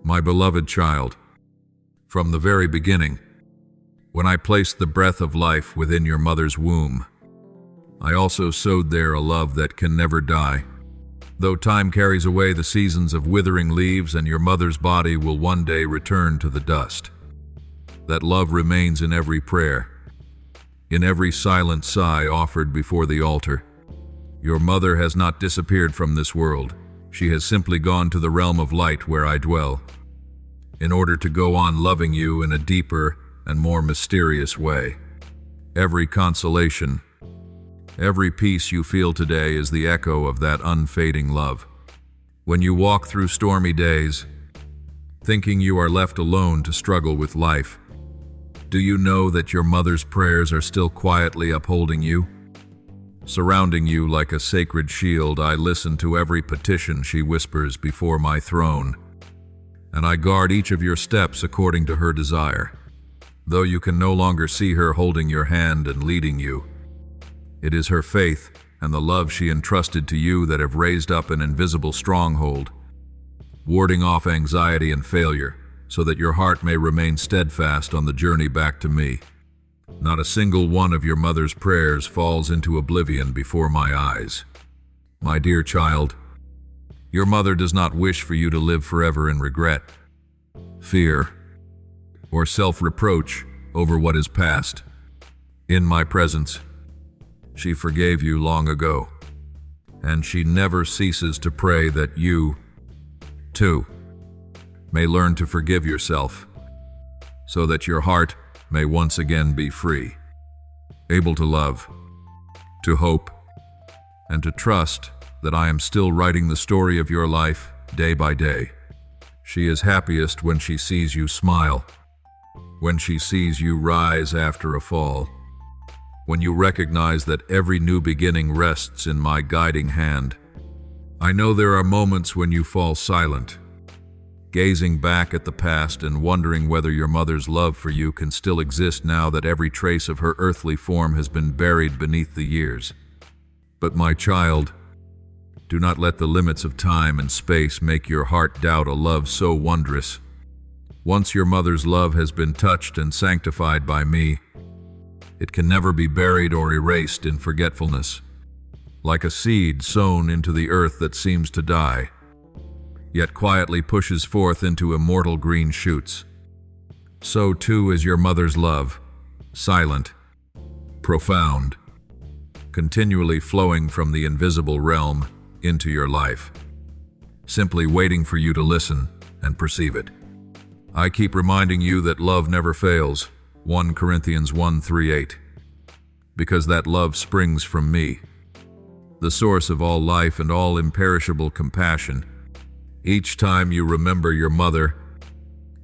My beloved child, from the very beginning, when I placed the breath of life within your mother's womb, I also sowed there a love that can never die. Though time carries away the seasons of withering leaves and your mother's body will one day return to the dust, that love remains in every prayer, in every silent sigh offered before the altar. Your mother has not disappeared from this world. She has simply gone to the realm of light where I dwell, in order to go on loving you in a deeper and more mysterious way. Every consolation, every peace you feel today is the echo of that unfading love. When you walk through stormy days, thinking you are left alone to struggle with life, do you know that your mother's prayers are still quietly upholding you? Surrounding you like a sacred shield, I listen to every petition she whispers before my throne, and I guard each of your steps according to her desire. Though you can no longer see her holding your hand and leading you, it is her faith and the love she entrusted to you that have raised up an invisible stronghold, warding off anxiety and failure, so that your heart may remain steadfast on the journey back to me. Not a single one of your mother's prayers falls into oblivion before my eyes. My dear child, your mother does not wish for you to live forever in regret, fear, or self-reproach over what is past. In my presence, she forgave you long ago, and she never ceases to pray that you, too, may learn to forgive yourself, so that your heart may once again be free, able to love, to hope, and to trust that I am still writing the story of your life day by day. She is happiest when she sees you smile, when she sees you rise after a fall, when you recognize that every new beginning rests in my guiding hand. I know there are moments when you fall silent, gazing back at the past and wondering whether your mother's love for you can still exist now that every trace of her earthly form has been buried beneath the years. But my child, do not let the limits of time and space make your heart doubt a love so wondrous. Once your mother's love has been touched and sanctified by me, it can never be buried or erased in forgetfulness. Like a seed sown into the earth that seems to die, yet quietly pushes forth into immortal green shoots, so too is your mother's love, silent, profound, continually flowing from the invisible realm into your life, simply waiting for you to listen and perceive it. I keep reminding you that love never fails, 1 Corinthians 1:3-8, because that love springs from me, the source of all life and all imperishable compassion. Each time you remember your mother,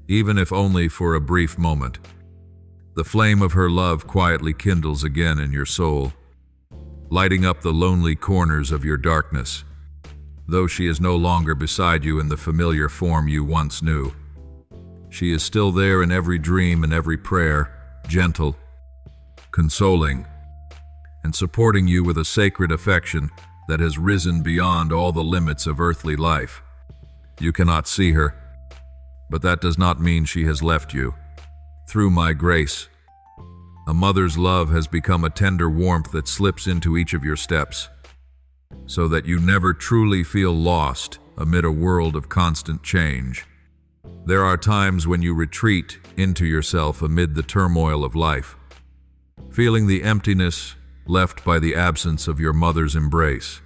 even if only for a brief moment, the flame of her love quietly kindles again in your soul, lighting up the lonely corners of your darkness. Though she is no longer beside you in the familiar form you once knew, she is still there in every dream and every prayer, gentle, consoling, and supporting you with a sacred affection that has risen beyond all the limits of earthly life. You cannot see her, but that does not mean she has left you. Through my grace, a mother's love has become a tender warmth that slips into each of your steps, so that you never truly feel lost amid a world of constant change. There are times when you retreat into yourself amid the turmoil of life, feeling the emptiness left by the absence of your mother's embrace.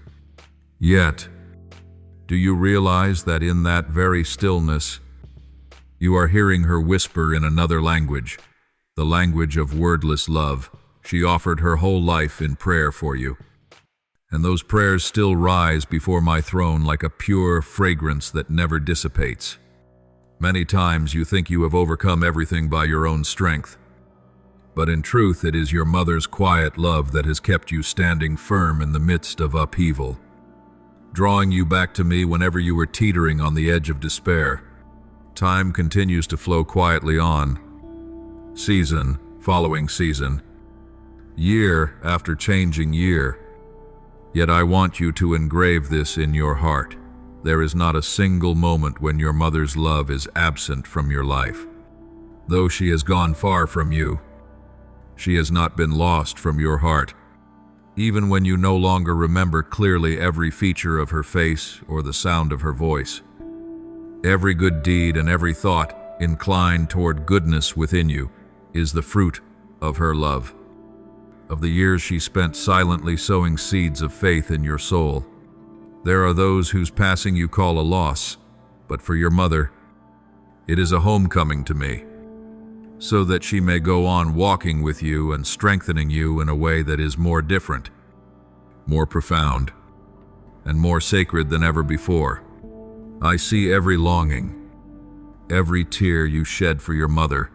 Yet, do you realize that in that very stillness, you are hearing her whisper in another language, the language of wordless love? She offered her whole life in prayer for you, and those prayers still rise before my throne like a pure fragrance that never dissipates. Many times you think you have overcome everything by your own strength, but in truth it is your mother's quiet love that has kept you standing firm in the midst of upheaval, drawing you back to me whenever you were teetering on the edge of despair. Time continues to flow quietly on, season following season, year after changing year. Yet I want you to engrave this in your heart. there is not a single moment when your mother's love is absent from your life. Though she has gone far from you, she has not been lost from your heart. Even when you no longer remember clearly every feature of her face or the sound of her voice, every good deed and every thought inclined toward goodness within you is the fruit of her love, of the years she spent silently sowing seeds of faith in your soul. There are those whose passing you call a loss, but for your mother, it is a homecoming to me, so that she may go on walking with you and strengthening you in a way that is more different, more profound, and more sacred than ever before. I see every longing, every tear you shed for your mother,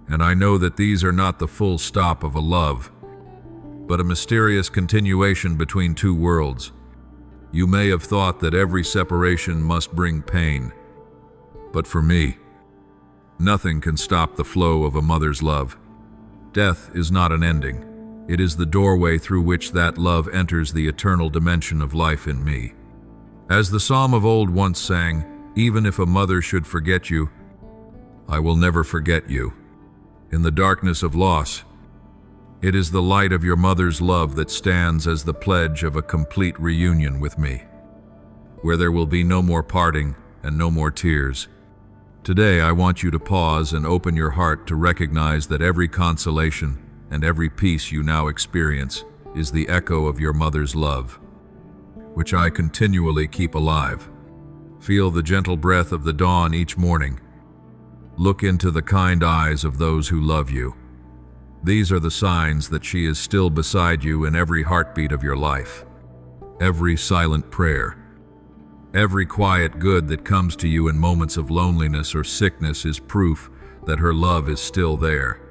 and I know that these are not the full stop of a love, but a mysterious continuation between two worlds. You may have thought that every separation must bring pain, but for me, nothing can stop the flow of a mother's love. Death is not an ending. It is the doorway through which that love enters the eternal dimension of life in me. As the psalm of old once sang, even if a mother should forget you, I will never forget you. In the darkness of loss, it is the light of your mother's love that stands as the pledge of a complete reunion with me, where there will be no more parting and no more tears. Today, I want you to pause and open your heart to recognize that every consolation and every peace you now experience is the echo of your mother's love, which I continually keep alive. Feel the gentle breath of the dawn each morning. Look into the kind eyes of those who love you. These are the signs that she is still beside you in every heartbeat of your life, every silent prayer. Every quiet good that comes to you in moments of loneliness or sickness is proof that her love is still there,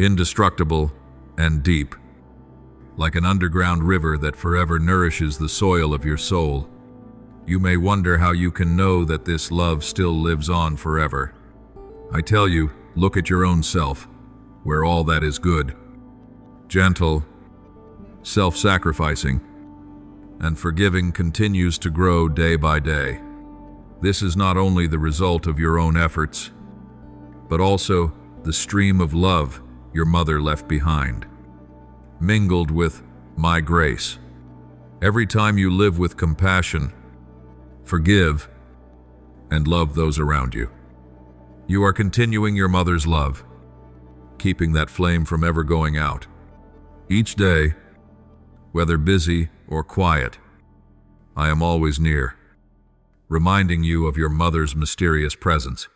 indestructible and deep, like an underground river that forever nourishes the soil of your soul. You may wonder how you can know that this love still lives on forever. I tell you, look at your own self, where all that is good, gentle, self-sacrificing, and forgiving continues to grow day by day. This is not only the result of your own efforts, but also the stream of love your mother left behind, mingled with my grace. Every time you live with compassion, forgive, and love those around you, you are continuing your mother's love, keeping that flame from ever going out. Each day, whether busy or quiet, I am always near, reminding you of your mother's mysterious presence.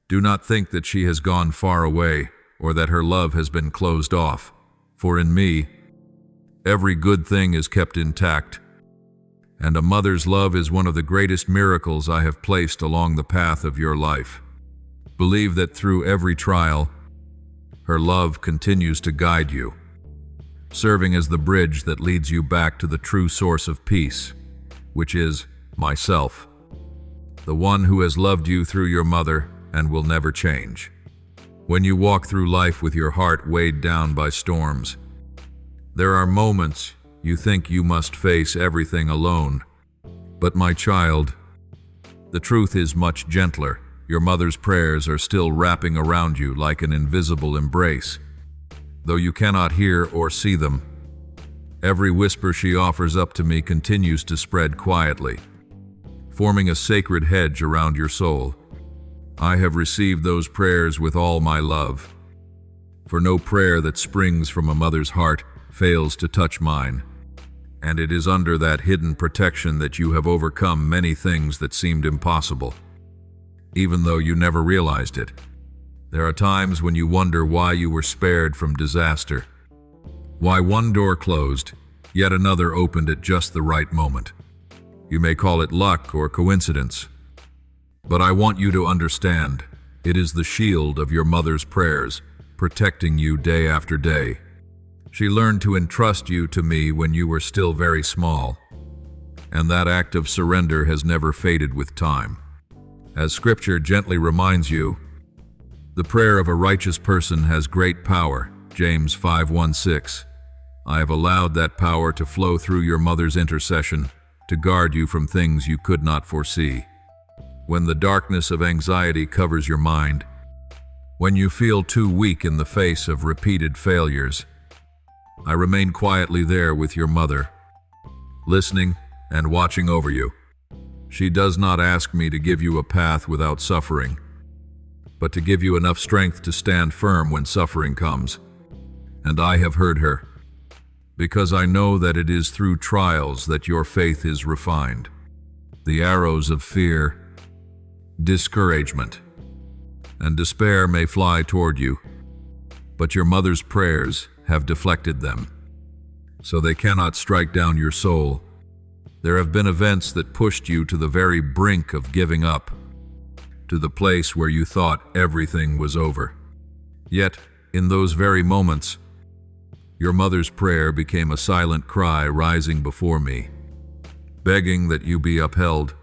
Do not think that she has gone far away or that her love has been closed off, for in me, every good thing is kept intact, and a mother's love is one of the greatest miracles I have placed along the path of your life. Believe that through every trial, her love continues to guide you, serving as the bridge that leads you back to the true source of peace, which is myself, the one who has loved you through your mother and will never change. When you walk through life with your heart weighed down by storms, there are moments you think you must face everything alone. But my child, the truth is much gentler. Your mother's prayers are still wrapping around you like an invisible embrace. Though you cannot hear or see them, every whisper she offers up to me continues to spread quietly, forming a sacred hedge around your soul. I have received those prayers with all my love, for no prayer that springs from a mother's heart fails to touch mine, and it is under that hidden protection that you have overcome many things that seemed impossible, even though you never realized it. There are times when you wonder why you were spared from disaster, why one door closed, yet another opened at just the right moment. You may call it luck or coincidence, but I want you to understand, it is the shield of your mother's prayers, protecting you day after day. She learned to entrust you to me when you were still very small, and that act of surrender has never faded with time. As Scripture gently reminds you, the prayer of a righteous person has great power, James 5:1-6. I have allowed that power to flow through your mother's intercession, to to guard you from things you could not foresee. When the darkness of anxiety covers your mind, when you feel too weak in the face of repeated failures, I remain quietly there with your mother, listening and watching over you. She does not ask me to give you a path without suffering, but to give you enough strength to stand firm when suffering comes. And I have heard her, because I know that it is through trials that your faith is refined. The arrows of fear, discouragement, and despair may fly toward you, but your mother's prayers have deflected them, so they cannot strike down your soul. There have been events that pushed you to the very brink of giving up, to the place where you thought everything was over. Yet, in those very moments, your mother's prayer became a silent cry rising before me, begging that you be upheld.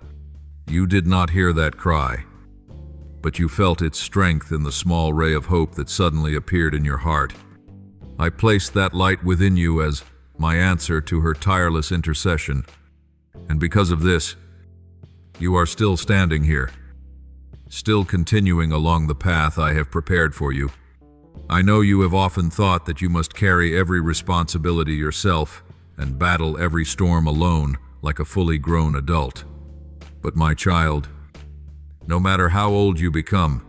You did not hear that cry, but you felt its strength in the small ray of hope that suddenly appeared in your heart. I placed that light within you as my answer to her tireless intercession, and because of this, you are still standing here, still continuing along the path I have prepared for you. I know you have often thought that you must carry every responsibility yourself and battle every storm alone like a fully grown adult. But my child, no matter how old you become,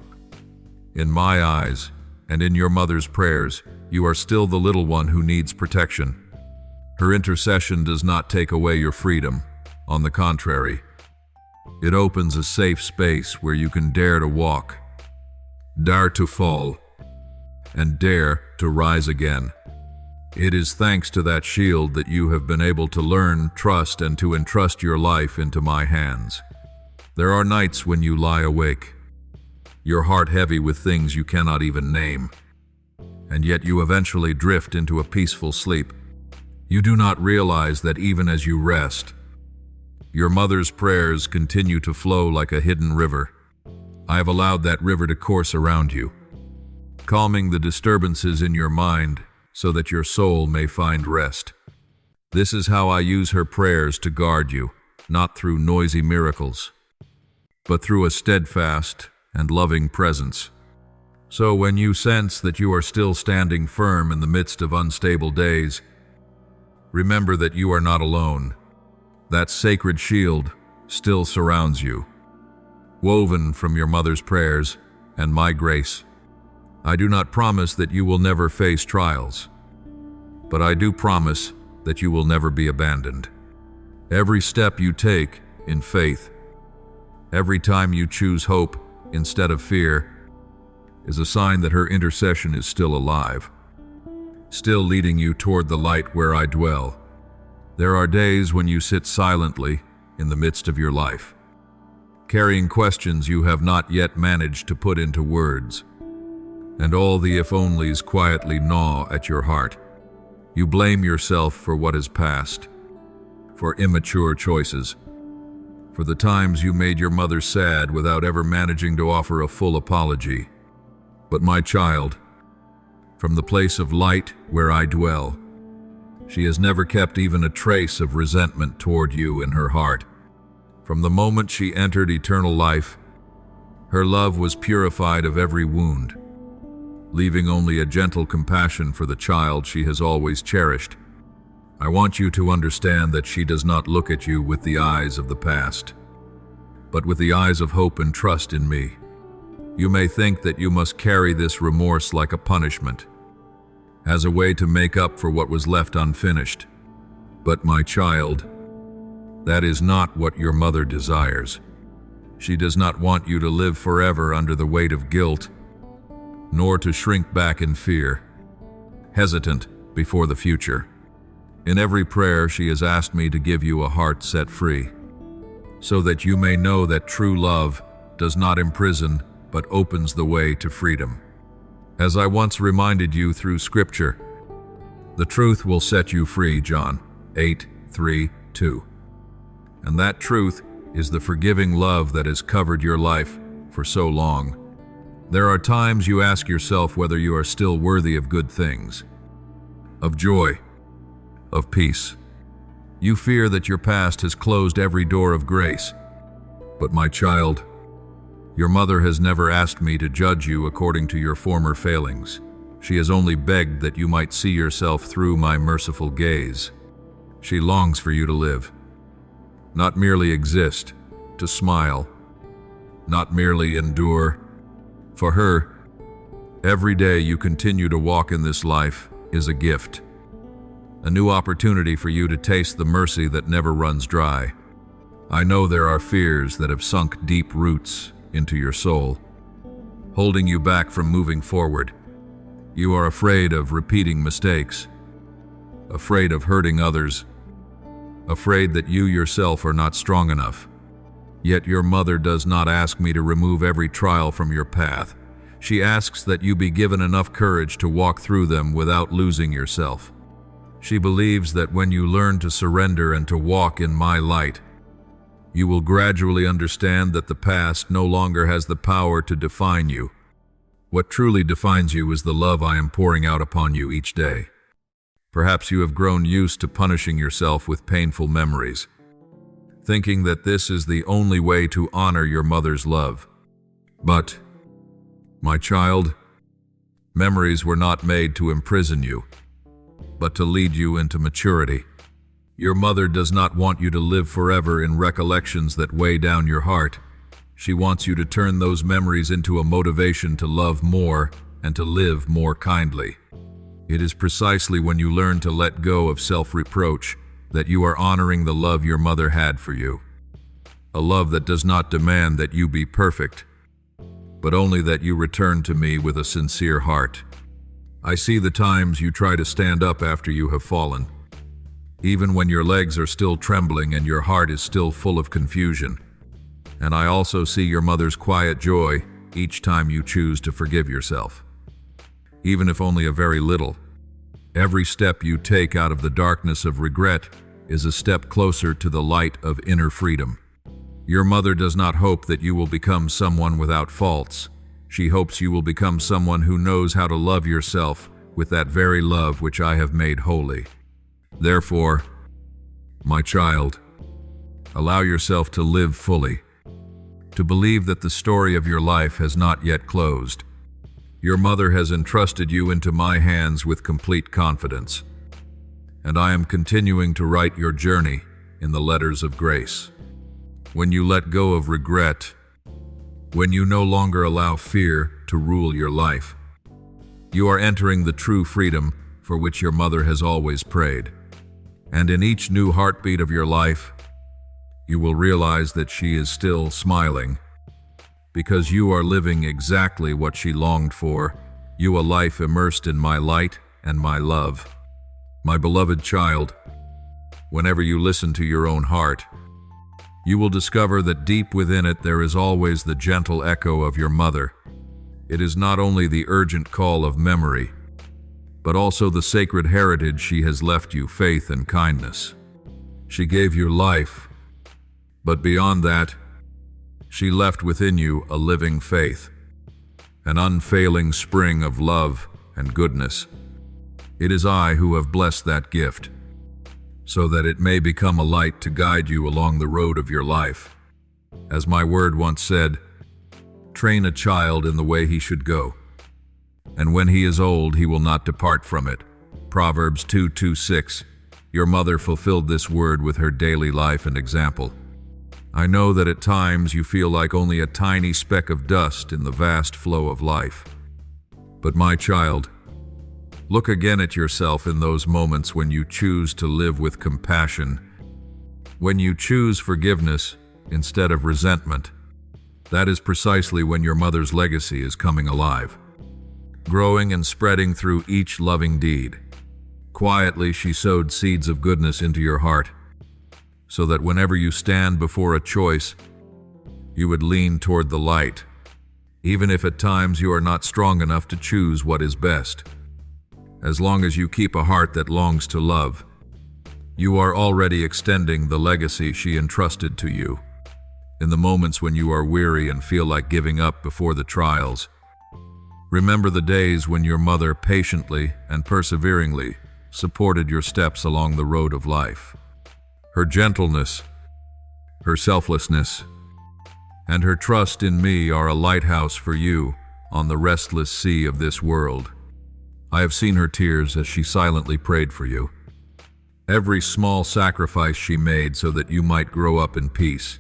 in my eyes and in your mother's prayers, you are still the little one who needs protection. Her intercession does not take away your freedom. On the contrary, it opens a safe space where you can dare to walk, dare to fall, and dare to rise again. It is thanks to that shield that you have been able to learn, trust, and to entrust your life into my hands. There are nights when you lie awake, your heart heavy with things you cannot even name, and yet you eventually drift into a peaceful sleep. You do not realize that even as you rest, your mother's prayers continue to flow like a hidden river. I have allowed that river to course around you, calming the disturbances in your mind so that your soul may find rest. This is how I use her prayers to guard you, not through noisy miracles, but through a steadfast and loving presence. So when you sense that you are still standing firm in the midst of unstable days, remember that you are not alone. That sacred shield still surrounds you, woven from your mother's prayers and my grace. I do not promise that you will never face trials, but I do promise that you will never be abandoned. Every step you take in faith, every time you choose hope instead of fear, is a sign that her intercession is still alive, still leading you toward the light where I dwell. There are days when you sit silently in the midst of your life, carrying questions you have not yet managed to put into words, and all the if-onlys quietly gnaw at your heart. You blame yourself for what is past, for immature choices, for the times you made your mother sad without ever managing to offer a full apology. But my child, from the place of light where I dwell, she has never kept even a trace of resentment toward you in her heart. From the moment she entered eternal life, her love was purified of every wound, leaving only a gentle compassion for the child she has always cherished. I want you to understand that she does not look at you with the eyes of the past, but with the eyes of hope and trust in me. You may think that you must carry this remorse like a punishment, as a way to make up for what was left unfinished. But my child, that is not what your mother desires. She does not want you to live forever under the weight of guilt, nor to shrink back in fear, hesitant before the future. In every prayer, she has asked me to give you a heart set free, so that you may know that true love does not imprison, but opens the way to freedom. As I once reminded you through Scripture, the truth will set you free, John 8:3-2. And that truth is the forgiving love that has covered your life for so long. There are times you ask yourself whether you are still worthy of good things, of joy, of peace, You fear that your past has closed every door of grace. But my child, your mother has never asked me to judge you according to your former failings. She has only begged that you might see yourself through my merciful gaze. She longs for you to live, not merely exist, to smile, not merely endure. For her, every day you continue to walk in this life is a gift, a new opportunity for you to taste the mercy that never runs dry. I know there are fears that have sunk deep roots into your soul, holding you back from moving forward. You are afraid of repeating mistakes, afraid of hurting others, afraid that you yourself are not strong enough. Yet your mother does not ask me to remove every trial from your path. She asks that you be given enough courage to walk through them without losing yourself. She believes that when you learn to surrender and to walk in my light, you will gradually understand that the past no longer has the power to define you. What truly defines you is the love I am pouring out upon you each day. Perhaps you have grown used to punishing yourself with painful memories, thinking that this is the only way to honor your mother's love. But, my child, memories were not made to imprison you, but to lead you into maturity. Your mother does not want you to live forever in recollections that weigh down your heart. She wants you to turn those memories into a motivation to love more and to live more kindly. It is precisely when you learn to let go of self-reproach that you are honoring the love your mother had for you. A love that does not demand that you be perfect, but only that you return to me with a sincere heart. I see the times you try to stand up after you have fallen, even when your legs are still trembling and your heart is still full of confusion. And I also see your mother's quiet joy each time you choose to forgive yourself. Even if only a very little, every step you take out of the darkness of regret is a step closer to the light of inner freedom. Your mother does not hope that you will become someone without faults. She hopes you will become someone who knows how to love yourself with that very love which I have made holy. Therefore, my child, allow yourself to live fully, to believe that the story of your life has not yet closed. Your mother has entrusted you into my hands with complete confidence, and I am continuing to write your journey in the letters of grace. When you let go of regret, when you no longer allow fear to rule your life, you are entering the true freedom for which your mother has always prayed. And in each new heartbeat of your life, you will realize that she is still smiling, because you are living exactly what she longed for, you a life immersed in my light and my love. My beloved child, whenever you listen to your own heart, you will discover that deep within it there is always the gentle echo of your mother. It is not only the urgent call of memory, but also the sacred heritage she has left you, faith and kindness. She gave you life, but beyond that, she left within you a living faith, an unfailing spring of love and goodness. It is I who have blessed that gift, so that it may become a light to guide you along the road of your life. As my word once said, train a child in the way he should go, and when he is old he will not depart from it. Proverbs 2:6. Your mother fulfilled this word with her daily life and example. I know that at times you feel like only a tiny speck of dust in the vast flow of life. But my child, look again at yourself in those moments when you choose to live with compassion, when you choose forgiveness instead of resentment. That is precisely when your mother's legacy is coming alive, growing and spreading through each loving deed. Quietly, she sowed seeds of goodness into your heart, so that whenever you stand before a choice, you would lean toward the light, even if at times you are not strong enough to choose what is best. As long as you keep a heart that longs to love, you are already extending the legacy she entrusted to you. In the moments when you are weary and feel like giving up before the trials, remember the days when your mother patiently and perseveringly supported your steps along the road of life. Her gentleness, her selflessness, and her trust in me are a lighthouse for you on the restless sea of this world. I have seen her tears as she silently prayed for you. Every small sacrifice she made so that you might grow up in peace.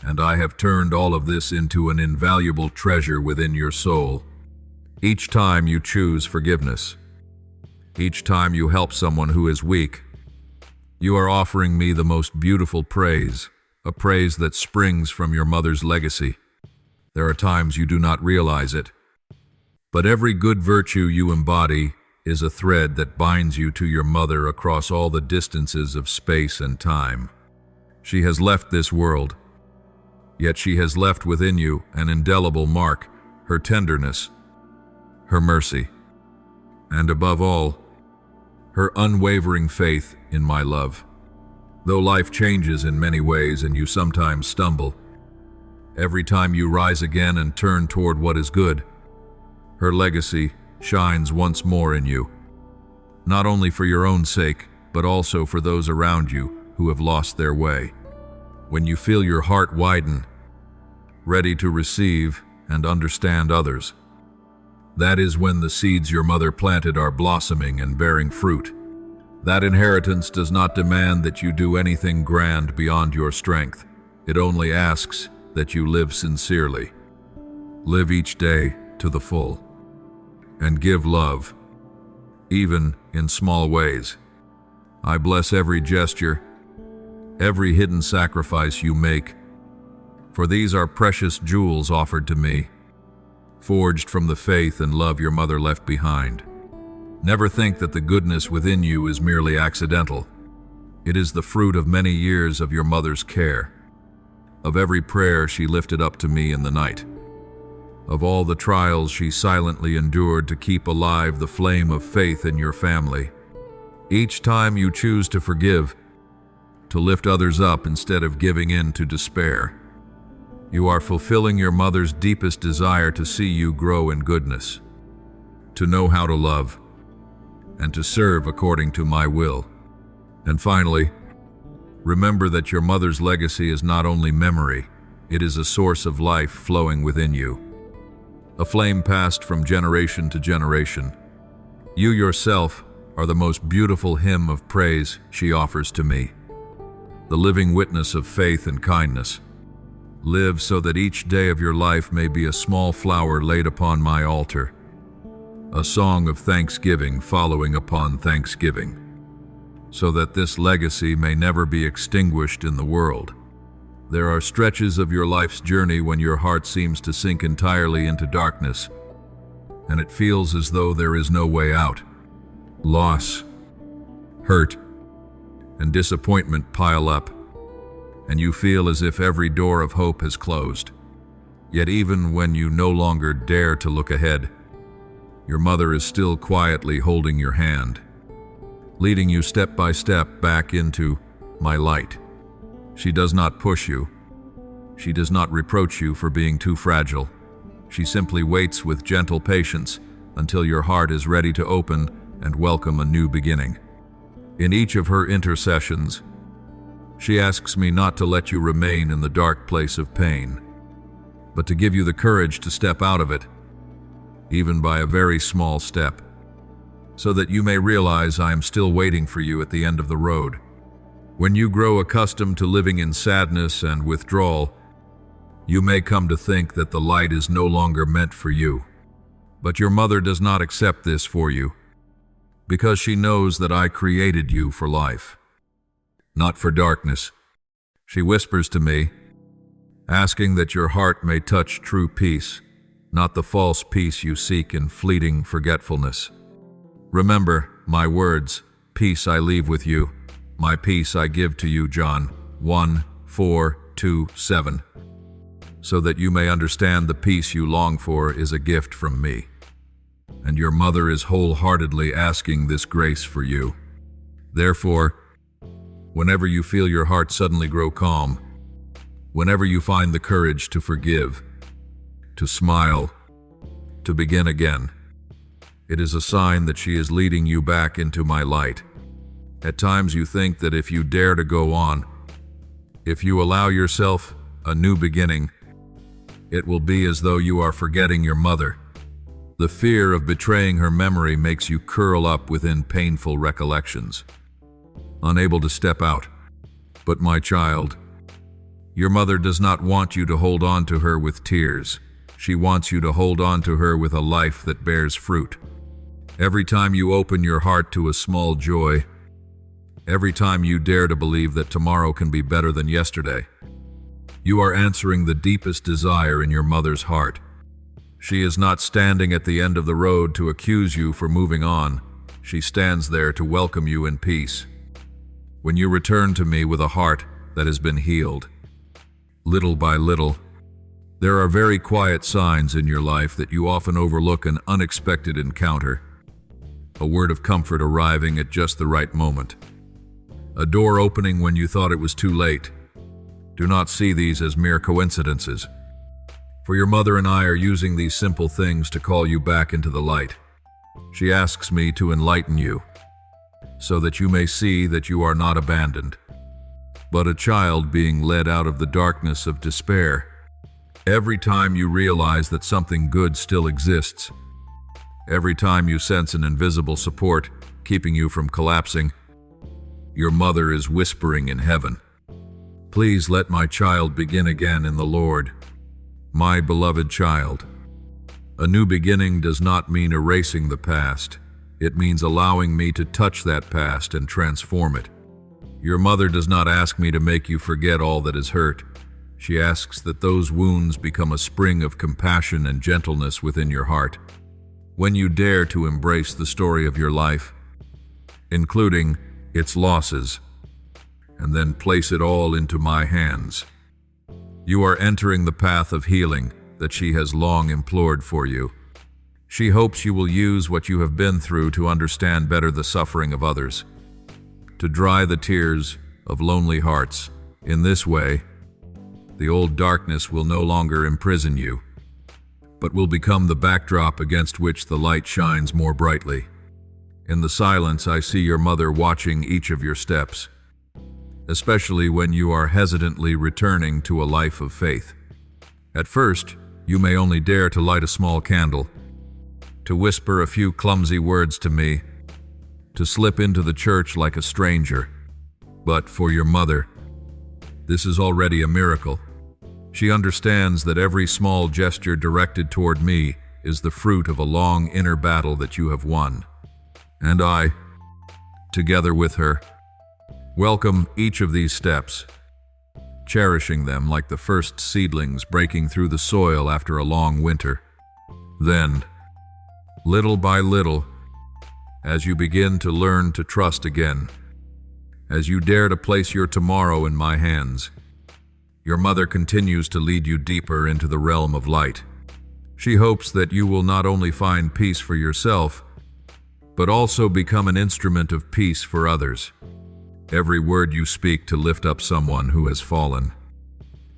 And I have turned all of this into an invaluable treasure within your soul. Each time you choose forgiveness, each time you help someone who is weak, you are offering me the most beautiful praise, a praise that springs from your mother's legacy. There are times you do not realize it, but every good virtue you embody is a thread that binds you to your mother across all the distances of space and time. She has left this world, yet she has left within you an indelible mark, her tenderness, her mercy, and above all, her unwavering faith in my love. Though life changes in many ways and you sometimes stumble, every time you rise again and turn toward what is good, her legacy shines once more in you, not only for your own sake, but also for those around you who have lost their way. When you feel your heart widen, ready to receive and understand others, that is when the seeds your mother planted are blossoming and bearing fruit. That inheritance does not demand that you do anything grand beyond your strength. It only asks that you live sincerely. Live each day to the full. And give love, even in small ways. I bless every gesture, every hidden sacrifice you make, for these are precious jewels offered to me, forged from the faith and love your mother left behind. Never think that the goodness within you is merely accidental. It is the fruit of many years of your mother's care, of every prayer she lifted up to me in the night, of all the trials she silently endured to keep alive the flame of faith in your family. Each time you choose to forgive, to lift others up instead of giving in to despair, you are fulfilling your mother's deepest desire to see you grow in goodness, to know how to love, and to serve according to my will. And finally, remember that your mother's legacy is not only memory, it is a source of life flowing within you, a flame passed from generation to generation. You yourself are the most beautiful hymn of praise she offers to me, the living witness of faith and kindness. Live so that each day of your life may be a small flower laid upon my altar, a song of thanksgiving following upon thanksgiving, so that this legacy may never be extinguished in the world. There are stretches of your life's journey when your heart seems to sink entirely into darkness, and it feels as though there is no way out. Loss, hurt, and disappointment pile up, and you feel as if every door of hope has closed. Yet even when you no longer dare to look ahead, your mother is still quietly holding your hand, leading you step by step back into my light. She does not push you. She does not reproach you for being too fragile. She simply waits with gentle patience until your heart is ready to open and welcome a new beginning. In each of her intercessions, she asks me not to let you remain in the dark place of pain, but to give you the courage to step out of it, even by a very small step, so that you may realize I am still waiting for you at the end of the road. When you grow accustomed to living in sadness and withdrawal, you may come to think that the light is no longer meant for you. But your mother does not accept this for you, because she knows that I created you for life, not for darkness. She whispers to me, asking that your heart may touch true peace, not the false peace you seek in fleeting forgetfulness. Remember my words, peace I leave with you, my peace I give to you, John 1:4-7, so that you may understand the peace you long for is a gift from me. And your mother is wholeheartedly asking this grace for you. Therefore, whenever you feel your heart suddenly grow calm, whenever you find the courage to forgive, to smile, to begin again, it is a sign that she is leading you back into my light, At times you think that if you dare to go on, if you allow yourself a new beginning, it will be as though you are forgetting your mother. The fear of betraying her memory makes you curl up within painful recollections, unable to step out. But my child, your mother does not want you to hold on to her with tears. She wants you to hold on to her with a life that bears fruit. Every time you open your heart to a small joy, every time you dare to believe that tomorrow can be better than yesterday, you are answering the deepest desire in your mother's heart. She is not standing at the end of the road to accuse you for moving on. She stands there to welcome you in peace. When you return to me with a heart that has been healed, little by little, there are very quiet signs in your life that you often overlook: an unexpected encounter, a word of comfort arriving at just the right moment, a door opening when you thought it was too late. Do not see these as mere coincidences, for your mother and I are using these simple things to call you back into the light. She asks me to enlighten you, so that you may see that you are not abandoned, but a child being led out of the darkness of despair. Every time you realize that something good still exists, every time you sense an invisible support keeping you from collapsing, your mother is whispering in heaven, "Please let my child begin again in the Lord." My beloved child, a new beginning does not mean erasing the past. It means allowing me to touch that past and transform it. Your mother does not ask me to make you forget all that is hurt. She asks that those wounds become a spring of compassion and gentleness within your heart. When you dare to embrace the story of your life, including its losses, and then place it all into my hands, you are entering the path of healing that she has long implored for you. She hopes you will use what you have been through to understand better the suffering of others, to dry the tears of lonely hearts. In this way, the old darkness will no longer imprison you, but will become the backdrop against which the light shines more brightly. In the silence, I see your mother watching each of your steps, especially when you are hesitantly returning to a life of faith. At first, you may only dare to light a small candle, to whisper a few clumsy words to me, to slip into the church like a stranger. But for your mother, this is already a miracle. She understands that every small gesture directed toward me is the fruit of a long inner battle that you have won. And I, together with her, welcome each of these steps, cherishing them like the first seedlings breaking through the soil after a long winter. Then, little by little, as you begin to learn to trust again, as you dare to place your tomorrow in my hands, your mother continues to lead you deeper into the realm of light. She hopes that you will not only find peace for yourself, but also become an instrument of peace for others. Every word you speak to lift up someone who has fallen,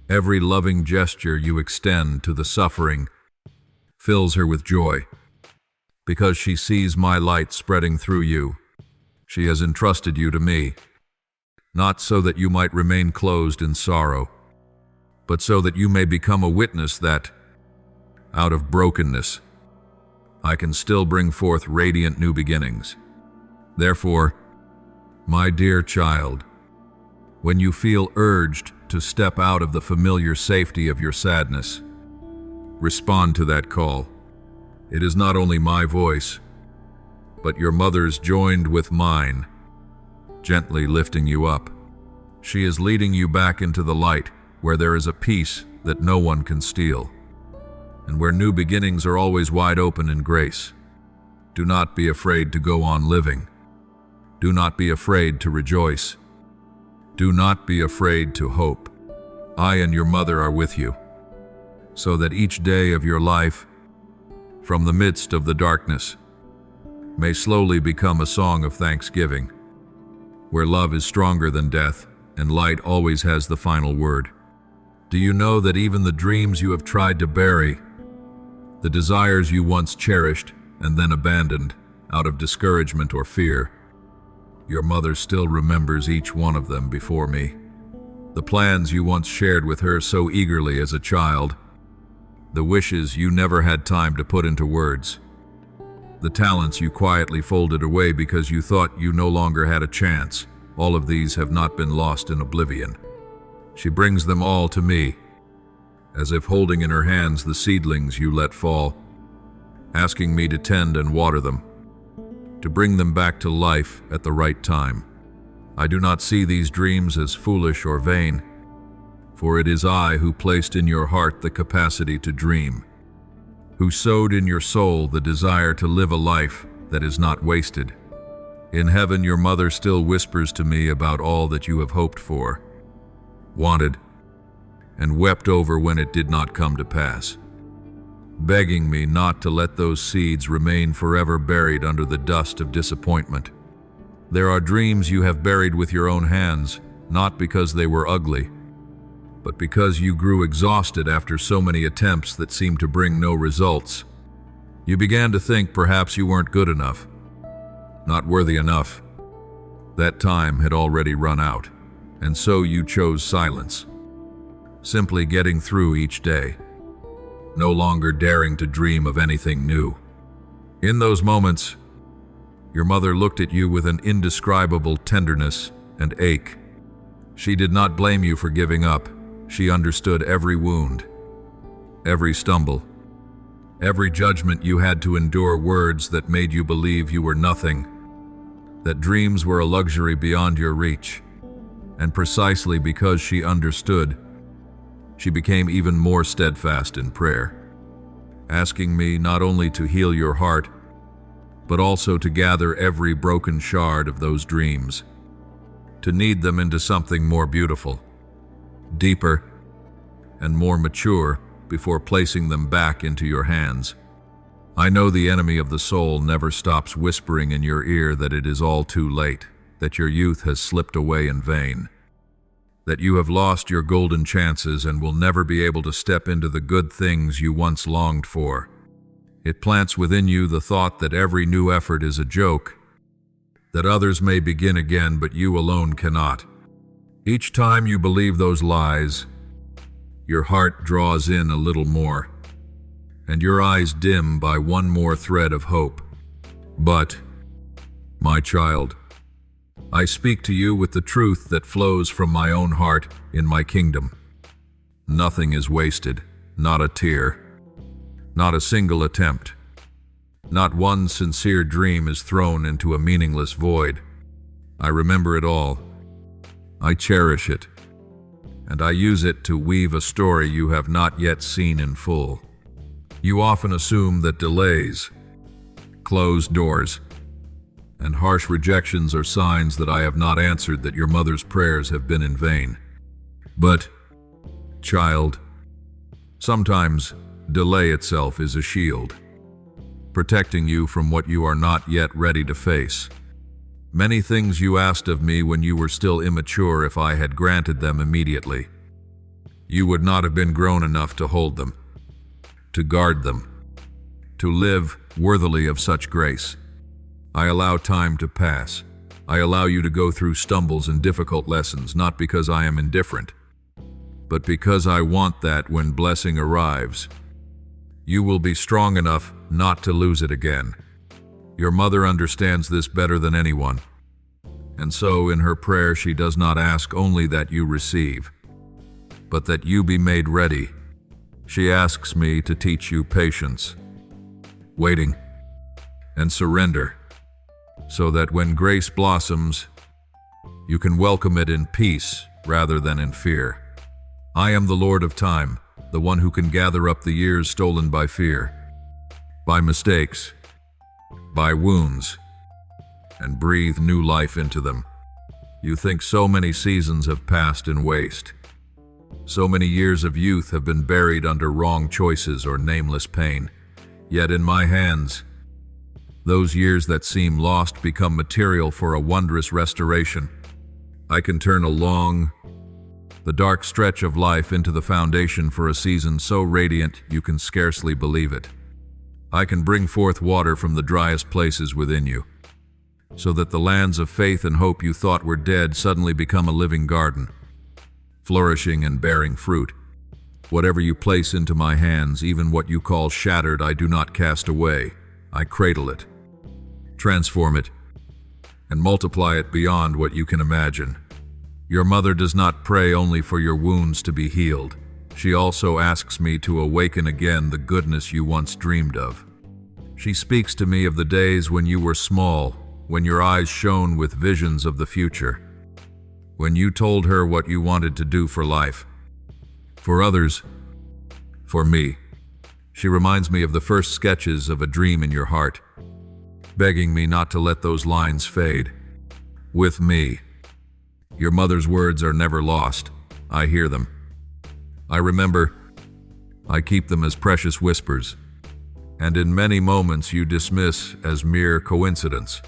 every loving gesture you extend to the suffering, fills her with joy, because she sees my light spreading through you. She has entrusted you to me, not so that you might remain closed in sorrow, but so that you may become a witness that, out of brokenness, I can still bring forth radiant new beginnings. Therefore, my dear child, when you feel urged to step out of the familiar safety of your sadness, respond to that call. It is not only my voice, but your mother's joined with mine, gently lifting you up. She is leading you back into the light, where there is a peace that no one can steal, and where new beginnings are always wide open in grace. Do not be afraid to go on living. Do not be afraid to rejoice. Do not be afraid to hope. I and your mother are with you, so that each day of your life, from the midst of the darkness, may slowly become a song of thanksgiving, where love is stronger than death and light always has the final word. Do you know that even the dreams you have tried to bury, the desires you once cherished and then abandoned out of discouragement or fear, Your mother still remembers each one of them before me. The plans you once shared with her so eagerly as a child. The wishes you never had time to put into words. The talents you quietly folded away because you thought you no longer had a chance. All of these have not been lost in oblivion. She brings them all to me, as if holding in her hands the seedlings you let fall, asking me to tend and water them, to bring them back to life at the right time. I do not see these dreams as foolish or vain, for it is I who placed in your heart the capacity to dream, who sowed in your soul the desire to live a life that is not wasted. In heaven, your mother still whispers to me about all that you have hoped for, wanted, and wept over when it did not come to pass, begging me not to let those seeds remain forever buried under the dust of disappointment. There are dreams you have buried with your own hands, not because they were ugly, but because you grew exhausted after so many attempts that seemed to bring no results. You began to think perhaps you weren't good enough, not worthy enough. That time had already run out, and so you chose silence, simply getting through each day, no longer daring to dream of anything new. In those moments, your mother looked at you with an indescribable tenderness and ache. She did not blame you for giving up. She understood every wound, every stumble, every judgment you had to endure, words that made you believe you were nothing, that dreams were a luxury beyond your reach. And precisely because she understood, she became even more steadfast in prayer, asking me not only to heal your heart, but also to gather every broken shard of those dreams, to knead them into something more beautiful, deeper, and more mature before placing them back into your hands. I know the enemy of the soul never stops whispering in your ear that it is all too late, that your youth has slipped away in vain, that you have lost your golden chances and will never be able to step into the good things you once longed for. It plants within you the thought that every new effort is a joke, that others may begin again but you alone cannot. Each time you believe those lies, your heart draws in a little more, and your eyes dim by one more thread of hope. But, my child, I speak to you with the truth that flows from my own heart in my kingdom. Nothing is wasted, not a tear, not a single attempt. Not one sincere dream is thrown into a meaningless void. I remember it all. I cherish it, and I use it to weave a story you have not yet seen in full. You often assume that delays, closed doors, and harsh rejections are signs that I have not answered, that your mother's prayers have been in vain. But, child, sometimes delay itself is a shield, protecting you from what you are not yet ready to face. Many things you asked of me when you were still immature, if I had granted them immediately, you would not have been grown enough to hold them, to guard them, to live worthily of such grace. I allow time to pass. I allow you to go through stumbles and difficult lessons, not because I am indifferent, but because I want that when blessing arrives, you will be strong enough not to lose it again. Your mother understands this better than anyone, and so in her prayer she does not ask only that you receive, but that you be made ready. She asks me to teach you patience, waiting, and surrender, so that when grace blossoms, you can welcome it in peace rather than in fear. I am the Lord of time, the one who can gather up the years stolen by fear, by mistakes, by wounds, and breathe new life into them. You think so many seasons have passed in waste. So many years of youth have been buried under wrong choices or nameless pain. Yet in my hands, those years that seem lost become material for a wondrous restoration. I can turn the dark stretch of life into the foundation for a season so radiant you can scarcely believe it. I can bring forth water from the driest places within you, so that the lands of faith and hope you thought were dead suddenly become a living garden, flourishing and bearing fruit. Whatever you place into my hands, even what you call shattered, I do not cast away. I cradle it, transform it, and multiply it beyond what you can imagine. Your mother does not pray only for your wounds to be healed. She also asks me to awaken again the goodness you once dreamed of. She speaks to me of the days when you were small, when your eyes shone with visions of the future, when you told her what you wanted to do for life, for others, for me. She reminds me of the first sketches of a dream in your heart, begging me not to let those lines fade. With me. Your mother's words are never lost. I hear them. I remember. I keep them as precious whispers, and in many moments you dismiss as mere coincidence.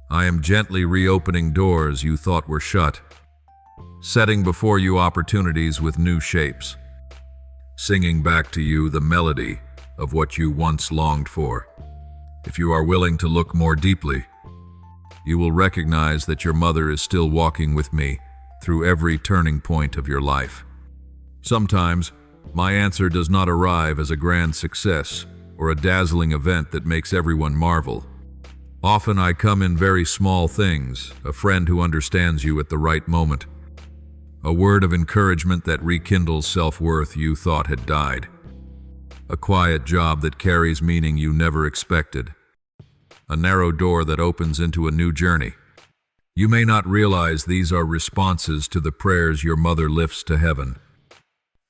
I am gently reopening doors you thought were shut, setting before you opportunities with new shapes, singing back to you the melody of what you once longed for. If you are willing to look more deeply, you will recognize that your mother is still walking with me through every turning point of your life. Sometimes, my answer does not arrive as a grand success or a dazzling event that makes everyone marvel. Often I come in very small things, a friend who understands you at the right moment, a word of encouragement that rekindles self-worth you thought had died, a quiet job that carries meaning you never expected, a narrow door that opens into a new journey. You may not realize these are responses to the prayers your mother lifts to heaven,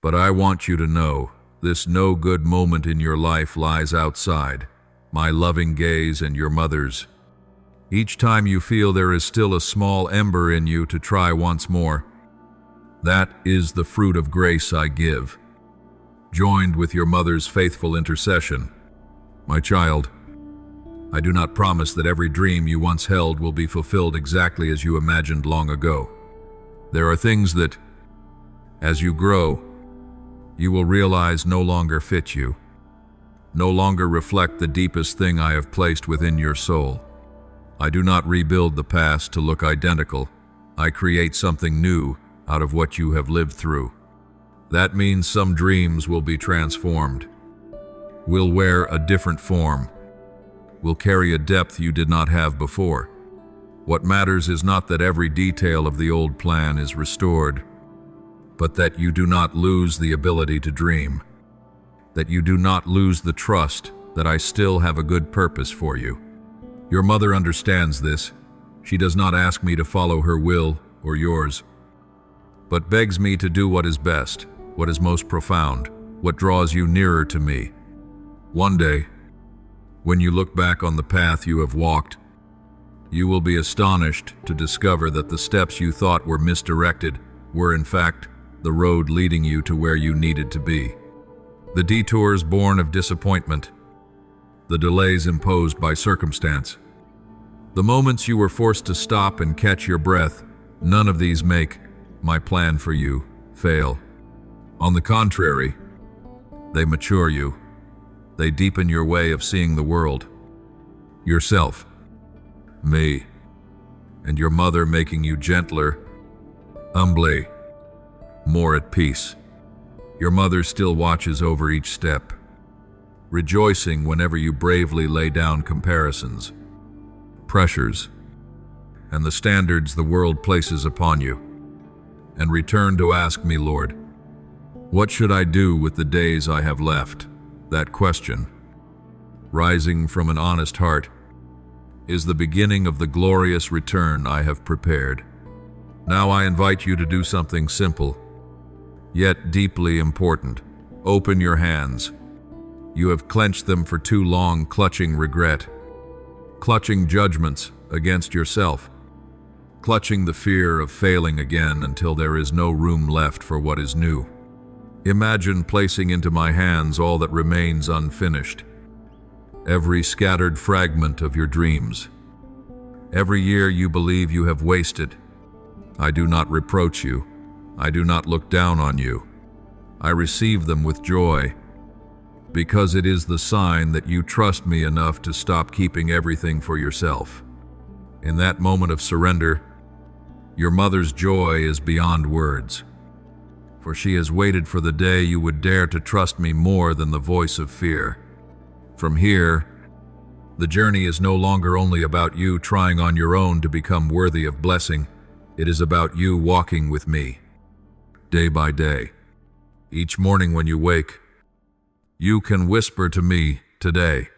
but I want you to know this no-good moment in your life lies outside my loving gaze and your mother's. Each time you feel there is still a small ember in you to try once more, that is the fruit of grace I give, joined with your mother's faithful intercession. My child, I do not promise that every dream you once held will be fulfilled exactly as you imagined long ago. There are things that, as you grow, you will realize no longer fit you, no longer reflect the deepest thing I have placed within your soul. I do not rebuild the past to look identical. I create something new out of what you have lived through. That means some dreams will be transformed, will wear a different form, will carry a depth you did not have before. What matters is not that every detail of the old plan is restored, but that you do not lose the ability to dream, that you do not lose the trust that I still have a good purpose for you. Your mother understands this. She does not ask me to follow her will or yours, but begs me to do what is best, what is most profound, what draws you nearer to me. One day, when you look back on the path you have walked, you will be astonished to discover that the steps you thought were misdirected were in fact the road leading you to where you needed to be. The detours born of disappointment, the delays imposed by circumstance, the moments you were forced to stop and catch your breath, none of these make my plan for you fail. On the contrary, they mature you. They deepen your way of seeing the world, yourself, me, and your mother, making you gentler, humbly, more at peace. Your mother still watches over each step, rejoicing whenever you bravely lay down comparisons, pressures, and the standards the world places upon you, and return to ask me, Lord, what should I do with the days I have left? That question, rising from an honest heart, is the beginning of the glorious return I have prepared. Now I invite you to do something simple, yet deeply important. Open your hands. You have clenched them for too long, clutching regret, clutching judgments against yourself, clutching the fear of failing again until there is no room left for what is new. Imagine placing into my hands all that remains unfinished, every scattered fragment of your dreams, every year you believe you have wasted. I do not reproach you. I do not look down on you. I receive them with joy, because it is the sign that you trust me enough to stop keeping everything for yourself. In that moment of surrender, your mother's joy is beyond words, for she has waited for the day you would dare to trust me more than the voice of fear. From here, the journey is no longer only about you trying on your own to become worthy of blessing. It is about you walking with me, day by day. Each morning when you wake, you can whisper to me, today.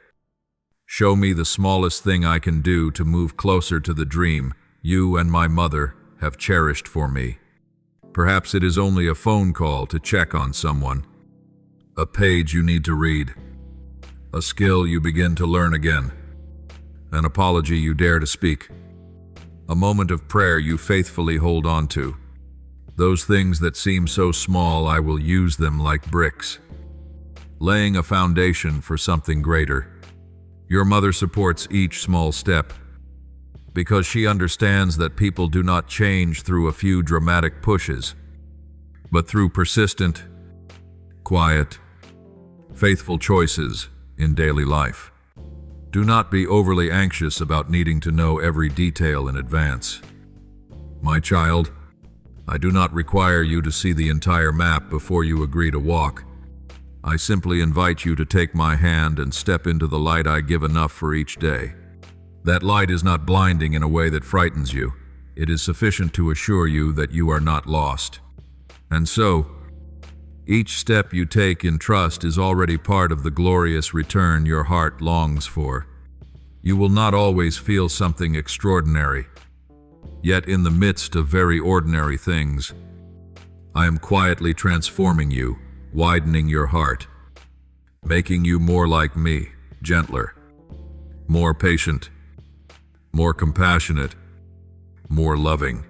Show me the smallest thing I can do to move closer to the dream you and my mother have cherished for me. Perhaps it is only a phone call to check on someone, a page you need to read, a skill you begin to learn again, an apology you dare to speak, a moment of prayer you faithfully hold on to. Those things that seem so small, I will use them like bricks, laying a foundation for something greater. Your mother supports each small step because she understands that people do not change through a few dramatic pushes, but through persistent, quiet, faithful choices in daily life. Do not be overly anxious about needing to know every detail in advance. My child, I do not require you to see the entire map before you agree to walk. I simply invite you to take my hand and step into the light I give enough for each day. That light is not blinding in a way that frightens you. It is sufficient to assure you that you are not lost. And so, each step you take in trust is already part of the glorious return your heart longs for. You will not always feel something extraordinary. Yet in the midst of very ordinary things, I am quietly transforming you, widening your heart, making you more like me, gentler, more patient, more compassionate, more loving.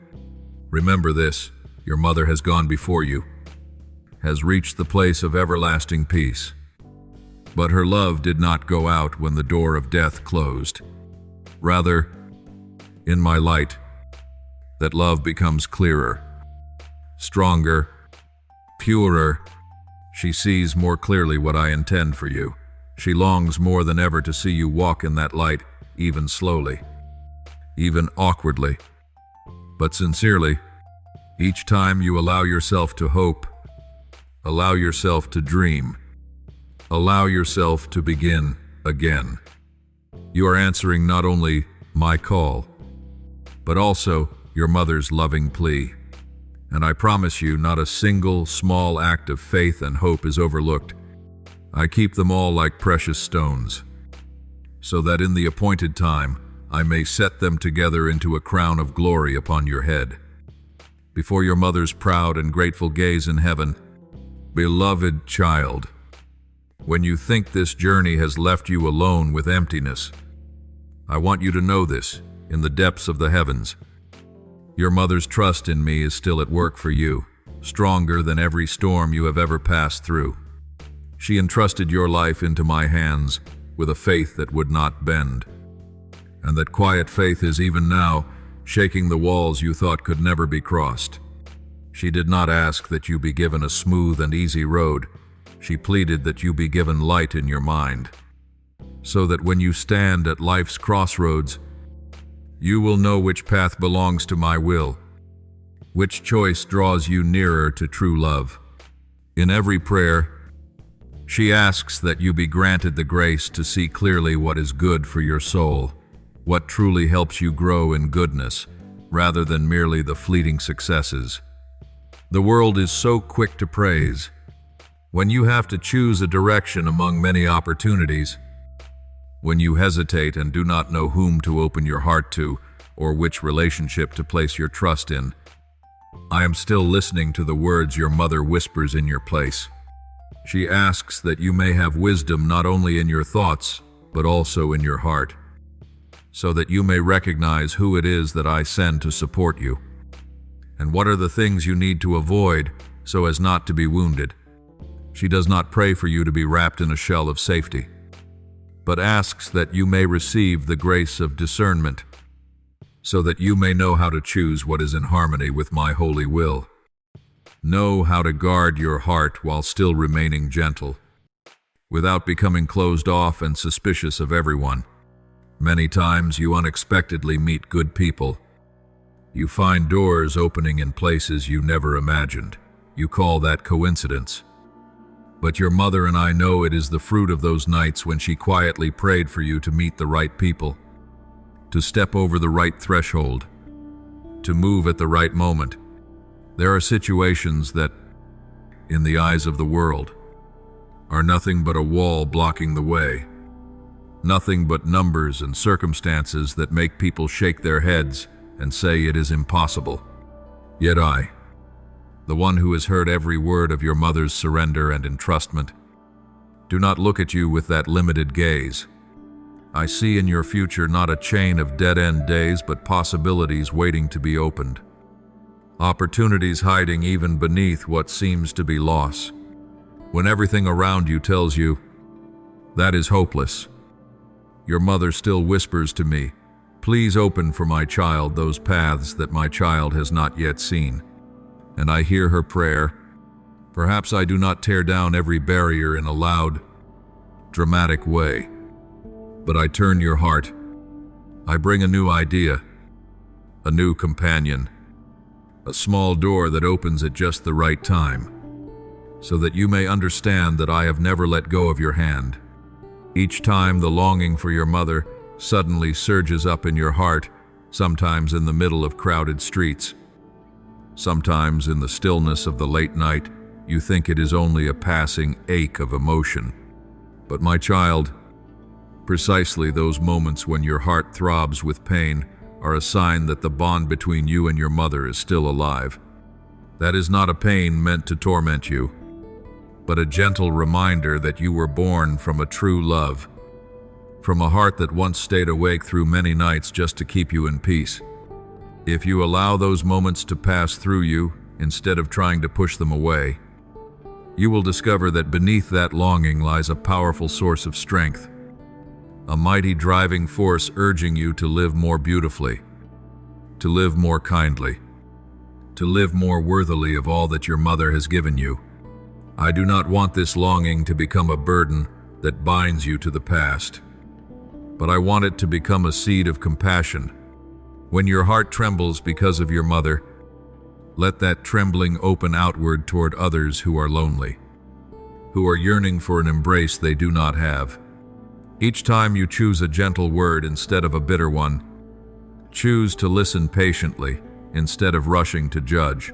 Remember this, your mother has gone before you, has reached the place of everlasting peace. But her love did not go out when the door of death closed. Rather, in my light, that love becomes clearer, stronger, purer. She sees more clearly what I intend for you. She longs more than ever to see you walk in that light, even slowly, even awkwardly, but sincerely. Each time you allow yourself to hope, allow yourself to dream, allow yourself to begin again, you are answering not only my call, but also your mother's loving plea. And I promise you, not a single small act of faith and hope is overlooked. I keep them all like precious stones, so that in the appointed time I may set them together into a crown of glory upon your head. Before your mother's proud and grateful gaze in heaven, beloved child, when you think this journey has left you alone with emptiness, I want you to know this, in the depths of the heavens, your mother's trust in me is still at work for you, stronger than every storm you have ever passed through. She entrusted your life into my hands with a faith that would not bend. And that quiet faith is even now shaking the walls you thought could never be crossed. She did not ask that you be given a smooth and easy road. She pleaded that you be given light in your mind, so that when you stand at life's crossroads, you will know which path belongs to my will, which choice draws you nearer to true love. In every prayer, she asks that you be granted the grace to see clearly what is good for your soul, what truly helps you grow in goodness, rather than merely the fleeting successes. The world is so quick to praise. When you have to choose a direction among many opportunities, when you hesitate and do not know whom to open your heart to or which relationship to place your trust in, I am still listening to the words your mother whispers in your place. She asks that you may have wisdom not only in your thoughts, but also in your heart, so that you may recognize who it is that I send to support you, and what are the things you need to avoid so as not to be wounded. She does not pray for you to be wrapped in a shell of safety, but asks that you may receive the grace of discernment, so that you may know how to choose what is in harmony with my holy will. Know how to guard your heart while still remaining gentle, without becoming closed off and suspicious of everyone. Many times you unexpectedly meet good people. You find doors opening in places you never imagined. You call that coincidence. But your mother and I know it is the fruit of those nights when she quietly prayed for you to meet the right people, to step over the right threshold, to move at the right moment. There are situations that, in the eyes of the world, are nothing but a wall blocking the way. Nothing but numbers and circumstances that make people shake their heads and say it is impossible. Yet I, the one who has heard every word of your mother's surrender and entrustment, do not look at you with that limited gaze. I see in your future not a chain of dead-end days, but possibilities waiting to be opened. Opportunities hiding even beneath what seems to be loss. When everything around you tells you, that is hopeless, your mother still whispers to me, please open for my child those paths that my child has not yet seen. And I hear her prayer. Perhaps I do not tear down every barrier in a loud, dramatic way, but I turn your heart. I bring a new idea, a new companion, a small door that opens at just the right time, so that you may understand that I have never let go of your hand. Each time the longing for your mother suddenly surges up in your heart, sometimes in the middle of crowded streets, sometimes in the stillness of the late night, you think it is only a passing ache of emotion. But my child, precisely those moments when your heart throbs with pain are a sign that the bond between you and your mother is still alive. That is not a pain meant to torment you, but a gentle reminder that you were born from a true love, from a heart that once stayed awake through many nights just to keep you in peace. If you allow those moments to pass through you, instead of trying to push them away, you will discover that beneath that longing lies a powerful source of strength, a mighty driving force urging you to live more beautifully, to live more kindly, to live more worthily of all that your mother has given you. I do not want this longing to become a burden that binds you to the past, but I want it to become a seed of compassion. When your heart trembles because of your mother, let that trembling open outward toward others who are lonely, who are yearning for an embrace they do not have. Each time you choose a gentle word instead of a bitter one, choose to listen patiently instead of rushing to judge.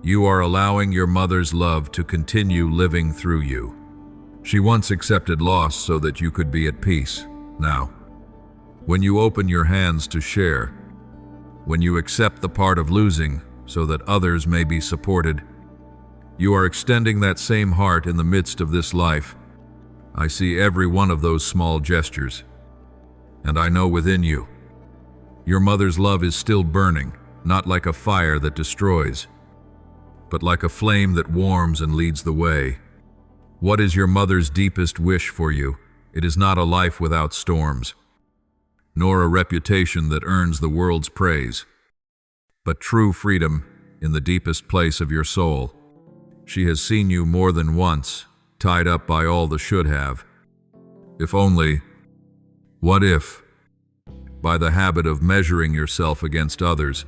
You are allowing your mother's love to continue living through you. She once accepted loss so that you could be at peace. Now, when you open your hands to share, when you accept the part of losing so that others may be supported, you are extending that same heart in the midst of this life. I see every one of those small gestures, and I know within you, your mother's love is still burning, not like a fire that destroys, but like a flame that warms and leads the way. What is your mother's deepest wish for you? It is not a life without storms, nor a reputation that earns the world's praise, but true freedom in the deepest place of your soul. She has seen you more than once, tied up by all the should have. If only, what if, by the habit of measuring yourself against others,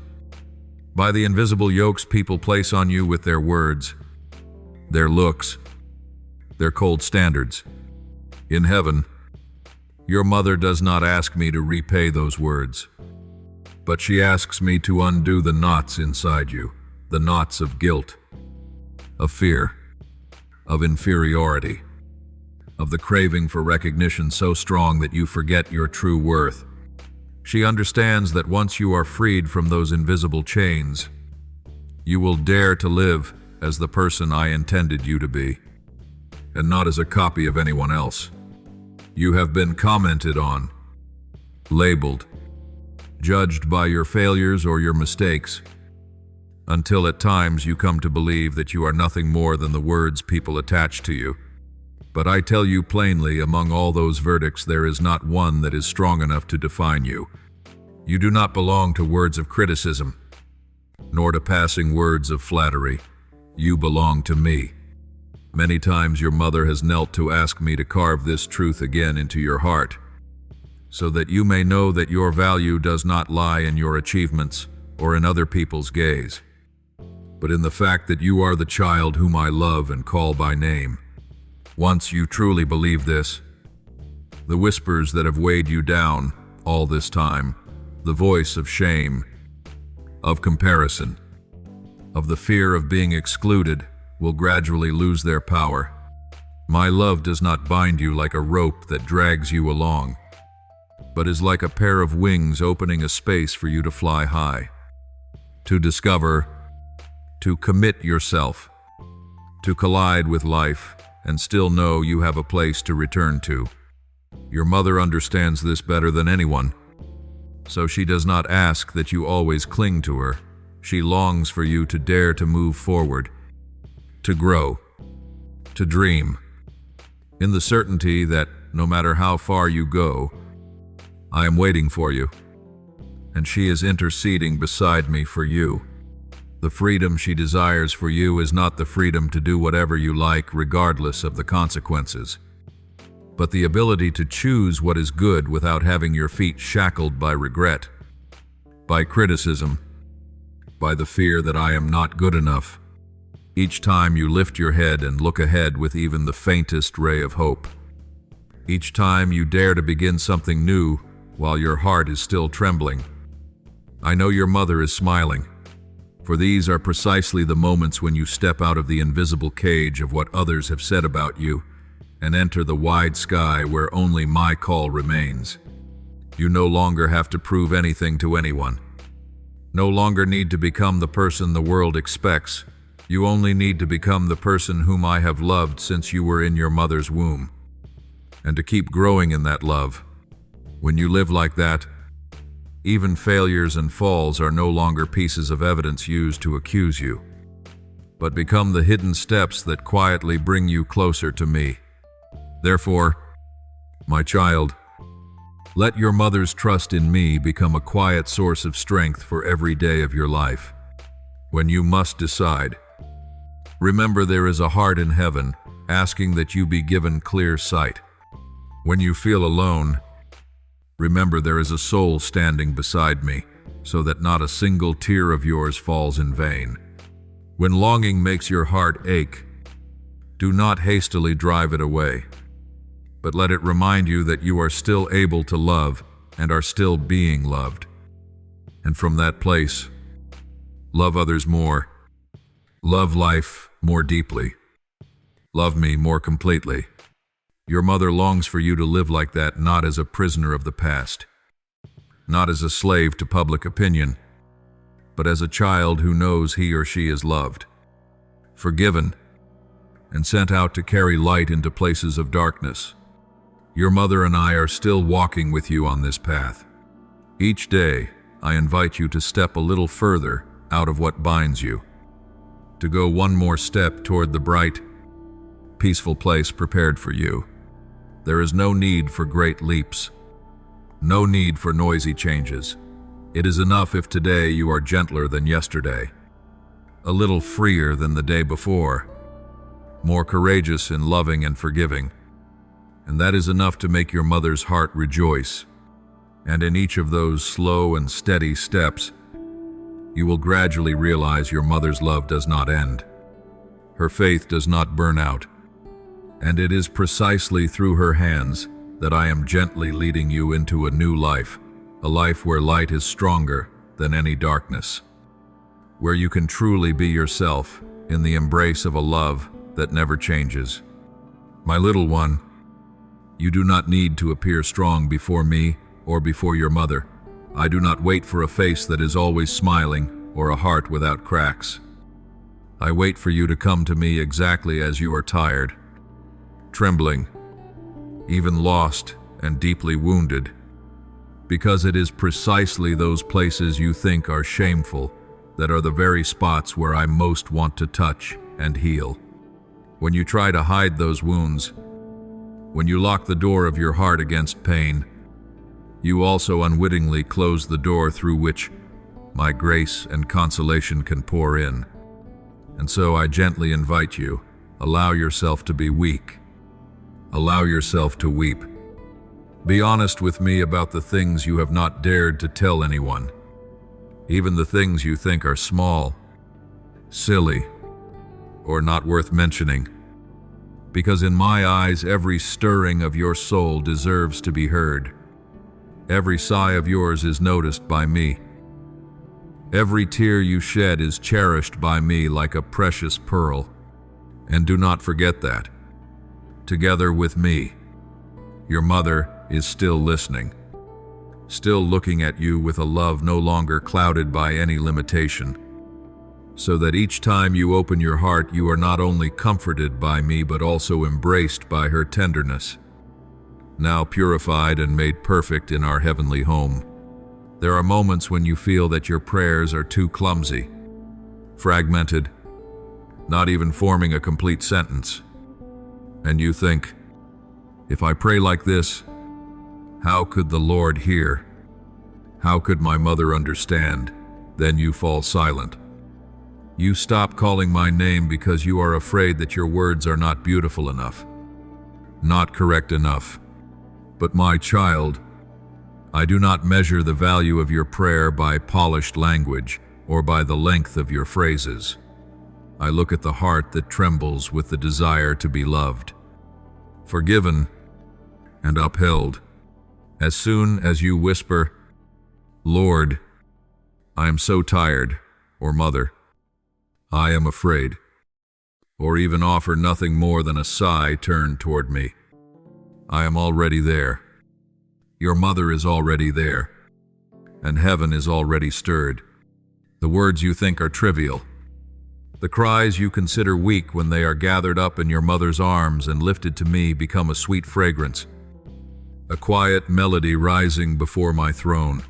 by the invisible yokes people place on you with their words, their looks, their cold standards. In heaven, your mother does not ask me to repay those words, but she asks me to undo the knots inside you, the knots of guilt, of fear, of inferiority, of the craving for recognition so strong that you forget your true worth. She understands that once you are freed from those invisible chains, you will dare to live as the person I intended you to be, and not as a copy of anyone else. You have been commented on, labeled, judged by your failures or your mistakes, until at times you come to believe that you are nothing more than the words people attach to you. But I tell you plainly, among all those verdicts, there is not one that is strong enough to define you. You do not belong to words of criticism, nor to passing words of flattery. You belong to me. Many times your mother has knelt to ask me to carve this truth again into your heart. so that you may know that your value does not lie in your achievements or in other people's gaze, but in the fact that you are the child whom I love and call by name. Once you truly believe this, the whispers that have weighed you down all this time, the voice of shame, of comparison, of the fear of being excluded, will gradually lose their power. My love does not bind you like a rope that drags you along, but is like a pair of wings opening a space for you to fly high, to discover, to commit yourself, to collide with life, and still know you have a place to return to. Your mother understands this better than anyone, so she does not ask that you always cling to her. She longs for you to dare to move forward, to grow, to dream, in the certainty that no matter how far you go, I am waiting for you, and she is interceding beside me for you. The freedom she desires for you is not the freedom to do whatever you like regardless of the consequences, but the ability to choose what is good without having your feet shackled by regret, by criticism, by the fear that I am not good enough. Each time you lift your head and look ahead with even the faintest ray of hope. Each time you dare to begin something new while your heart is still trembling. I know your mother is smiling, for these are precisely the moments when you step out of the invisible cage of what others have said about you and enter the wide sky where only my call remains. You no longer have to prove anything to anyone. No longer need to become the person the world expects. You only need to become the person whom I have loved since you were in your mother's womb, and to keep growing in that love. When you live like that, even failures and falls are no longer pieces of evidence used to accuse you, but become the hidden steps that quietly bring you closer to me. Therefore, my child, let your mother's trust in me become a quiet source of strength for every day of your life. When you must decide, remember there is a heart in heaven asking that you be given clear sight. When you feel alone, remember there is a soul standing beside me, so that not a single tear of yours falls in vain. When longing makes your heart ache, do not hastily drive it away, but let it remind you that you are still able to love and are still being loved. And from that place, love others more. Love life more deeply. Love me more completely. Your mother longs for you to live like that, not as a prisoner of the past, not as a slave to public opinion, but as a child who knows he or she is loved, forgiven, and sent out to carry light into places of darkness. Your mother and I are still walking with you on this path. Each day, I invite you to step a little further out of what binds you, to go one more step toward the bright, peaceful place prepared for you. There is no need for great leaps, no need for noisy changes. It is enough if today you are gentler than yesterday, a little freer than the day before, more courageous in loving and forgiving. And that is enough to make your mother's heart rejoice. And in each of those slow and steady steps, you will gradually realize your mother's love does not end. Her faith does not burn out. And it is precisely through her hands that I am gently leading you into a new life, a life where light is stronger than any darkness, where you can truly be yourself in the embrace of a love that never changes. My little one, you do not need to appear strong before me or before your mother. I do not wait for a face that is always smiling or a heart without cracks. I wait for you to come to me exactly as you are tired, trembling, even lost and deeply wounded, because it is precisely those places you think are shameful that are the very spots where I most want to touch and heal. When you try to hide those wounds, when you lock the door of your heart against pain, you also unwittingly close the door through which my grace and consolation can pour in. And so I gently invite you, allow yourself to be weak. Allow yourself to weep. Be honest with me about the things you have not dared to tell anyone, even the things you think are small, silly, or not worth mentioning. Because in my eyes, every stirring of your soul deserves to be heard. Every sigh of yours is noticed by me. Every tear you shed is cherished by me like a precious pearl. And do not forget that, together with me, your mother is still listening, still looking at you with a love no longer clouded by any limitation, so that each time you open your heart, you are not only comforted by me, but also embraced by her tenderness. Now purified and made perfect in our heavenly home, there are moments when you feel that your prayers are too clumsy, fragmented, not even forming a complete sentence. And you think, if I pray like this, how could the Lord hear? How could my mother understand? Then you fall silent. You stop calling my name because you are afraid that your words are not beautiful enough, not correct enough. But my child, I do not measure the value of your prayer by polished language or by the length of your phrases. I look at the heart that trembles with the desire to be loved, forgiven, and upheld. As soon as you whisper, Lord, I am so tired, or Mother, I am afraid, or even offer nothing more than a sigh turned toward me, I am already there. Your mother is already there, and heaven is already stirred. The words you think are trivial, the cries you consider weak when they are gathered up in your mother's arms and lifted to me, become a sweet fragrance, a quiet melody rising before my throne,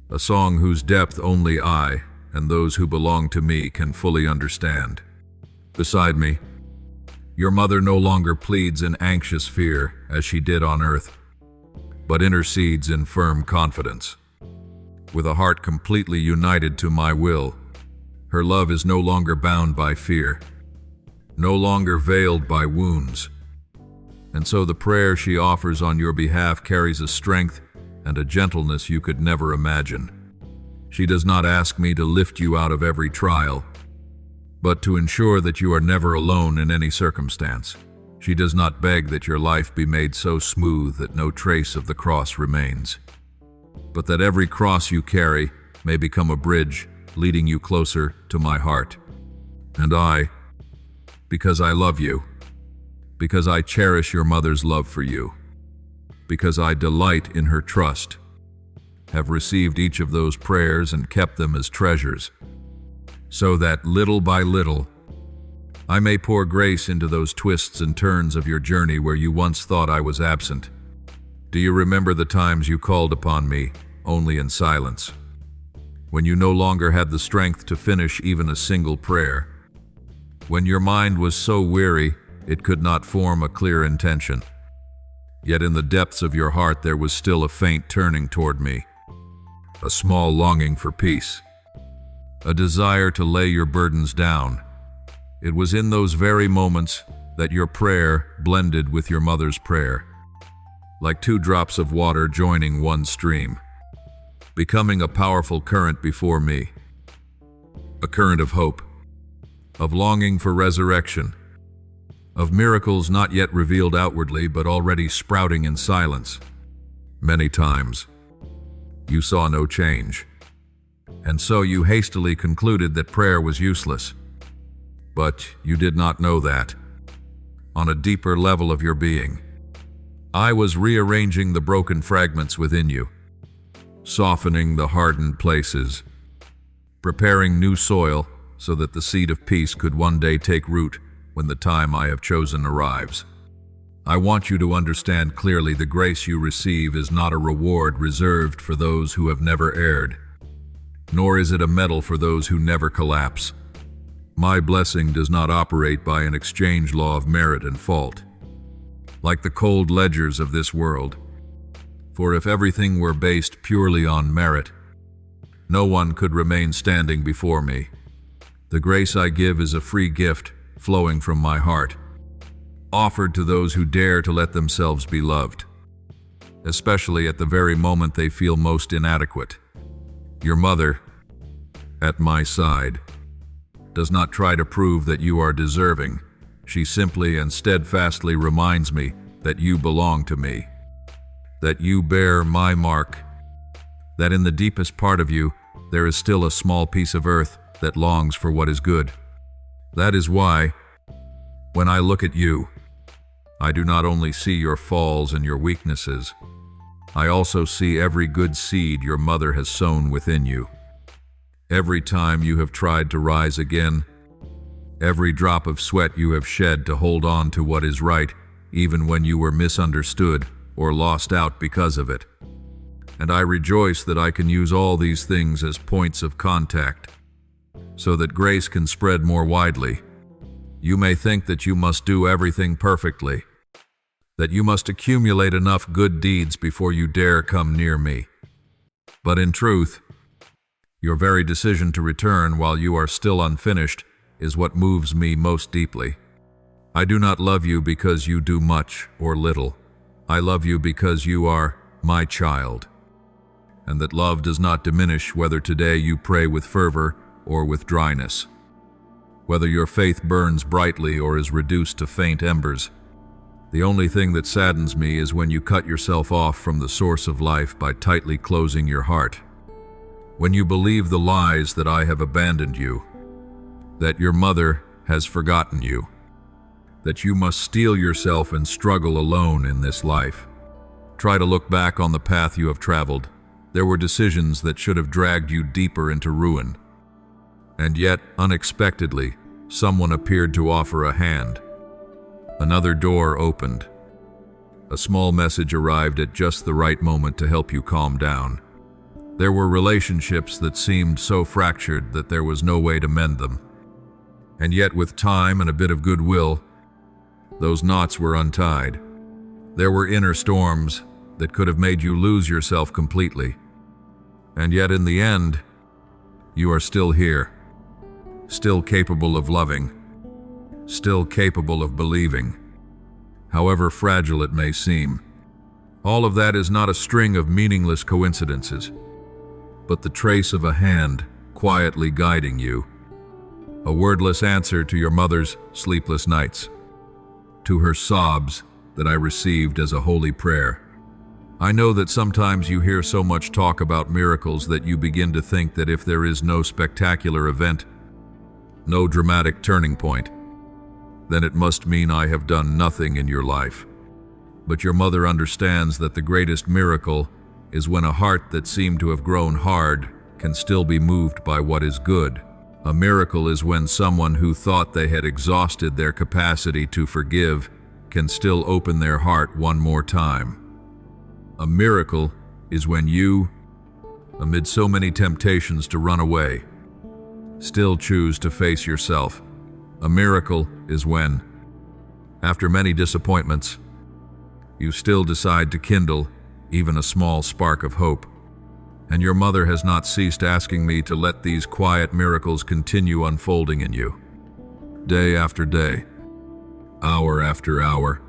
a song whose depth only I and those who belong to me can fully understand. Beside me, your mother no longer pleads in anxious fear as she did on earth, but intercedes in firm confidence. With a heart completely united to my will, her love is no longer bound by fear, no longer veiled by wounds. And so the prayer she offers on your behalf carries a strength and a gentleness you could never imagine. She does not ask me to lift you out of every trial, but to ensure that you are never alone in any circumstance. She does not beg that your life be made so smooth that no trace of the cross remains, but that every cross you carry may become a bridge leading you closer to my heart. And I, because I love you, because I cherish your mother's love for you, because I delight in her trust, have received each of those prayers and kept them as treasures, so that little by little I may pour grace into those twists and turns of your journey where you once thought I was absent. Do you remember the times you called upon me, only in silence, when you no longer had the strength to finish even a single prayer, when your mind was so weary it could not form a clear intention, yet in the depths of your heart there was still a faint turning toward me, a small longing for peace, a desire to lay your burdens down? It was in those very moments that your prayer blended with your mother's prayer, like two drops of water joining one stream, becoming a powerful current before me, a current of hope, of longing for resurrection, of miracles not yet revealed outwardly but already sprouting in silence. Many times, you saw no change, and so you hastily concluded that prayer was useless. But you did not know that, on a deeper level of your being, I was rearranging the broken fragments within you, softening the hardened places, preparing new soil so that the seed of peace could one day take root when the time I have chosen arrives. I want you to understand clearly the grace you receive is not a reward reserved for those who have never erred, nor is it a medal for those who never collapse. My blessing does not operate by an exchange law of merit and fault, like the cold ledgers of this world. For if everything were based purely on merit, no one could remain standing before me. The grace I give is a free gift flowing from my heart, offered to those who dare to let themselves be loved. especially at the very moment they feel most inadequate. Your mother, at my side, does not try to prove that you are deserving. She simply and steadfastly reminds me that you belong to me, that you bear my mark, that in the deepest part of you there is still a small piece of earth that longs for what is good. That is why, when I look at you, I do not only see your falls and your weaknesses, I also see every good seed your mother has sown within you. Every time you have tried to rise again, every drop of sweat you have shed to hold on to what is right, even when you were misunderstood or lost out because of it. And I rejoice that I can use all these things as points of contact, so that grace can spread more widely. You may think that you must do everything perfectly, that you must accumulate enough good deeds before you dare come near me. But in truth, your very decision to return while you are still unfinished is what moves me most deeply. I do not love you because you do much or little. I love you because you are my child, and that love does not diminish whether today you pray with fervor or with dryness, whether your faith burns brightly or is reduced to faint embers. The only thing that saddens me is when you cut yourself off from the source of life by tightly closing your heart. When you believe the lies that I have abandoned you, that your mother has forgotten you, that you must steel yourself and struggle alone in this life. Try to look back on the path you have traveled. There were decisions that should have dragged you deeper into ruin. And yet, unexpectedly, someone appeared to offer a hand. Another door opened. A small message arrived at just the right moment to help you calm down. There were relationships that seemed so fractured that there was no way to mend them. And yet, with time and a bit of goodwill, those knots were untied. There were inner storms that could have made you lose yourself completely. And yet, in the end, you are still here, still capable of loving, still capable of believing, however fragile it may seem. All of that is not a string of meaningless coincidences, but the trace of a hand quietly guiding you. A wordless answer to your mother's sleepless nights, to her sobs that I received as a holy prayer. I know that sometimes you hear so much talk about miracles that you begin to think that if there is no spectacular event, no dramatic turning point, then it must mean I have done nothing in your life. But your mother understands that the greatest miracle is when a heart that seemed to have grown hard can still be moved by what is good. A miracle is when someone who thought they had exhausted their capacity to forgive can still open their heart one more time. A miracle is when you, amid so many temptations to run away, still choose to face yourself. A miracle is when, after many disappointments, you still decide to kindle even a small spark of hope. And your mother has not ceased asking me to let these quiet miracles continue unfolding in you, day after day, hour after hour,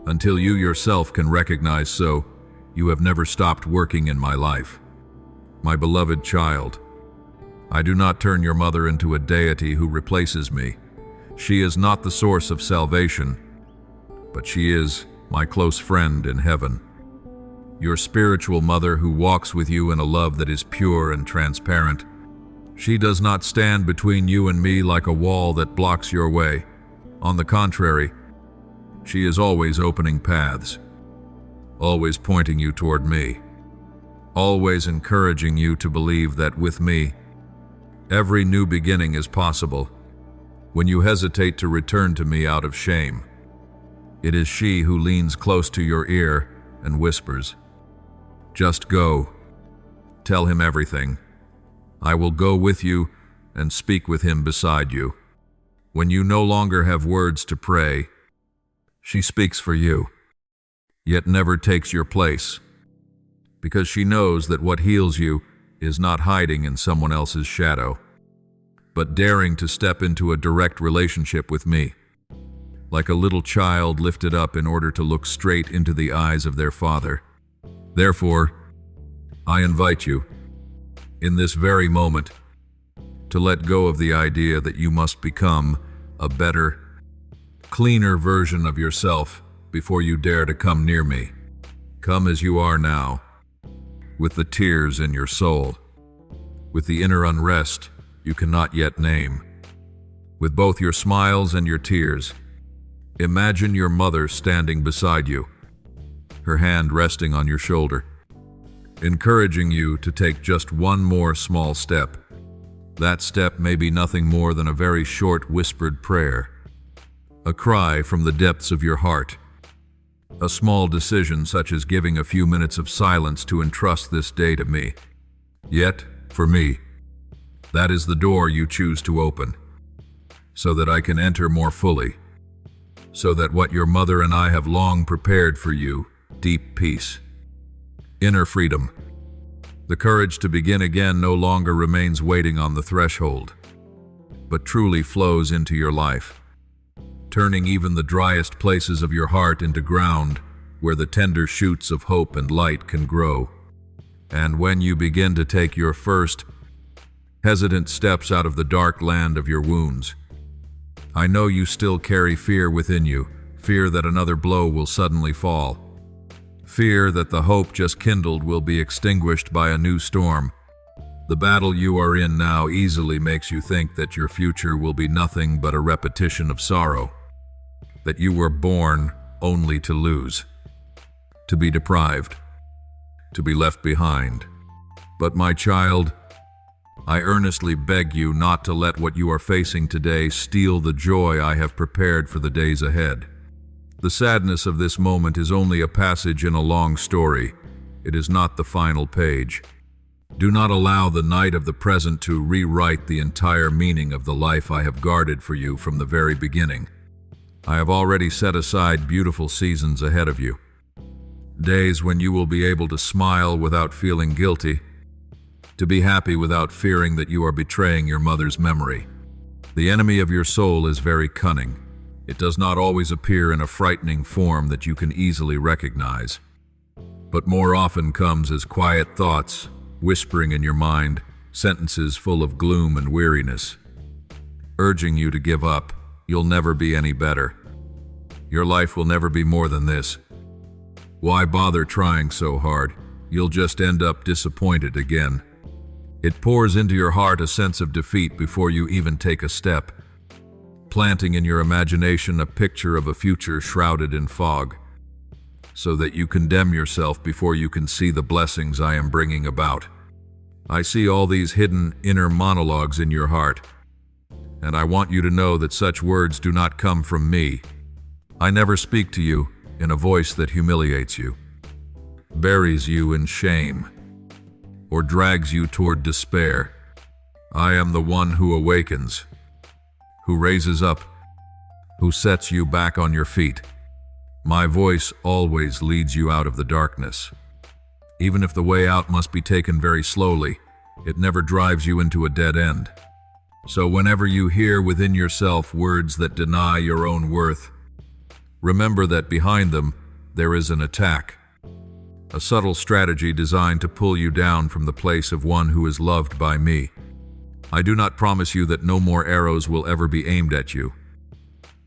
until you yourself can recognize so you have never stopped working in my life. My beloved child, I do not turn your mother into a deity who replaces me. She is not the source of salvation, but she is my close friend in heaven. Your spiritual mother who walks with you in a love that is pure and transparent. She does not stand between you and me like a wall that blocks your way. On the contrary, she is always opening paths, always pointing you toward me, always encouraging you to believe that with me, every new beginning is possible. When you hesitate to return to me out of shame, it is she who leans close to your ear and whispers, "Just go. Tell him everything. I will go with you and speak with him beside you." When you no longer have words to pray, she speaks for you, yet never takes your place, because she knows that what heals you is not hiding in someone else's shadow, but daring to step into a direct relationship with me, like a little child lifted up in order to look straight into the eyes of their father. Therefore, I invite you, in this very moment, to let go of the idea that you must become a better, cleaner version of yourself before you dare to come near me. Come as you are now, with the tears in your soul, with the inner unrest you cannot yet name, with both your smiles and your tears. Imagine your mother standing beside you, her hand resting on your shoulder, encouraging you to take just one more small step. That step may be nothing more than a very short whispered prayer, a cry from the depths of your heart, a small decision such as giving a few minutes of silence to entrust this day to me. Yet, for me, that is the door you choose to open, so that I can enter more fully, so that what your mother and I have long prepared for you, deep peace, inner freedom, the courage to begin again no longer remains waiting on the threshold, but truly flows into your life, turning even the driest places of your heart into ground where the tender shoots of hope and light can grow. And when you begin to take your first, hesitant steps out of the dark land of your wounds, I know you still carry fear within you, fear that another blow will suddenly fall, fear that the hope just kindled will be extinguished by a new storm. The battle you are in now easily makes you think that your future will be nothing but a repetition of sorrow, that you were born only to lose, to be deprived, to be left behind. But my child, I earnestly beg you not to let what you are facing today steal the joy I have prepared for the days ahead. The sadness of this moment is only a passage in a long story. It is not the final page. Do not allow the night of the present to rewrite the entire meaning of the life I have guarded for you from the very beginning. I have already set aside beautiful seasons ahead of you. Days when you will be able to smile without feeling guilty, to be happy without fearing that you are betraying your mother's memory. The enemy of your soul is very cunning. It does not always appear in a frightening form that you can easily recognize, but more often comes as quiet thoughts, whispering in your mind, sentences full of gloom and weariness, urging you to give up. You'll never be any better. Your life will never be more than this. Why bother trying so hard? You'll just end up disappointed again. It pours into your heart a sense of defeat before you even take a step, planting in your imagination a picture of a future shrouded in fog, so that you condemn yourself before you can see the blessings I am bringing about. I see all these hidden inner monologues in your heart, and I want you to know that such words do not come from me. I never speak to you in a voice that humiliates you, buries you in shame, or drags you toward despair. I am the one who awakens, who raises up, who sets you back on your feet. My voice always leads you out of the darkness. Even if the way out must be taken very slowly, it never drives you into a dead end. So whenever you hear within yourself words that deny your own worth, remember that behind them there is an attack, a subtle strategy designed to pull you down from the place of one who is loved by me. I do not promise you that no more arrows will ever be aimed at you,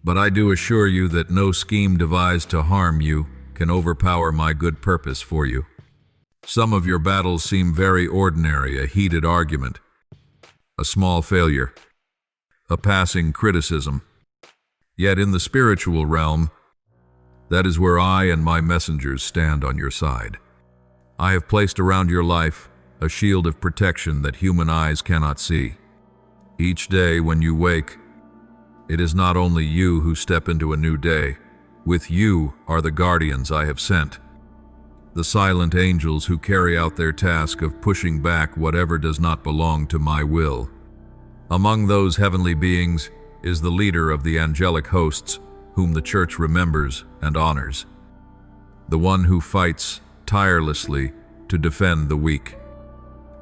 but I do assure you that no scheme devised to harm you can overpower my good purpose for you. Some of your battles seem very ordinary, a heated argument, a small failure, a passing criticism. Yet in the spiritual realm, that is where I and my messengers stand on your side. I have placed around your life a shield of protection that human eyes cannot see. Each day when you wake, it is not only you who step into a new day. With you are the guardians I have sent, the silent angels who carry out their task of pushing back whatever does not belong to my will. Among those heavenly beings is the leader of the angelic hosts, whom the Church remembers and honors, the one who fights tirelessly to defend the weak,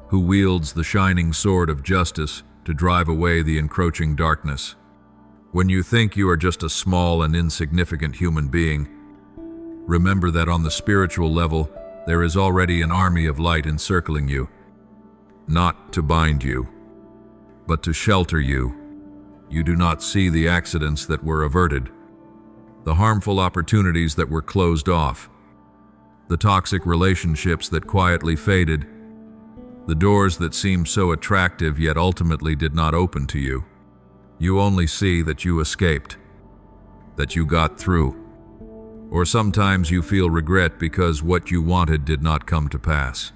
who wields the shining sword of justice to drive away the encroaching darkness. When you think you are just a small and insignificant human being, remember that on the spiritual level, There is already an army of light encircling you, not to bind you, but to shelter you. You do not see the accidents that were averted, the harmful opportunities that were closed off, the toxic relationships that quietly faded, the doors that seemed so attractive yet ultimately did not open to you. You only see that you escaped, that you got through. Or sometimes you feel regret because what you wanted did not come to pass.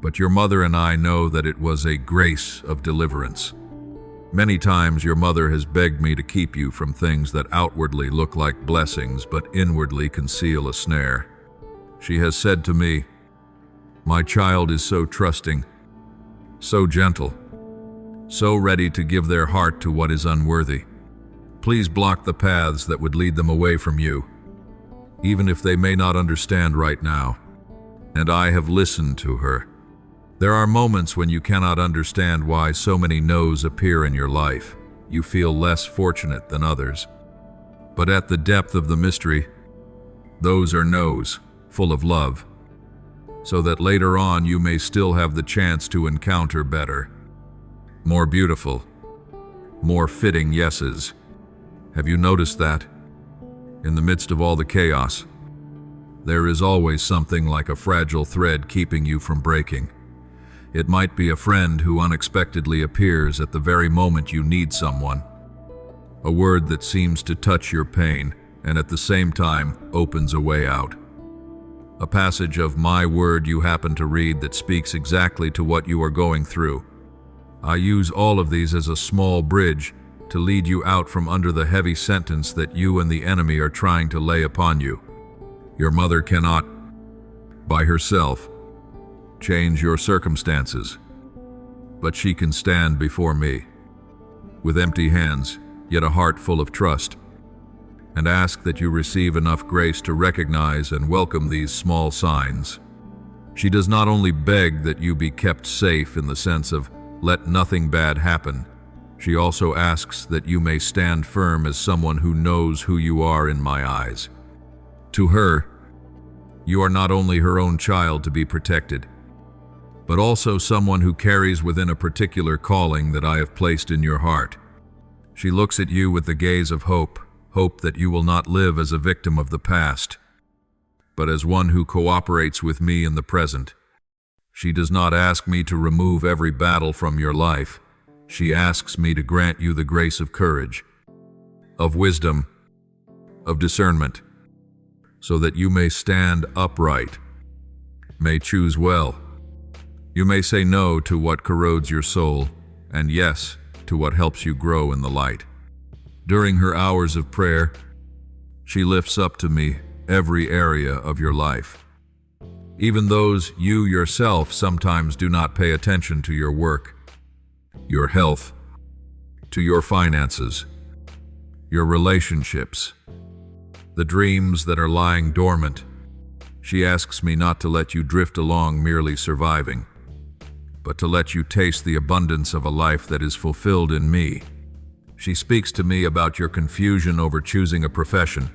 But your mother and I know that it was a grace of deliverance. Many times your mother has begged me to keep you from things that outwardly look like blessings but inwardly conceal a snare. She has said to me, "My child is so trusting, so gentle, so ready to give their heart to what is unworthy. Please block the paths that would lead them away from you, even if they may not understand right now." And I have listened to her. There are moments when you cannot understand why so many no's appear in your life. You feel less fortunate than others. But at the depth of the mystery, those are no's, full of love, so that later on you may still have the chance to encounter better, more beautiful, more fitting yeses. Have you noticed that? In the midst of all the chaos, there is always something like a fragile thread keeping you from breaking. It might be a friend who unexpectedly appears at the very moment you need someone. A word that seems to touch your pain and at the same time opens a way out. A passage of my word you happen to read that speaks exactly to what you are going through. I use all of these as a small bridge to lead you out from under the heavy sentence that you and the enemy are trying to lay upon you. Your mother cannot, by herself, change your circumstances, but she can stand before me with empty hands, yet a heart full of trust, and ask that you receive enough grace to recognize and welcome these small signs. She does not only beg that you be kept safe in the sense of let nothing bad happen, she also asks that you may stand firm as someone who knows who you are in my eyes. To her, you are not only her own child to be protected, but also someone who carries within a particular calling that I have placed in your heart. She looks at you with the gaze of hope, hope that you will not live as a victim of the past, but as one who cooperates with me in the present. She does not ask me to remove every battle from your life. She asks me to grant you the grace of courage, of wisdom, of discernment, so that you may stand upright, may choose well. You may say no to what corrodes your soul, and yes to what helps you grow in the light. During her hours of prayer, she lifts up to me every area of your life, even those you yourself sometimes do not pay attention to: your work, your health, to your finances, your relationships, the dreams that are lying dormant. She asks me not to let you drift along merely surviving, but to let you taste the abundance of a life that is fulfilled in me. She speaks to me about your confusion over choosing a profession,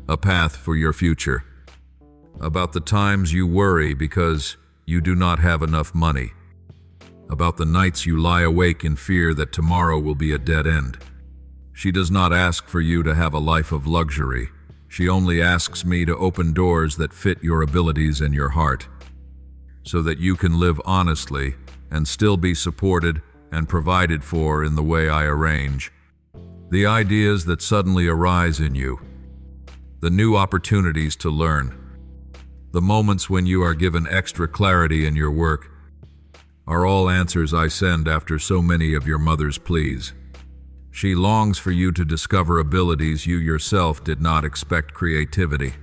a path for your future, about the times you worry because you do not have enough money, about the nights you lie awake in fear that tomorrow will be a dead end. She does not ask for you to have a life of luxury. She only asks me to open doors that fit your abilities and your heart, so that you can live honestly and still be supported and provided for in the way I arrange. The ideas that suddenly arise in you, the new opportunities to learn, the moments when you are given extra clarity in your work, are all answers I send after so many of your mother's pleas. She longs for you to discover abilities you yourself did not expect: creativity,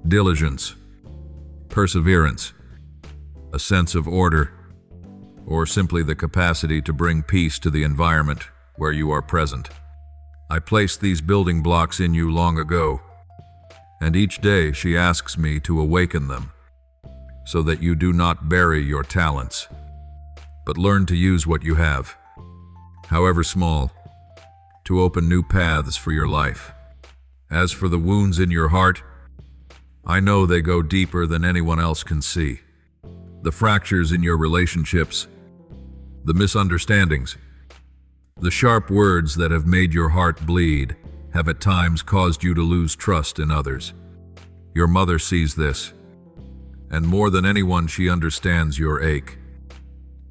diligence, perseverance, a sense of order, or simply the capacity to bring peace to the environment where you are present. I placed these building blocks in you long ago, and each day she asks me to awaken them, so that you do not bury your talents, but learn to use what you have, however small, to open new paths for your life. As for the wounds in your heart, I know they go deeper than anyone else can see. The fractures in your relationships, the misunderstandings, the sharp words that have made your heart bleed have at times caused you to lose trust in others. Your mother sees this, and more than anyone she understands your ache.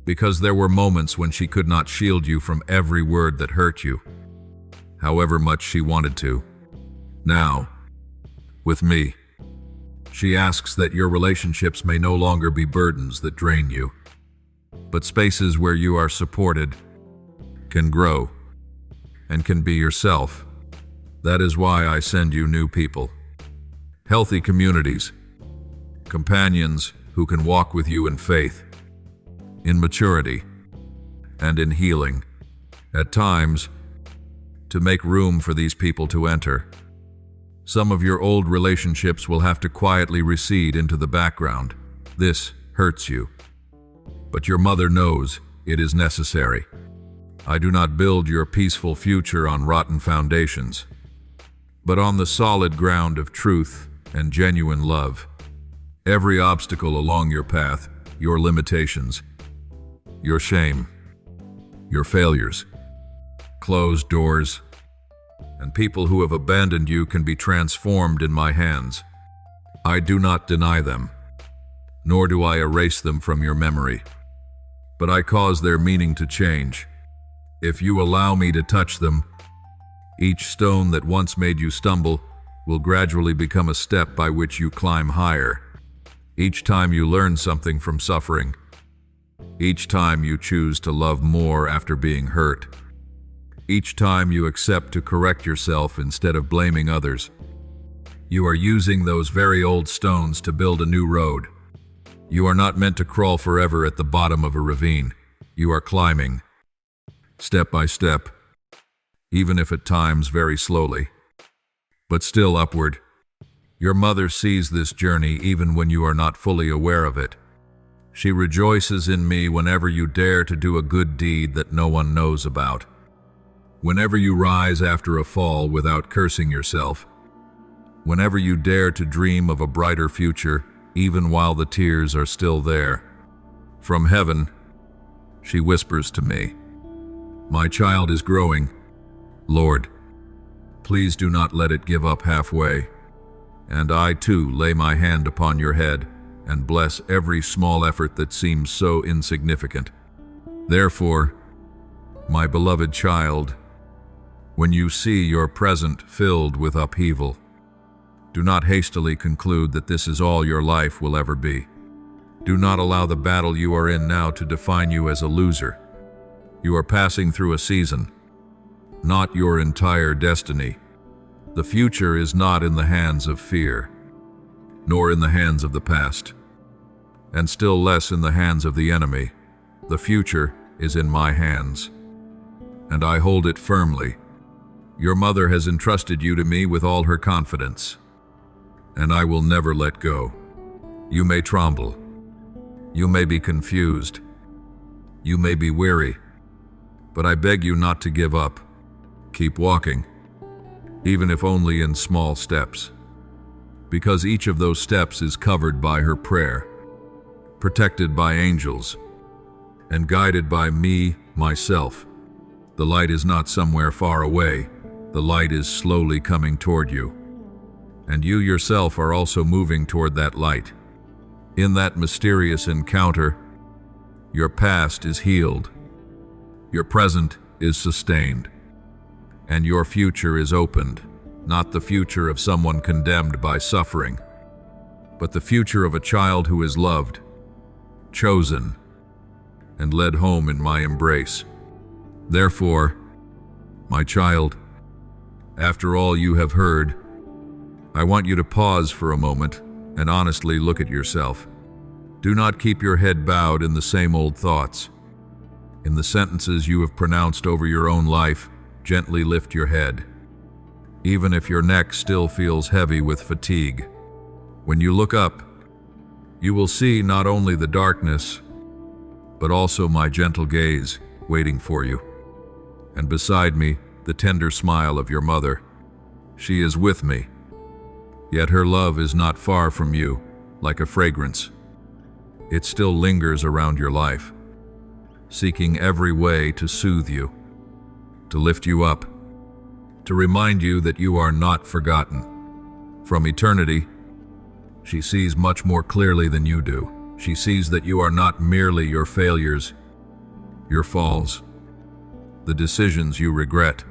Because there were moments when she could not shield you from every word that hurt you, however much she wanted to. Now, with me, she asks that your relationships may no longer be burdens that drain you, but spaces where you are supported, can grow, and can be yourself. That is why I send you new people. Healthy communities, companions who can walk with you in faith, in maturity, and in healing. At times, to make room for these people to enter, some of your old relationships will have to quietly recede into the background. This hurts you, but your mother knows it is necessary. I do not build your peaceful future on rotten foundations, but on the solid ground of truth and genuine love. Every obstacle along your path, your limitations, your shame, your failures, closed doors, and people who have abandoned you can be transformed in my hands. I do not deny them, nor do I erase them from your memory, but I cause their meaning to change. If you allow me to touch them, each stone that once made you stumble will gradually become a step by which you climb higher. Each time you learn something from suffering, each time you choose to love more after being hurt, each time you accept to correct yourself instead of blaming others, you are using those very old stones to build a new road. You are not meant to crawl forever at the bottom of a ravine. You are climbing, step by step, even if at times very slowly, but still upward. Your mother sees this journey even when you are not fully aware of it. She rejoices in me whenever you dare to do a good deed that no one knows about. Whenever you rise after a fall without cursing yourself. Whenever you dare to dream of a brighter future, even while the tears are still there. From heaven, she whispers to me, "My child is growing. Lord, please do not let it give up halfway." And I too lay my hand upon your head and bless every small effort that seems so insignificant. Therefore, my beloved child, when you see your present filled with upheaval, do not hastily conclude that this is all your life will ever be. Do not allow the battle you are in now to define you as a loser. You are passing through a season, not your entire destiny. The future is not in the hands of fear, nor in the hands of the past, and still less in the hands of the enemy. The future is in my hands, and I hold it firmly. Your mother has entrusted you to me with all her confidence, and I will never let go. You may tremble. You may be confused. You may be weary, but I beg you not to give up. Keep walking, even if only in small steps, because each of those steps is covered by her prayer, protected by angels, and guided by me, myself. The light is not somewhere far away. The light is slowly coming toward you, and you yourself are also moving toward that light. In that mysterious encounter, your past is healed, your present is sustained, and your future is opened, not the future of someone condemned by suffering, but the future of a child who is loved, chosen, and led home in my embrace. Therefore, my child, after all you have heard, I want you to pause for a moment and honestly look at yourself. Do not keep your head bowed in the same old thoughts. In the sentences you have pronounced over your own life, gently lift your head, even if your neck still feels heavy with fatigue. When you look up, you will see not only the darkness, but also my gentle gaze waiting for you. And beside me, the tender smile of your mother. She is with me, Yet her love is not far from you, like a fragrance. It still lingers around your life, seeking every way to soothe you, to lift you up, to remind you that you are not forgotten. From eternity, she sees much more clearly than you do. She sees that you are not merely your failures, your falls, the decisions you regret,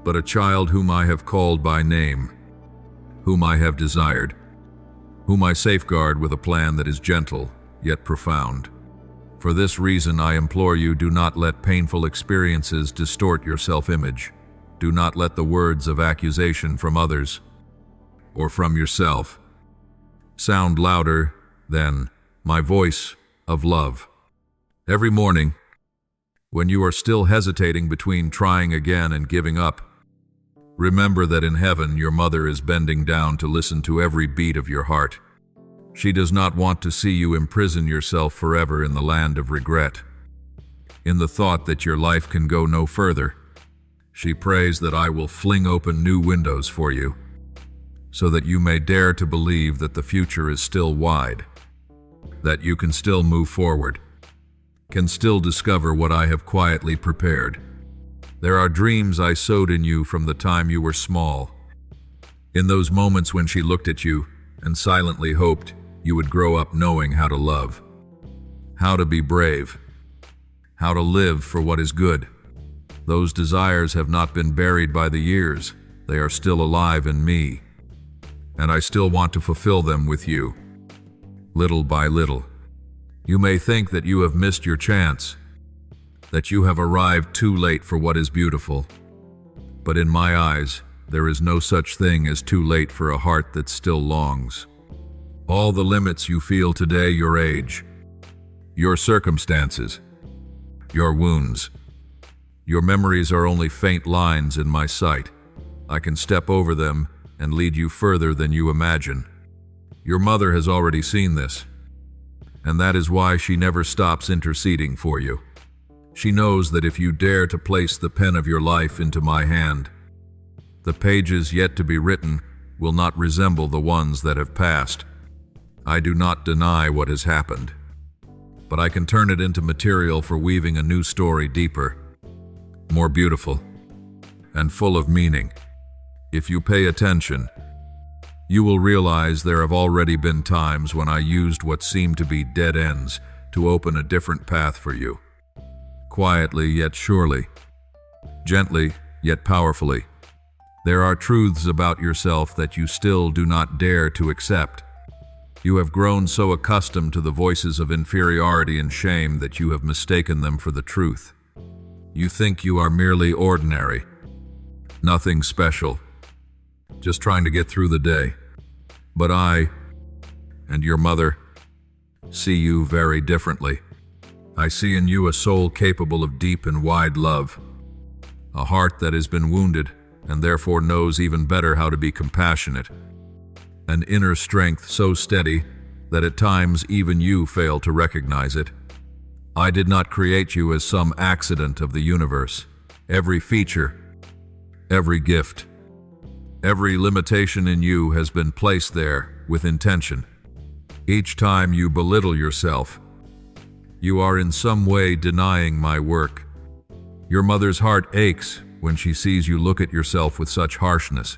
but a child whom I have called by name, whom I have desired, whom I safeguard with a plan that is gentle yet profound. For this reason, I implore you, do not let painful experiences distort your self-image. Do not let the words of accusation from others or from yourself sound louder than my voice of love. Every morning, when you are still hesitating between trying again and giving up, remember that in heaven your mother is bending down to listen to every beat of your heart. She does not want to see you imprison yourself forever in the land of regret, in the thought that your life can go no further. She prays that I will fling open new windows for you, so that you may dare to believe that the future is still wide, that you can still move forward, can still discover what I have quietly prepared. There are dreams I sowed in you from the time you were small. In those moments when she looked at you and silently hoped you would grow up knowing how to love, how to be brave, how to live for what is good. Those desires have not been buried by the years. They are still alive in me, and I still want to fulfill them with you, little by little. You may think that you have missed your chance, that you have arrived too late for what is beautiful. But in my eyes, there is no such thing as too late for a heart that still longs. All the limits you feel today, your age, your circumstances, your wounds, your memories are only faint lines in my sight. I can step over them and lead you further than you imagine. Your mother has already seen this, and that is why she never stops interceding for you. She knows that if you dare to place the pen of your life into my hand, the pages yet to be written will not resemble the ones that have passed. I do not deny what has happened, but I can turn it into material for weaving a new story, deeper, more beautiful, and full of meaning. If you pay attention, you will realize there have already been times when I used what seemed to be dead ends to open a different path for you. Quietly yet surely, gently yet powerfully. There are truths about yourself that you still do not dare to accept. You have grown so accustomed to the voices of inferiority and shame that you have mistaken them for the truth. You think you are merely ordinary, nothing special, just trying to get through the day. But I, and your mother, see you very differently. I see in you a soul capable of deep and wide love, a heart that has been wounded and therefore knows even better how to be compassionate, an inner strength so steady that at times even you fail to recognize it. I did not create you as some accident of the universe. Every feature, every gift, every limitation in you has been placed there with intention. Each time you belittle yourself, you are in some way denying my work. Your mother's heart aches when she sees you look at yourself with such harshness,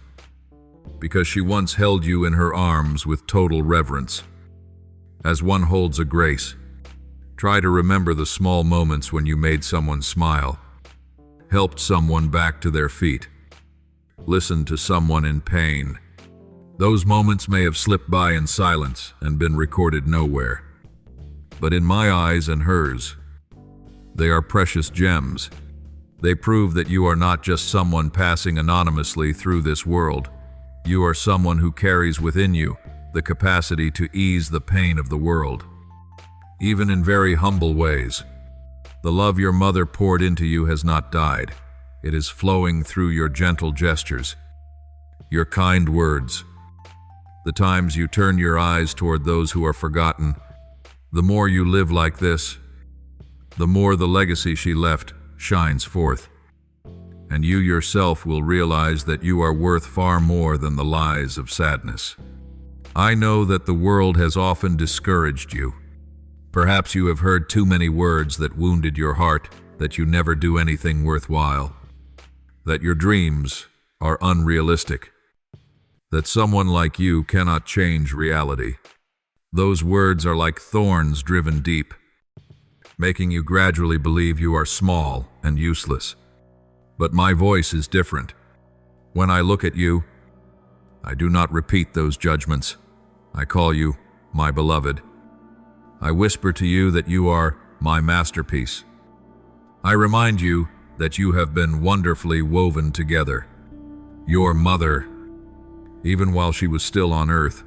because she once held you in her arms with total reverence, as one holds a grace. Try to remember the small moments when you made someone smile, helped someone back to their feet, listened to someone in pain. Those moments may have slipped by in silence and been recorded nowhere. But in my eyes and hers, they are precious gems. They prove that you are not just someone passing anonymously through this world. You are someone who carries within you the capacity to ease the pain of the world, even in very humble ways. The love your mother poured into you has not died. It is flowing through your gentle gestures, your kind words, the times you turn your eyes toward those who are forgotten. The more you live like this, the more the legacy she left shines forth. and you yourself will realize that you are worth far more than the lies of sadness. I know that the world has often discouraged you. Perhaps you have heard too many words that wounded your heart, that you never do anything worthwhile, that your dreams are unrealistic, that someone like you cannot change reality. Those words are like thorns driven deep, making you gradually believe you are small and useless. But my voice is different. When I look at you, I do not repeat those judgments. I call you my beloved. I whisper to you that you are my masterpiece. I remind you that you have been wonderfully woven together. Your mother, even while she was still on earth,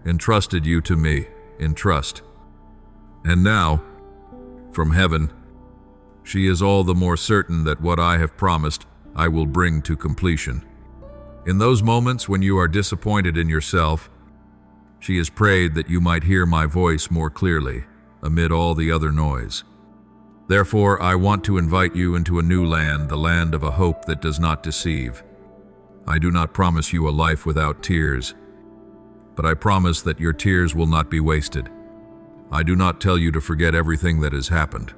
entrusted you to me in trust. And now, from heaven, she is all the more certain that what I have promised I will bring to completion. In those moments when you are disappointed in yourself, she has prayed that you might hear my voice more clearly amid all the other noise. Therefore, I want to invite you into a new land, the land of a hope that does not deceive. I do not promise you a life without tears, but I promise that your tears will not be wasted. I do not tell you to forget everything that has happened,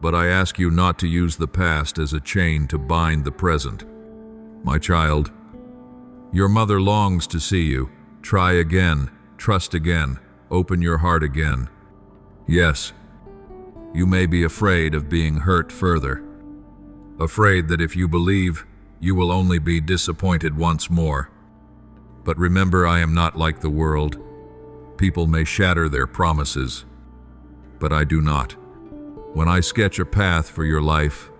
but I ask you not to use the past as a chain to bind the present. My child, your mother longs to see you. Try again, trust again, open your heart again. Yes, you may be afraid of being hurt further, afraid that if you believe, you will only be disappointed once more. But remember, I am not like the world. People may shatter their promises, but I do not. When I sketch a path for your life,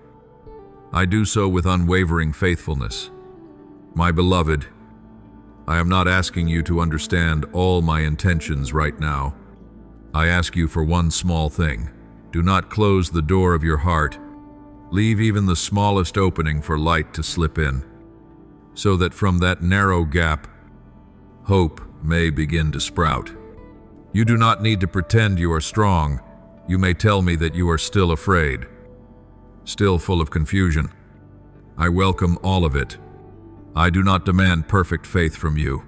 I do so with unwavering faithfulness. My beloved, I am not asking you to understand all my intentions right now. I ask you for one small thing. Do not close the door of your heart. Leave even the smallest opening for light to slip in, so that from that narrow gap, hope may begin to sprout. You do not need to pretend you are strong. You may tell me that you are still afraid, still full of confusion. I welcome all of it. I do not demand perfect faith from you.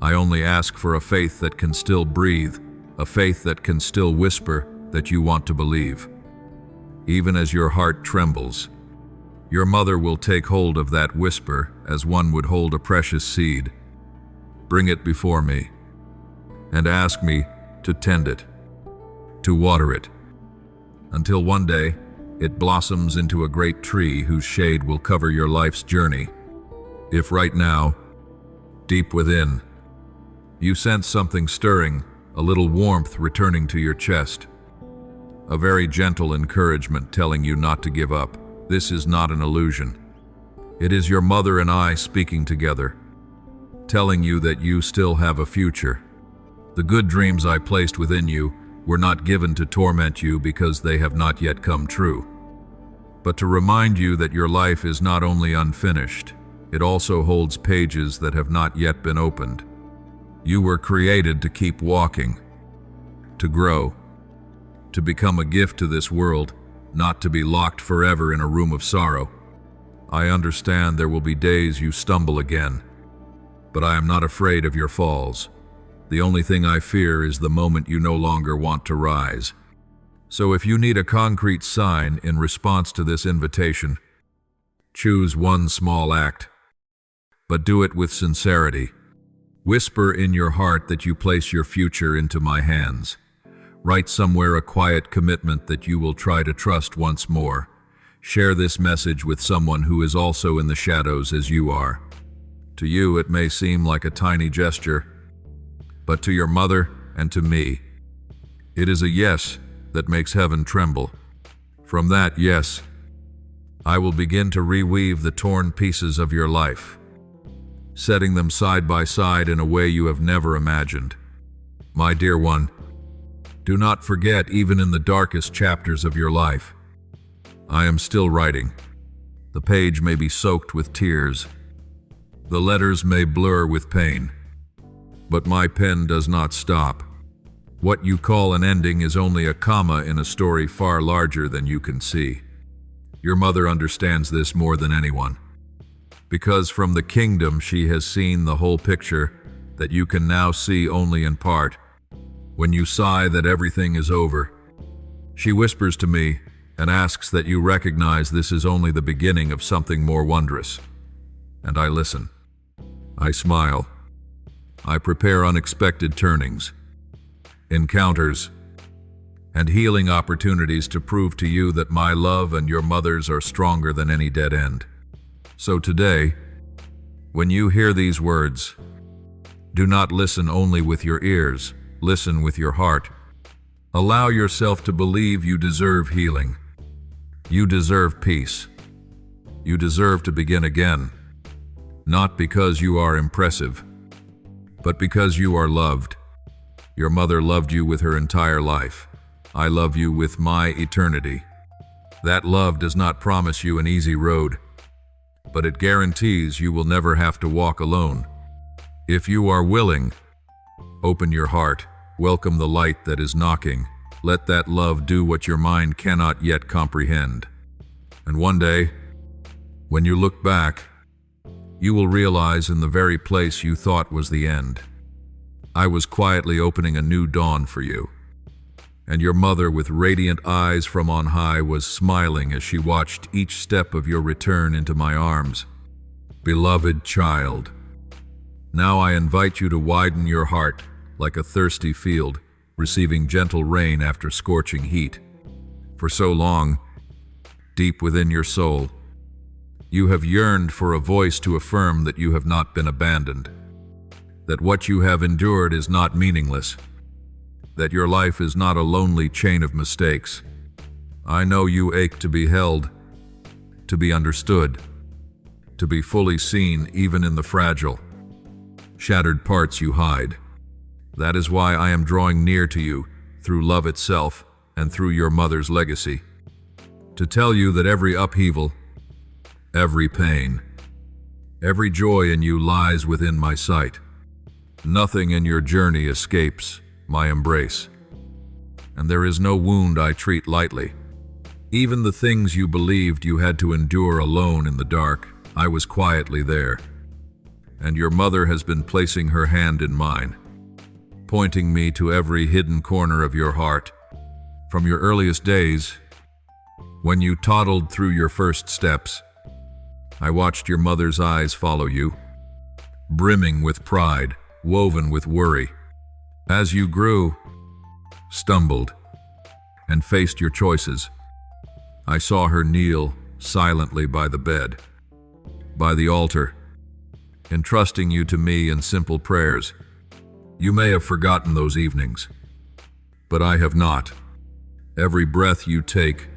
I only ask for a faith that can still breathe, a faith that can still whisper that you want to believe. Even as your heart trembles, your mother will take hold of that whisper as one would hold a precious seed. Bring it before me, and ask me to tend it, to water it, until one day it blossoms into a great tree whose shade will cover your life's journey. If right now, deep within, you sense something stirring, a little warmth returning to your chest, a very gentle encouragement telling you not to give up, this is not an illusion. It is your mother and I speaking together, telling you that you still have a future. The good dreams I placed within you were not given to torment you because they have not yet come true, but to remind you that your life is not only unfinished, it also holds pages that have not yet been opened. You were created to keep walking, to grow, to become a gift to this world, not to be locked forever in a room of sorrow. I understand there will be days you stumble again, but I am not afraid of your falls. The only thing I fear is the moment you no longer want to rise. So if you need a concrete sign in response to this invitation, choose one small act, but do it with sincerity. Whisper in your heart that you place your future into my hands. Write somewhere a quiet commitment that you will try to trust once more. Share this message with someone who is also in the shadows as you are. To you, it may seem like a tiny gesture, but to your mother and to me, it is a yes that makes heaven tremble. From that yes, I will begin to reweave the torn pieces of your life, setting them side by side in a way you have never imagined. My dear one, do not forget, even in the darkest chapters of your life, I am still writing. The page may be soaked with tears. The letters may blur with pain. But my pen does not stop. What you call an ending is only a comma in a story far larger than you can see. Your mother understands this more than anyone, because from the kingdom she has seen the whole picture that you can now see only in part. When you sigh that everything is over, she whispers to me and asks that you recognize this is only the beginning of something more wondrous. And I listen. I smile. I prepare unexpected turnings, encounters, and healing opportunities to prove to you that my love and your mother's are stronger than any dead end. So today, when you hear these words, do not listen only with your ears, listen with your heart. Allow yourself to believe you deserve healing. You deserve peace. You deserve to begin again, not because you are impressive, but because you are loved. Your mother loved you with her entire life. I love you with my eternity. That love does not promise you an easy road, but it guarantees you will never have to walk alone. If you are willing, open your heart, welcome the light that is knocking. Let that love do what your mind cannot yet comprehend. And one day, when you look back, you will realize in the very place you thought was the end, I was quietly opening a new dawn for you. And your mother, with radiant eyes from on high, was smiling as she watched each step of your return into my arms. Beloved child, now I invite you to widen your heart like a thirsty field, receiving gentle rain after scorching heat. For so long, deep within your soul, you have yearned for a voice to affirm that you have not been abandoned, that what you have endured is not meaningless, that your life is not a lonely chain of mistakes. I know you ache to be held, to be understood, to be fully seen even in the fragile, shattered parts you hide. That is why I am drawing near to you through love itself and through your mother's legacy, to tell you that every upheaval, every pain, every joy in you lies within my sight. Nothing in your journey escapes my embrace, and there is no wound I treat lightly. Even the things you believed you had to endure alone in the dark, I was quietly there. And your mother has been placing her hand in mine, pointing me to every hidden corner of your heart. From your earliest days, when you toddled through your first steps, I watched your mother's eyes follow you, brimming with pride, woven with worry. As you grew, stumbled, and faced your choices, I saw her kneel silently by the bed, by the altar, entrusting you to me in simple prayers. You may have forgotten those evenings, but I have not. Every breath you take,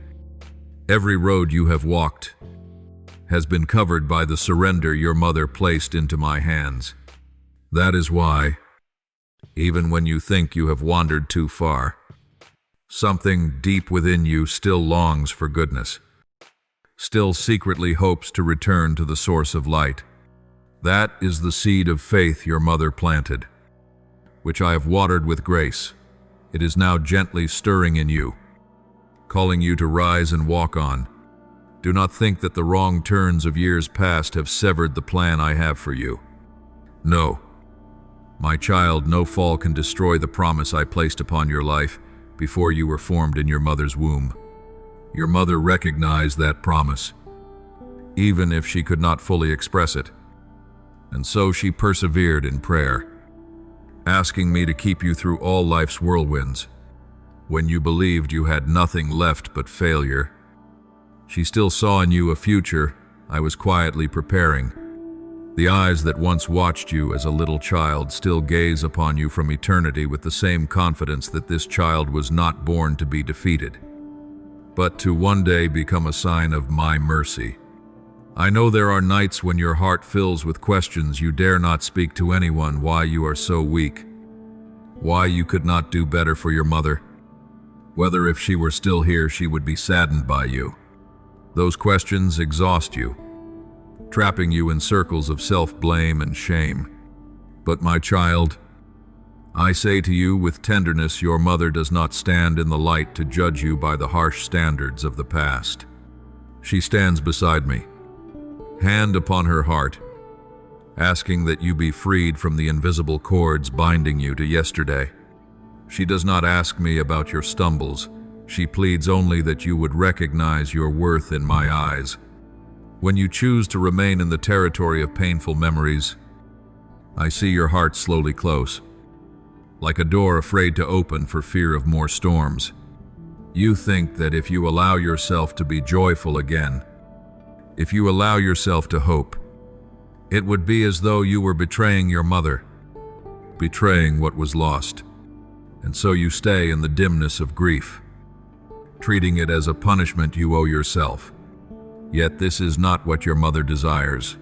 every road you have walked, has been covered by the surrender your mother placed into my hands. That is why, even when you think you have wandered too far, something deep within you still longs for goodness, still secretly hopes to return to the source of light. That is the seed of faith your mother planted, which I have watered with grace. It is now gently stirring in you, calling you to rise and walk on. Do not think that the wrong turns of years past have severed the plan I have for you. No. My child, no fall can destroy the promise I placed upon your life before you were formed in your mother's womb. Your mother recognized that promise, even if she could not fully express it. And so she persevered in prayer, asking me to keep you through all life's whirlwinds. When you believed you had nothing left but failure, she still saw in you a future I was quietly preparing. The eyes that once watched you as a little child still gaze upon you from eternity with the same confidence that this child was not born to be defeated, but to one day become a sign of my mercy. I know there are nights when your heart fills with questions you dare not speak to anyone, why you are so weak, why you could not do better for your mother, whether if she were still here she would be saddened by you. Those questions exhaust you, trapping you in circles of self-blame and shame. But my child, I say to you with tenderness, your mother does not stand in the light to judge you by the harsh standards of the past. She stands beside me, hand upon her heart, asking that you be freed from the invisible cords binding you to yesterday. She does not ask me about your stumbles. She pleads only that you would recognize your worth in my eyes. When you choose to remain in the territory of painful memories, I see your heart slowly close, like a door afraid to open for fear of more storms. You think that if you allow yourself to be joyful again, if you allow yourself to hope, it would be as though you were betraying your mother, betraying what was lost. And so you stay in the dimness of grief, treating it as a punishment you owe yourself. Yet this is not what your mother desires.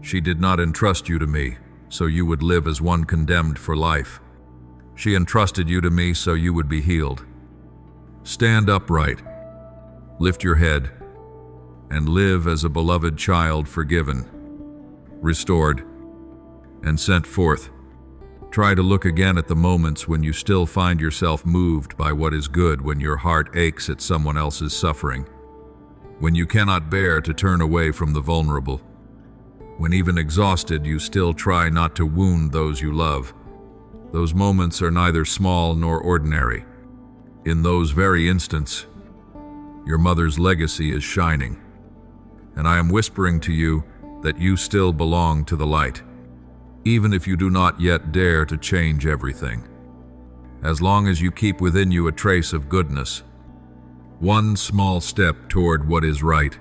She did not entrust you to me, so you would live as one condemned for life. She entrusted you to me so you would be healed. Stand upright, lift your head, and live as a beloved child, forgiven, restored, and sent forth. Try to look again at the moments when you still find yourself moved by what is good, when your heart aches at someone else's suffering, when you cannot bear to turn away from the vulnerable, when even exhausted you still try not to wound those you love. Those moments are neither small nor ordinary. In those very instants, your mother's legacy is shining, and I am whispering to you that you still belong to the light, even if you do not yet dare to change everything. As long as you keep within you a trace of goodness, one small step toward what is right,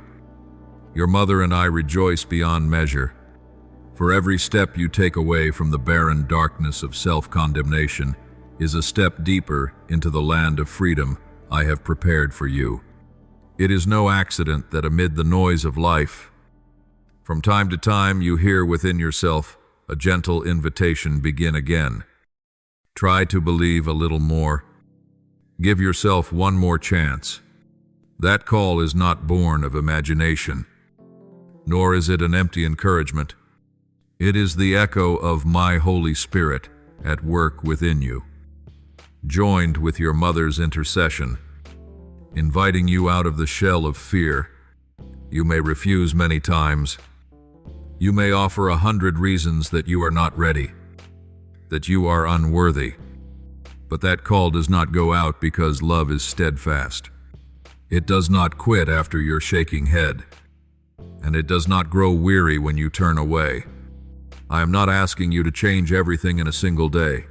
your mother and I rejoice beyond measure. For every step you take away from the barren darkness of self-condemnation is a step deeper into the land of freedom I have prepared for you. It is no accident that amid the noise of life, from time to time you hear within yourself a gentle invitation: begin again. Try to believe a little more. Give yourself one more chance. That call is not born of imagination, nor is it an empty encouragement. It is the echo of my Holy Spirit at work within you, joined with your mother's intercession, inviting you out of the shell of fear. You may refuse many times. You may offer 100 reasons that you are not ready, that you are unworthy. But that call does not go out because love is steadfast. It does not quit after your shaking head, and it does not grow weary when you turn away. I am not asking you to change everything in a single day,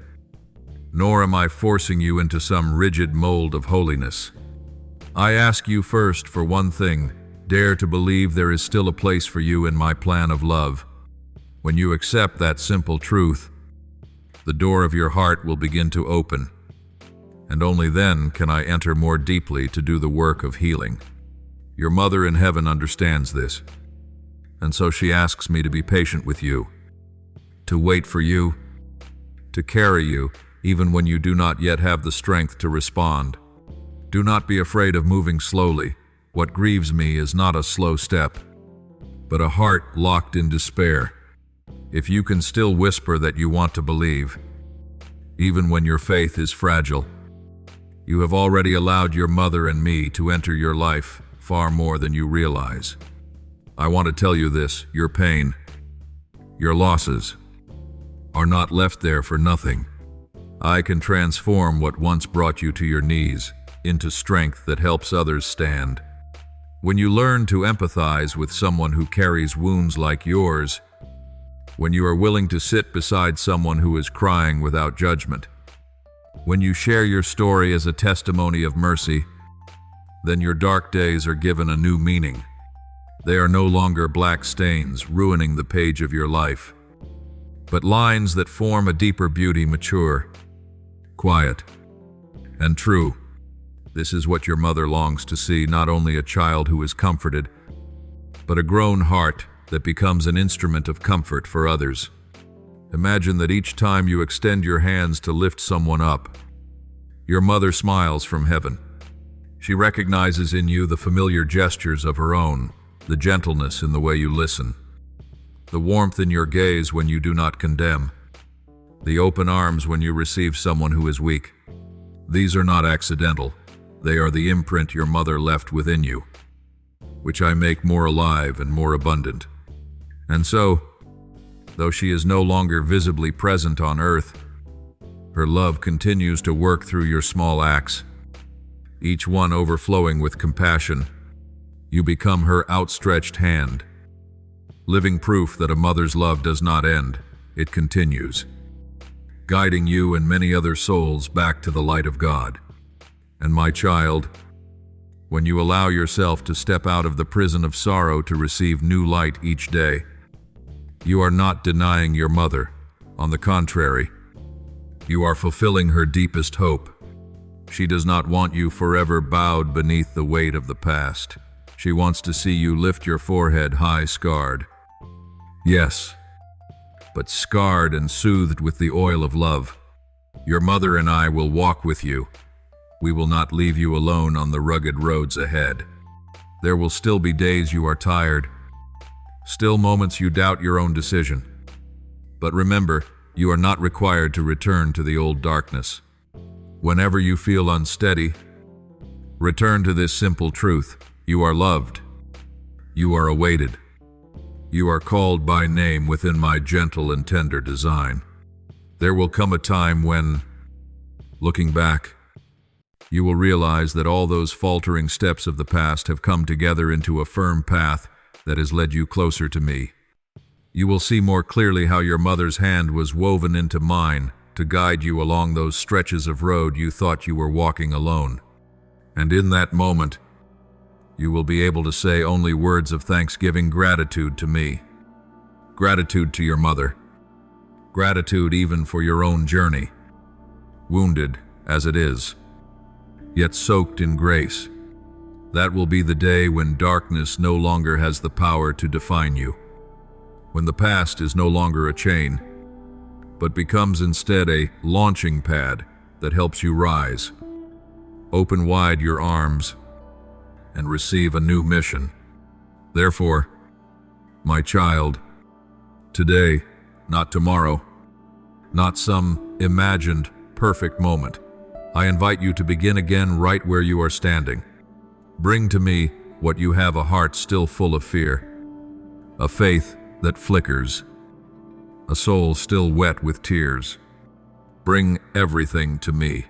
nor am I forcing you into some rigid mold of holiness. I ask you first for one thing: dare to believe there is still a place for you in my plan of love. When you accept that simple truth, the door of your heart will begin to open, and only then can I enter more deeply to do the work of healing. Your mother in heaven understands this, and so she asks me to be patient with you, to wait for you, to carry you, even when you do not yet have the strength to respond. Do not be afraid of moving slowly. What grieves me is not a slow step, but a heart locked in despair. If you can still whisper that you want to believe, even when your faith is fragile, you have already allowed your mother and me to enter your life far more than you realize. I want to tell you this: your pain, your losses, are not left there for nothing. I can transform what once brought you to your knees into strength that helps others stand. When you learn to empathize with someone who carries wounds like yours, when you are willing to sit beside someone who is crying without judgment, when you share your story as a testimony of mercy, then your dark days are given a new meaning. They are no longer black stains ruining the page of your life, but lines that form a deeper beauty, mature, quiet, and true. This is what your mother longs to see: not only a child who is comforted, but a grown heart that becomes an instrument of comfort for others. Imagine that each time you extend your hands to lift someone up, your mother smiles from heaven. She recognizes in you the familiar gestures of her own, the gentleness in the way you listen, the warmth in your gaze when you do not condemn, the open arms when you receive someone who is weak. These are not accidental. They are the imprint your mother left within you. which I make more alive and more abundant. And so, though she is no longer visibly present on earth, her love continues to work through your small acts, each one overflowing with compassion. You become her outstretched hand, living proof that a mother's love does not end, it continues, guiding you and many other souls back to the light of God. And my child, when you allow yourself to step out of the prison of sorrow to receive new light each day, you are not denying your mother. On the contrary, you are fulfilling her deepest hope. She does not want you forever bowed beneath the weight of the past. She wants to see you lift your forehead high, scarred. Yes, but scarred and soothed with the oil of love. Your mother and I will walk with you. We will not leave you alone on the rugged roads ahead. There will still be days you are tired, still moments you doubt your own decision. But remember, you are not required to return to the old darkness. Whenever you feel unsteady, return to this simple truth. You are loved. You are awaited. You are called by name within my gentle and tender design. There will come a time when, looking back, you will realize that all those faltering steps of the past have come together into a firm path that has led you closer to me. You will see more clearly how your mother's hand was woven into mine to guide you along those stretches of road you thought you were walking alone. And in that moment, you will be able to say only words of thanksgiving, gratitude to me, gratitude to your mother, gratitude even for your own journey, wounded as it is, yet soaked in grace. That will be the day when darkness no longer has the power to define you, when the past is no longer a chain, but becomes instead a launching pad that helps you rise. Open wide your arms and receive a new mission. Therefore, my child, today, not tomorrow, not some imagined perfect moment, I invite you to begin again right where you are standing. Bring to me what you have, a heart still full of fear, a faith that flickers, a soul still wet with tears. Bring everything to me,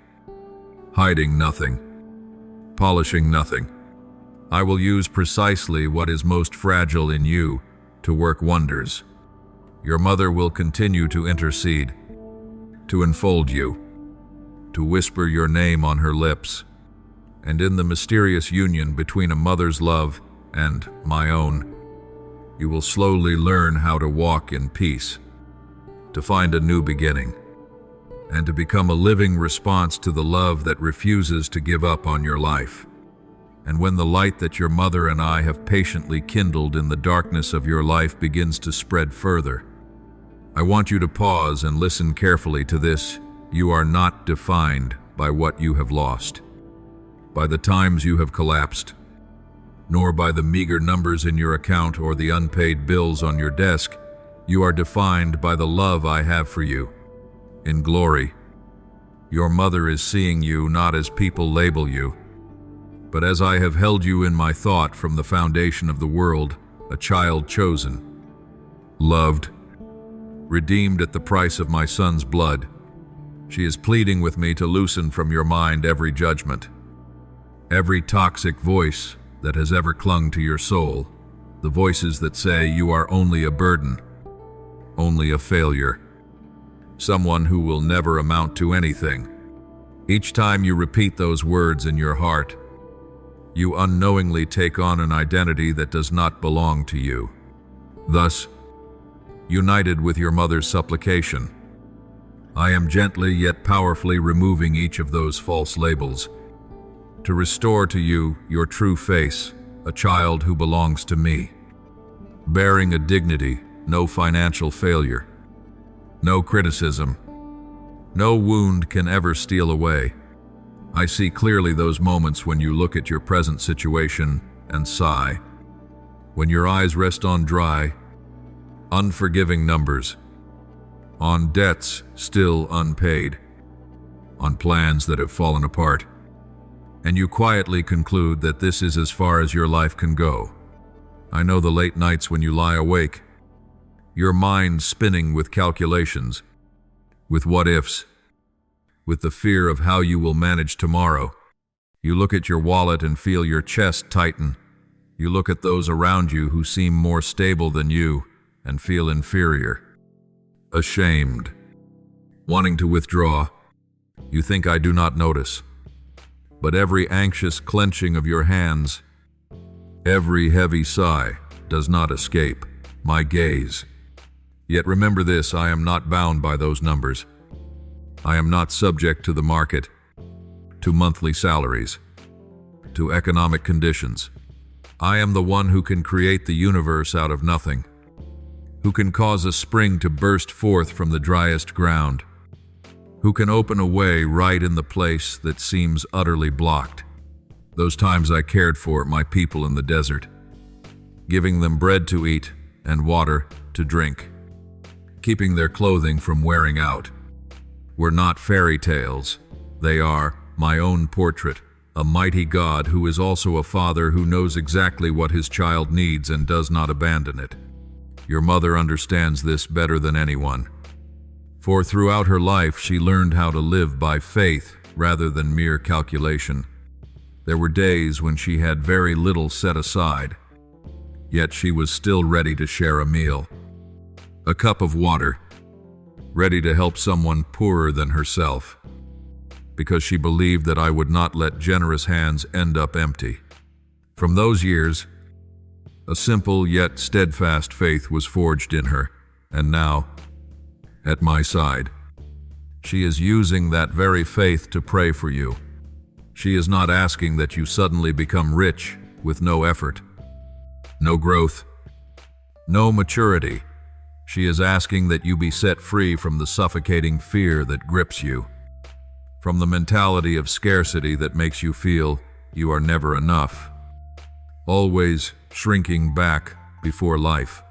hiding nothing, polishing nothing. I will use precisely what is most fragile in you to work wonders. Your mother will continue to intercede, to enfold you, to whisper your name on her lips, and in the mysterious union between a mother's love and my own, you will slowly learn how to walk in peace, to find a new beginning, and to become a living response to the love that refuses to give up on your life. And when the light that your mother and I have patiently kindled in the darkness of your life begins to spread further, I want you to pause and listen carefully to this. You are not defined by what you have lost, by the times you have collapsed, nor by the meager numbers in your account or the unpaid bills on your desk. You are defined by the love I have for you. In glory, your mother is seeing you not as people label you, but as I have held you in my thought from the foundation of the world, a child chosen, loved, redeemed at the price of my son's blood. She is pleading with me to loosen from your mind every judgment, every toxic voice that has ever clung to your soul, the voices that say you are only a burden, only a failure, someone who will never amount to anything. Each time you repeat those words in your heart, you unknowingly take on an identity that does not belong to you. Thus, united with your mother's supplication, I am gently yet powerfully removing each of those false labels to restore to you your true face, a child who belongs to me, bearing a dignity no financial failure, no criticism, no wound can ever steal away. I see clearly those moments when you look at your present situation and sigh, when your eyes rest on dry, unforgiving numbers, on debts still unpaid, on plans that have fallen apart, and you quietly conclude that this is as far as your life can go. I know the late nights when you lie awake, your mind spinning with calculations, with what-ifs, with the fear of how you will manage tomorrow. You look at your wallet and feel your chest tighten. You look at those around you who seem more stable than you and feel inferior, ashamed, wanting to withdraw. You think I do not notice, but every anxious clenching of your hands, every heavy sigh does not escape my gaze. Yet remember this, I am not bound by those numbers. I am not subject to the market, to monthly salaries, to economic conditions. I am the one who can create the universe out of nothing, who can cause a spring to burst forth from the driest ground, who can open a way right in the place that seems utterly blocked. Those times I cared for my people in the desert, giving them bread to eat and water to drink, keeping their clothing from wearing out, were not fairy tales. They are my own portrait, a mighty God who is also a father who knows exactly what his child needs and does not abandon it. Your mother understands this better than anyone, for throughout her life she learned how to live by faith rather than mere calculation. There were days when she had very little set aside, yet she was still ready to share a meal, a cup of water, ready to help someone poorer than herself, because she believed that I would not let generous hands end up empty. From those years, a simple yet steadfast faith was forged in her, and now, at my side, she is using that very faith to pray for you. She is not asking that you suddenly become rich with no effort, no growth, no maturity. She is asking that you be set free from the suffocating fear that grips you, from the mentality of scarcity that makes you feel you are never enough, always shrinking back before life.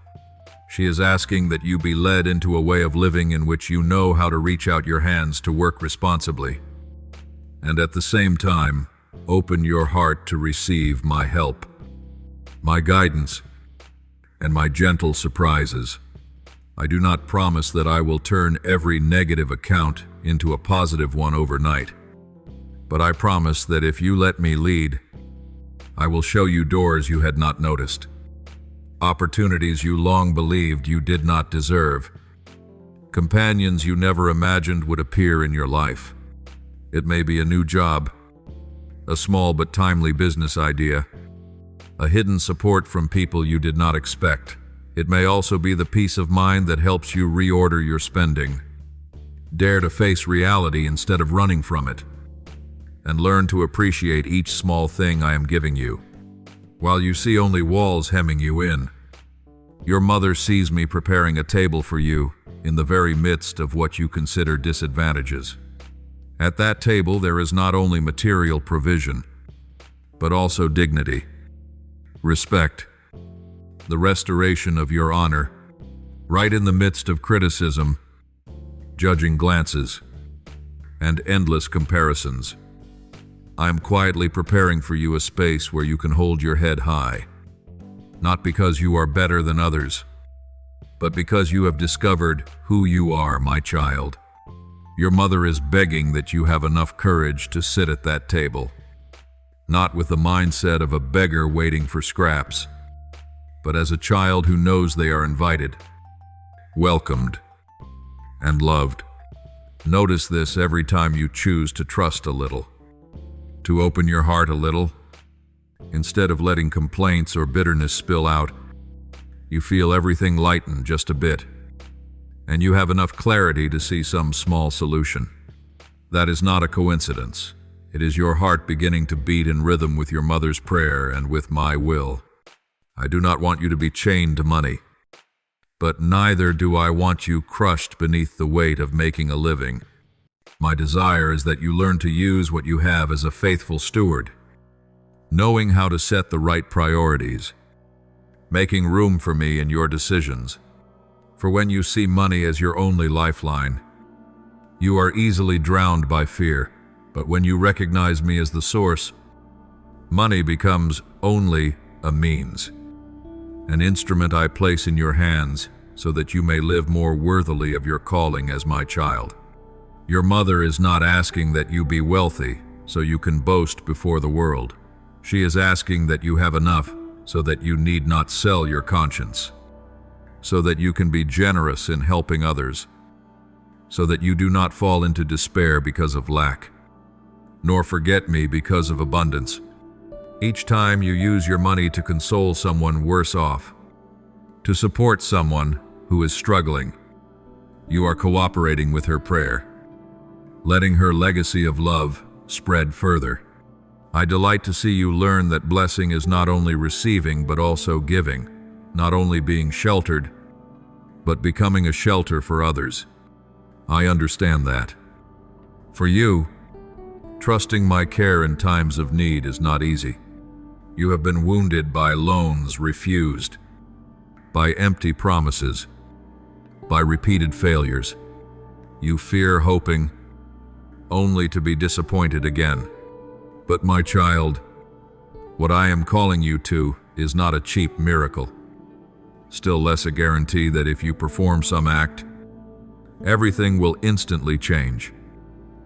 She is asking that you be led into a way of living in which you know how to reach out your hands to work responsibly, and at the same time, open your heart to receive my help, my guidance, and my gentle surprises. I do not promise that I will turn every negative account into a positive one overnight, but I promise that if you let me lead, I will show you doors you had not noticed, opportunities you long believed you did not deserve, companions you never imagined would appear in your life. It may be a new job, a small but timely business idea, a hidden support from people you did not expect. It may also be the peace of mind that helps you reorder your spending. Dare to face reality instead of running from it, and learn to appreciate each small thing I am giving you. While you see only walls hemming you in, your mother sees me preparing a table for you in the very midst of what you consider disadvantages. At that table there is not only material provision, but also dignity, respect, the restoration of your honor, right in the midst of criticism, judging glances, and endless comparisons. I am quietly preparing for you a space where you can hold your head high, not because you are better than others, but because you have discovered who you are, my child. Your mother is begging that you have enough courage to sit at that table, not with the mindset of a beggar waiting for scraps, but as a child who knows they are invited, welcomed, and loved. Notice this every time you choose to trust a little, to open your heart a little. Instead of letting complaints or bitterness spill out, you feel everything lighten just a bit, and you have enough clarity to see some small solution. That is not a coincidence. It is your heart beginning to beat in rhythm with your mother's prayer and with my will. I do not want you to be chained to money, but neither do I want you crushed beneath the weight of making a living. My desire is that you learn to use what you have as a faithful steward, knowing how to set the right priorities, making room for me in your decisions. For when you see money as your only lifeline, you are easily drowned by fear. But when you recognize me as the source, money becomes only a means. an instrument I place in your hands so that you may live more worthily of your calling as my child. Your mother is not asking that you be wealthy so you can boast before the world. She is asking that you have enough so that you need not sell your conscience, so that you can be generous in helping others, so that you do not fall into despair because of lack, nor forget me because of abundance. Each time you use your money to console someone worse off, to support someone who is struggling, you are cooperating with her prayer, letting her legacy of love spread further. I delight to see you learn that blessing is not only receiving but also giving, not only being sheltered, but becoming a shelter for others. I understand that. For you, trusting my care in times of need is not easy. You have been wounded by loans refused, by empty promises, by repeated failures. You fear hoping, only to be disappointed again. But my child, what I am calling you to is not a cheap miracle, still less a guarantee that if you perform some act, everything will instantly change.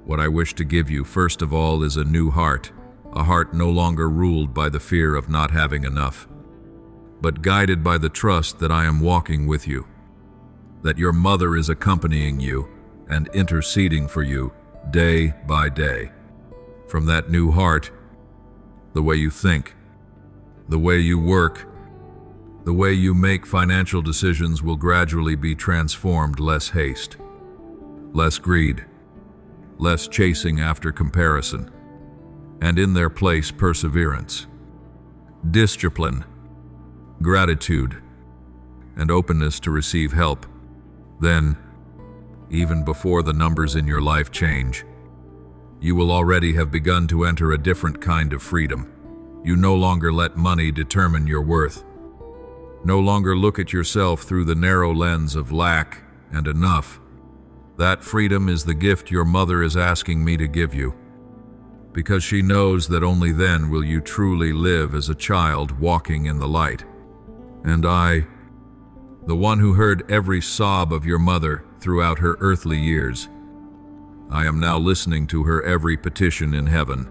What I wish to give you, first of all, is a new heart, a heart no longer ruled by the fear of not having enough, but guided by the trust that I am walking with you, that your mother is accompanying you and interceding for you day by day. From that new heart, the way you think, the way you work, the way you make financial decisions will gradually be transformed. Less haste, less greed, less chasing after comparison, and in their place perseverance, discipline, gratitude, and openness to receive help. Then, even before the numbers in your life change, you will already have begun to enter a different kind of freedom. You no longer let money determine your worth. No longer look at yourself through the narrow lens of lack and enough. That freedom is the gift your mother is asking me to give you, because she knows that only then will you truly live as a child walking in the light. And I, the one who heard every sob of your mother throughout her earthly years, I am now listening to her every petition in heaven.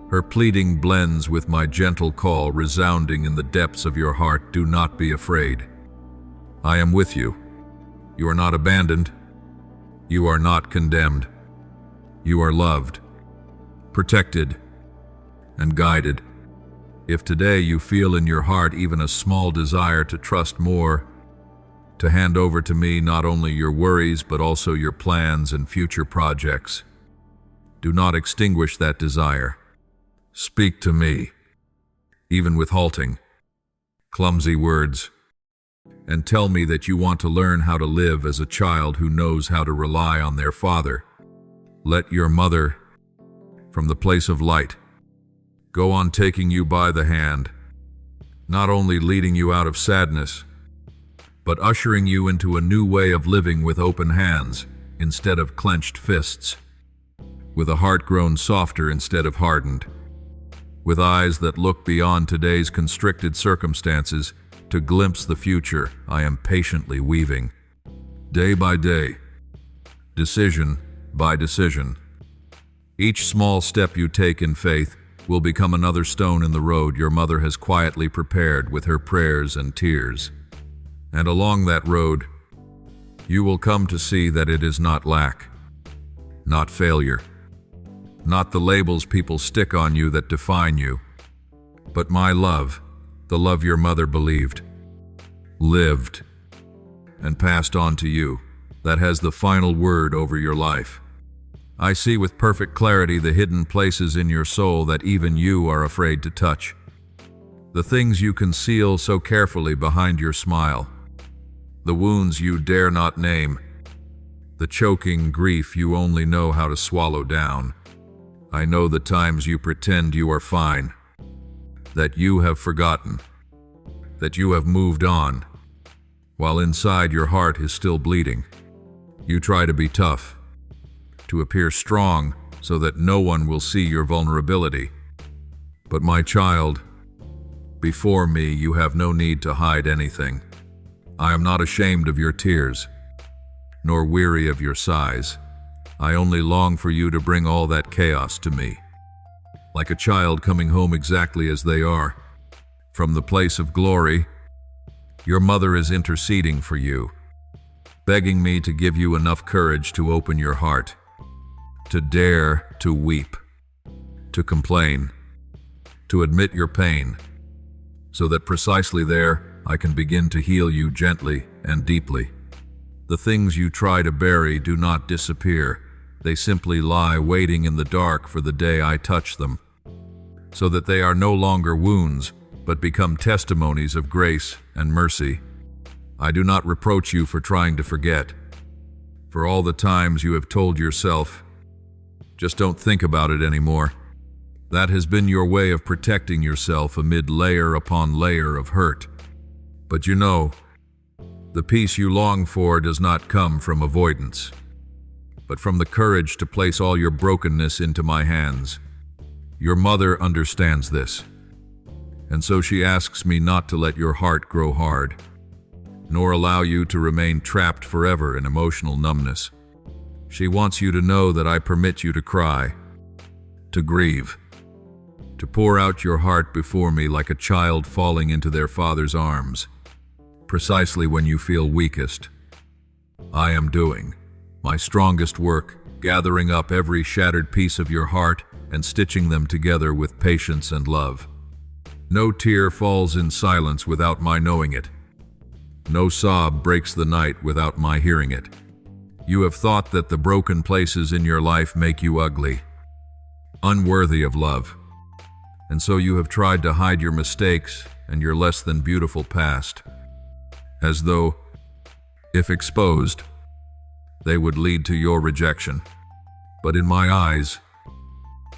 Her pleading blends with my gentle call resounding in the depths of your heart. Do not be afraid. I am with you. You are not abandoned. You are not condemned. You are loved, protected, and guided. If today you feel in your heart even a small desire to trust more, to hand over to me not only your worries but also your plans and future projects, do not extinguish that desire. Speak to me, even with halting, clumsy words, and tell me that you want to learn how to live as a child who knows how to rely on their father. Let your mother, from the place of light, go on taking you by the hand, not only leading you out of sadness, but ushering you into a new way of living with open hands instead of clenched fists, with a heart grown softer instead of hardened, with eyes that look beyond today's constricted circumstances to glimpse the future I am patiently weaving. Day by day, decision by decision, each small step you take in faith will become another stone in the road your mother has quietly prepared with her prayers and tears. And along that road, you will come to see that it is not lack, not failure, not the labels people stick on you that define you, but my love, the love your mother believed, lived, and passed on to you, that has the final word over your life. I see with perfect clarity the hidden places in your soul that even you are afraid to touch, the things you conceal so carefully behind your smile, the wounds you dare not name, the choking grief you only know how to swallow down. I know the times you pretend you are fine, that you have forgotten, that you have moved on, while inside your heart is still bleeding. You try to be tough, to appear strong so that no one will see your vulnerability. But my child, Before me, you have no need to hide anything. I am not ashamed of your tears, nor weary of your sighs. I only long for you to bring all that chaos to me, like a child coming home exactly as they are. From the place of glory, your mother is interceding for you, begging me to give you enough courage to open your heart, to dare to weep, to complain, to admit your pain, so that precisely there I can begin to heal you gently and deeply. The things you try to bury do not disappear. They simply lie waiting in the dark for the day I touch them, so that they are no longer wounds, but become testimonies of grace and mercy. I do not reproach you for trying to forget, for all the times you have told yourself, just don't think about it anymore. That has been your way of protecting yourself amid layer upon layer of hurt. But you know, the peace you long for does not come from avoidance, but from the courage to place all your brokenness into my hands. Your mother understands this, and so she asks me not to let your heart grow hard, nor allow you to remain trapped forever in emotional numbness. She wants you to know that I permit you to cry, to grieve, to pour out your heart before me like a child falling into their father's arms, precisely when you feel weakest. I am doing my strongest work, gathering up every shattered piece of your heart and stitching them together with patience and love. No tear falls in silence without my knowing it. No sob breaks the night without my hearing it. You have thought that the broken places in your life make you ugly, unworthy of love, and so you have tried to hide your mistakes and your less than beautiful past, as though, if exposed, they would lead to your rejection. But in my eyes,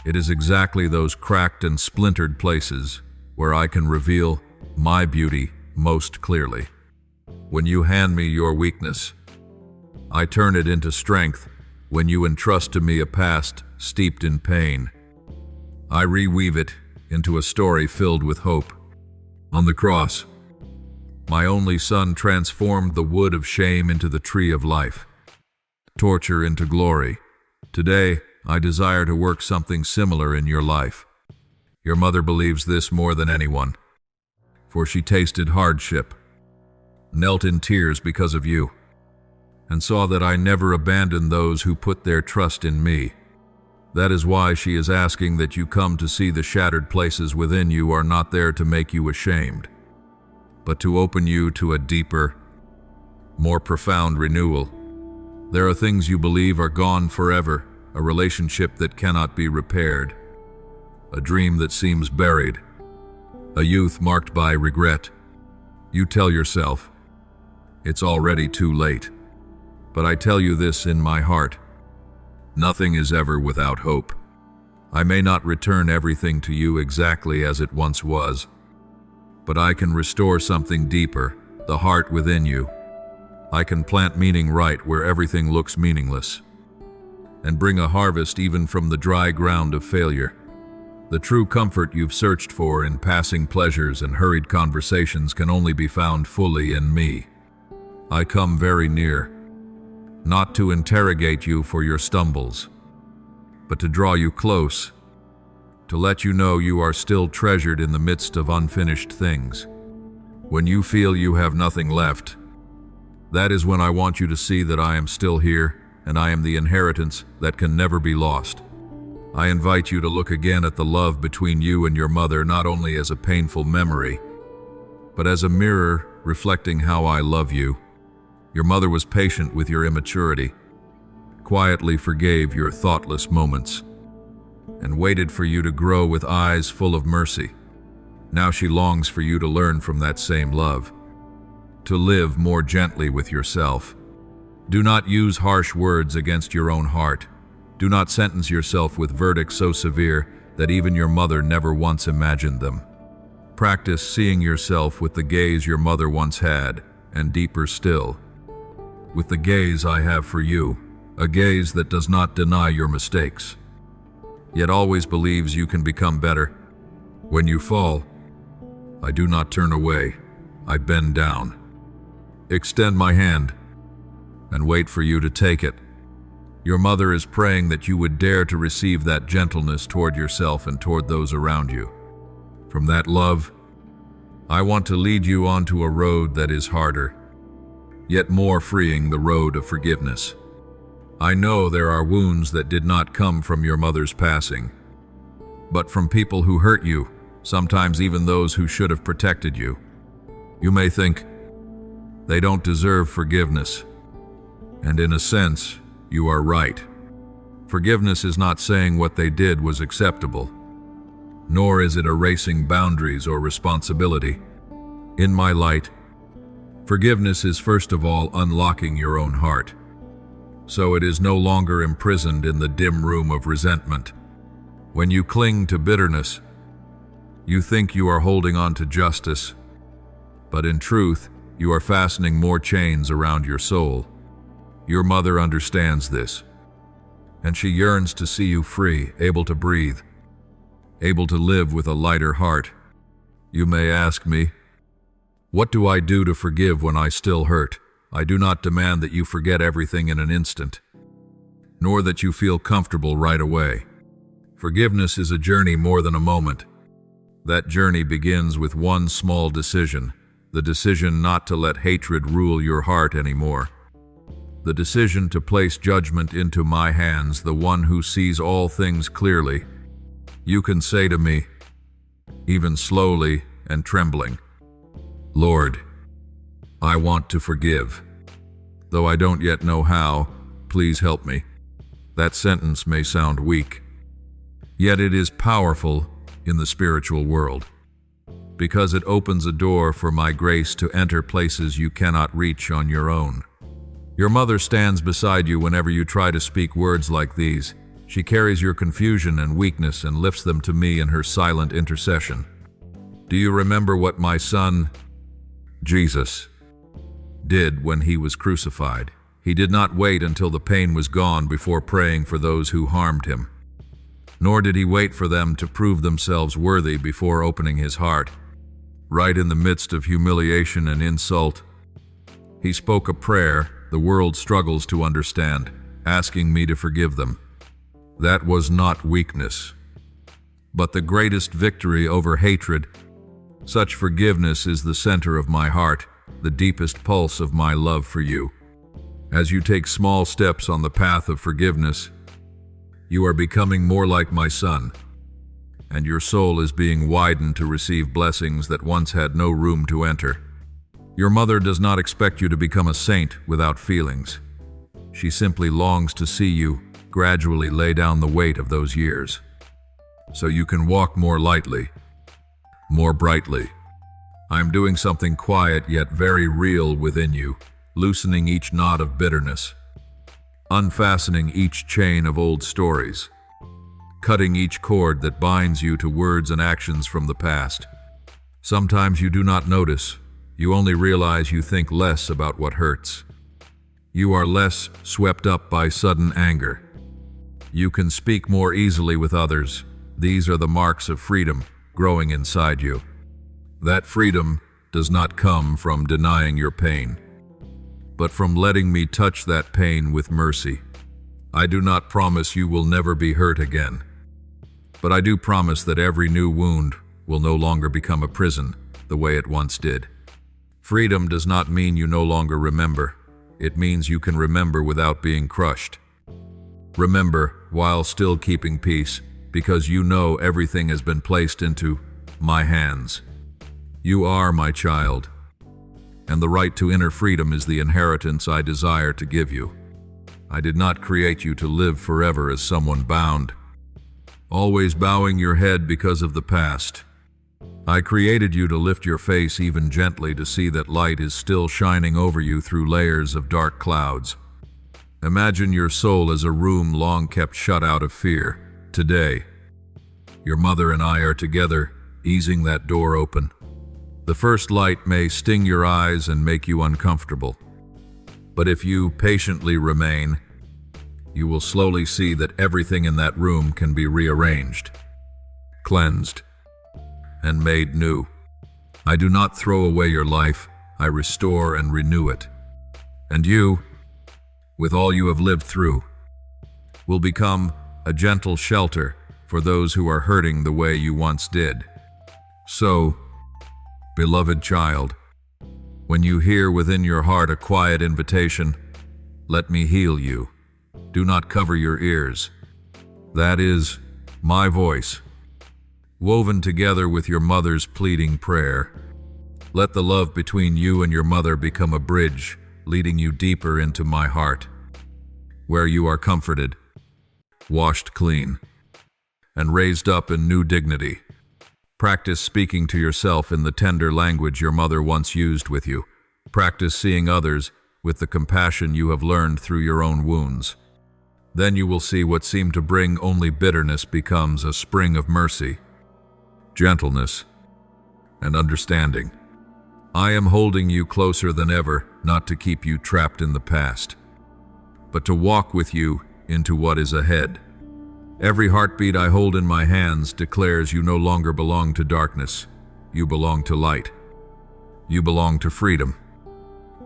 it is exactly those cracked and splintered places where I can reveal my beauty most clearly. When you hand me your weakness, I turn it into strength. When you entrust to me a past steeped in pain, I reweave it into a story filled with hope. On the cross, my only son transformed the wood of shame into the tree of life, torture into glory. Today, I desire to work something similar in your life. Your mother believes this more than anyone, for she tasted hardship, knelt in tears because of you, and saw that I never abandon those who put their trust in me. That is why she is asking that you come to see the shattered places within you are not there to make you ashamed, but to open you to a deeper, more profound renewal. There are things you believe are gone forever, a relationship that cannot be repaired, a dream that seems buried, a youth marked by regret. You tell yourself, it's already too late. But I tell you this in my heart, nothing is ever without hope. I may not return everything to you exactly as it once was, but I can restore something deeper, the heart within you. I can plant meaning right where everything looks meaningless, and bring a harvest even from the dry ground of failure. The true comfort you've searched for in passing pleasures and hurried conversations can only be found fully in me. I come very near, not to interrogate you for your stumbles, but to draw you close, to let you know you are still treasured in the midst of unfinished things. When you feel you have nothing left, that is when I want you to see that I am still here, and I am the inheritance that can never be lost. I invite you to look again at the love between you and your mother, not only as a painful memory, but as a mirror reflecting how I love you. Your mother was patient with your immaturity, quietly forgave your thoughtless moments, and waited for you to grow with eyes full of mercy. Now she longs for you to learn from that same love, to live more gently with yourself. Do not use harsh words against your own heart. Do not sentence yourself with verdicts so severe that even your mother never once imagined them. Practice seeing yourself with the gaze your mother once had, and deeper still, with the gaze I have for you, a gaze that does not deny your mistakes, yet always believes you can become better. When you fall, I do not turn away. I bend down, extend my hand, and wait for you to take it. Your mother is praying that you would dare to receive that gentleness toward yourself and toward those around you. From that love, I want to lead you onto a road that is harder, yet more freeing, the road of forgiveness. I know there are wounds that did not come from your mother's passing, but from people who hurt you, sometimes even those who should have protected you. You may think, they don't deserve forgiveness. And in a sense, you are right. Forgiveness is not saying what they did was acceptable, nor is it erasing boundaries or responsibility. In my light, forgiveness is first of all unlocking your own heart, so it is no longer imprisoned in the dim room of resentment. When you cling to bitterness, you think you are holding on to justice, but in truth, you are fastening more chains around your soul. Your mother understands this, and she yearns to see you free, able to breathe, able to live with a lighter heart. You may ask me, what do I do to forgive when I still hurt? I do not demand that you forget everything in an instant, nor that you feel comfortable right away. Forgiveness is a journey more than a moment. That journey begins with one small decision, the decision not to let hatred rule your heart anymore. The decision to place judgment into my hands, the one who sees all things clearly. You can say to me, even slowly and trembling, Lord, I want to forgive. Though I don't yet know how, please help me. That sentence may sound weak, yet it is powerful in the spiritual world, because it opens a door for my grace to enter places you cannot reach on your own. Your mother stands beside you whenever you try to speak words like these. She carries your confusion and weakness and lifts them to me in her silent intercession. Do you remember what my son, Jesus, did when he was crucified? He did not wait until the pain was gone before praying for those who harmed him. Nor did he wait for them to prove themselves worthy before opening his heart. Right in the midst of humiliation and insult, he spoke a prayer the world struggles to understand, asking me to forgive them. That was not weakness, but the greatest victory over hatred. Such forgiveness is the center of my heart, the deepest pulse of my love for you. As you take small steps on the path of forgiveness, you are becoming more like my son, and your soul is being widened to receive blessings that once had no room to enter. Your mother does not expect you to become a saint without feelings. She simply longs to see you gradually lay down the weight of those years, so you can walk more lightly, more brightly. I'm doing something quiet yet very real within you, loosening each knot of bitterness, unfastening each chain of old stories, cutting each cord that binds you to words and actions from the past. Sometimes you do not notice. You only realize you think less about what hurts. You are less swept up by sudden anger. You can speak more easily with others. These are the marks of freedom growing inside you. That freedom does not come from denying your pain, but from letting me touch that pain with mercy. I do not promise you will never be hurt again, but I do promise that every new wound will no longer become a prison the way it once did. Freedom does not mean you no longer remember. It means you can remember without being crushed. Remember while still keeping peace, because you know everything has been placed into my hands. You are my child, and the right to inner freedom is the inheritance I desire to give you. I did not create you to live forever as someone bound, always bowing your head because of the past. I created you to lift your face even gently to see that light is still shining over you through layers of dark clouds. Imagine your soul as a room long kept shut out of fear. Today, your mother and I are together, easing that door open. The first light may sting your eyes and make you uncomfortable, but if you patiently remain, you will slowly see that everything in that room can be rearranged, cleansed, and made new. I do not throw away your life, I restore and renew it. And you, with all you have lived through, will become a gentle shelter for those who are hurting the way you once did. So, beloved child, when you hear within your heart a quiet invitation, let me heal you. Do not cover your ears. That is my voice, woven together with your mother's pleading prayer. Let the love between you and your mother become a bridge, leading you deeper into my heart, where you are comforted, washed clean, and raised up in new dignity. Practice speaking to yourself in the tender language your mother once used with you. Practice seeing others with the compassion you have learned through your own wounds. Then you will see what seemed to bring only bitterness becomes a spring of mercy, gentleness, and understanding. I am holding you closer than ever, not to keep you trapped in the past, but to walk with you into what is ahead. Every heartbeat I hold in my hands declares you no longer belong to darkness. You belong to light. You belong to freedom.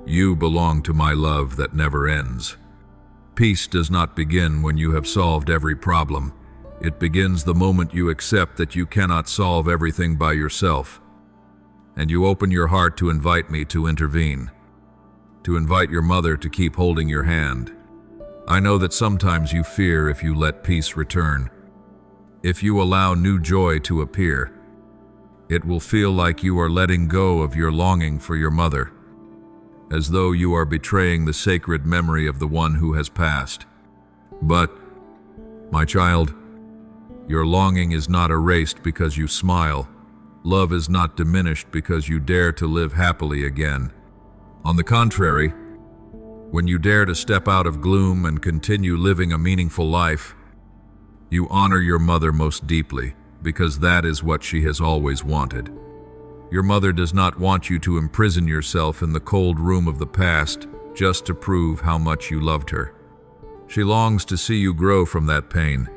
You belong to my love that never ends. Peace does not begin when you have solved every problem. It begins the moment you accept that you cannot solve everything by yourself, and you open your heart to invite me to intervene, to invite your mother to keep holding your hand. I know that sometimes you fear if you let peace return. If you allow new joy to appear, it will feel like you are letting go of your longing for your mother, as though you are betraying the sacred memory of the one who has passed. But, my child, your longing is not erased because you smile. Love is not diminished because you dare to live happily again. On the contrary, when you dare to step out of gloom and continue living a meaningful life, you honor your mother most deeply, because that is what she has always wanted. Your mother does not want you to imprison yourself in the cold room of the past just to prove how much you loved her. She longs to see you grow from that pain,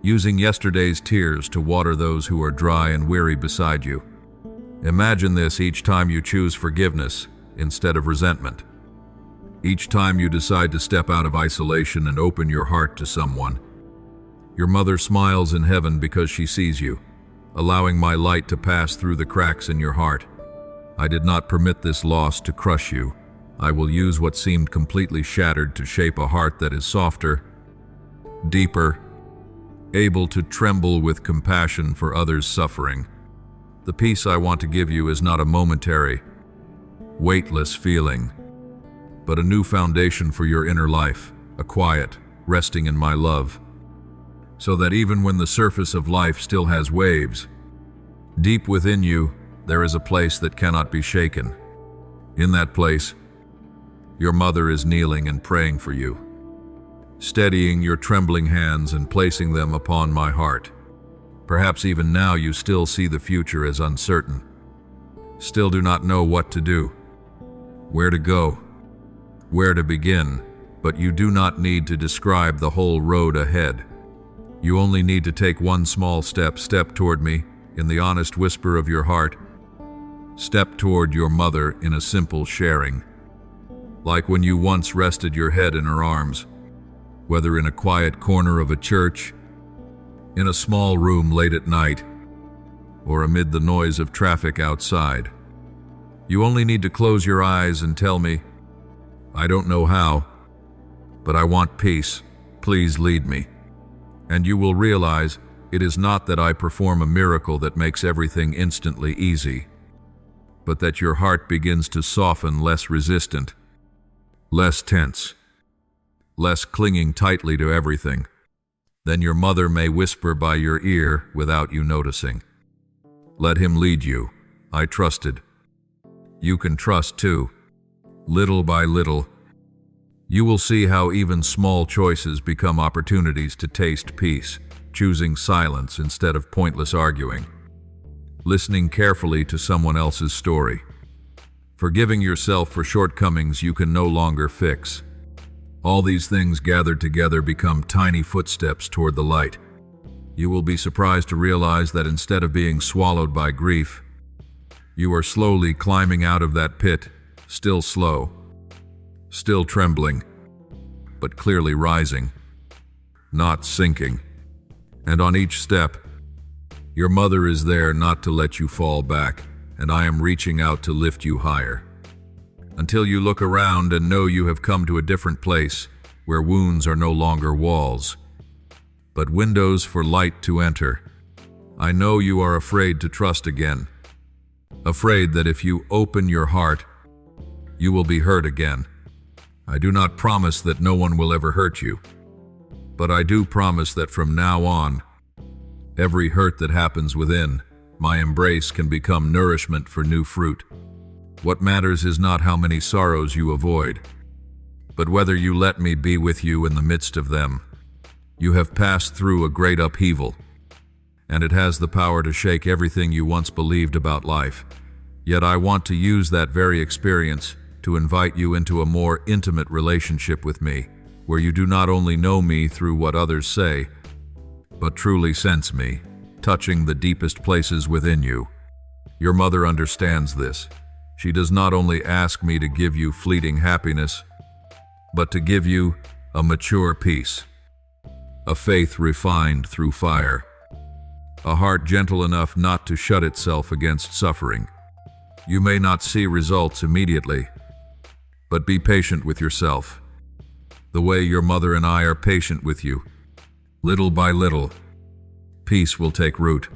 using yesterday's tears to water those who are dry and weary beside you. Imagine this each time you choose forgiveness instead of resentment. Each time you decide to step out of isolation and open your heart to someone. Your mother smiles in heaven because she sees you, allowing my light to pass through the cracks in your heart. I did not permit this loss to crush you. I will use what seemed completely shattered to shape a heart that is softer, deeper, able to tremble with compassion for others' suffering. The peace I want to give you is not a momentary, weightless feeling, but a new foundation for your inner life, a quiet, resting in my love, so that even when the surface of life still has waves, deep within you there is a place that cannot be shaken. In that place, your mother is kneeling and praying for you, steadying your trembling hands and placing them upon my heart. Perhaps even now you still see the future as uncertain, still do not know what to do, where to go, where to begin, but you do not need to describe the whole road ahead. You only need to take one small step toward me in the honest whisper of your heart. Step toward your mother in a simple sharing, like when you once rested your head in her arms, whether in a quiet corner of a church, in a small room late at night, or amid the noise of traffic outside. You only need to close your eyes and tell me, I don't know how, but I want peace. Please lead me. And you will realize it is not that I perform a miracle that makes everything instantly easy, but that your heart begins to soften, less resistant, less tense, less clinging tightly to everything. Then your mother may whisper by your ear without you noticing. Let him lead you. I trusted. You can trust too. Little by little, you will see how even small choices become opportunities to taste peace, choosing silence instead of pointless arguing, listening carefully to someone else's story, forgiving yourself for shortcomings you can no longer fix. All these things gathered together become tiny footsteps toward the light. You will be surprised to realize that instead of being swallowed by grief, You are slowly climbing out of that pit, still slow, still trembling, but clearly rising, not sinking. And on each step, your mother is there not to let you fall back, and I am reaching out to lift you higher. Until you look around and know you have come to a different place, where wounds are no longer walls, but windows for light to enter. I know you are afraid to trust again, afraid that if you open your heart, you will be hurt again. I do not promise that no one will ever hurt you, but I do promise that from now on, every hurt that happens within, my embrace can become nourishment for new fruit. What matters is not how many sorrows you avoid, but whether you let me be with you in the midst of them. You have passed through a great upheaval, and it has the power to shake everything you once believed about life. Yet I want to use that very experience to invite you into a more intimate relationship with me, where you do not only know me through what others say, but truly sense me, touching the deepest places within you. Your mother understands this. She does not only ask me to give you fleeting happiness, but to give you a mature peace, a faith refined through fire, a heart gentle enough not to shut itself against suffering. You may not see results immediately, but be patient with yourself, the way your mother and I are patient with you. Little by little, peace will take root.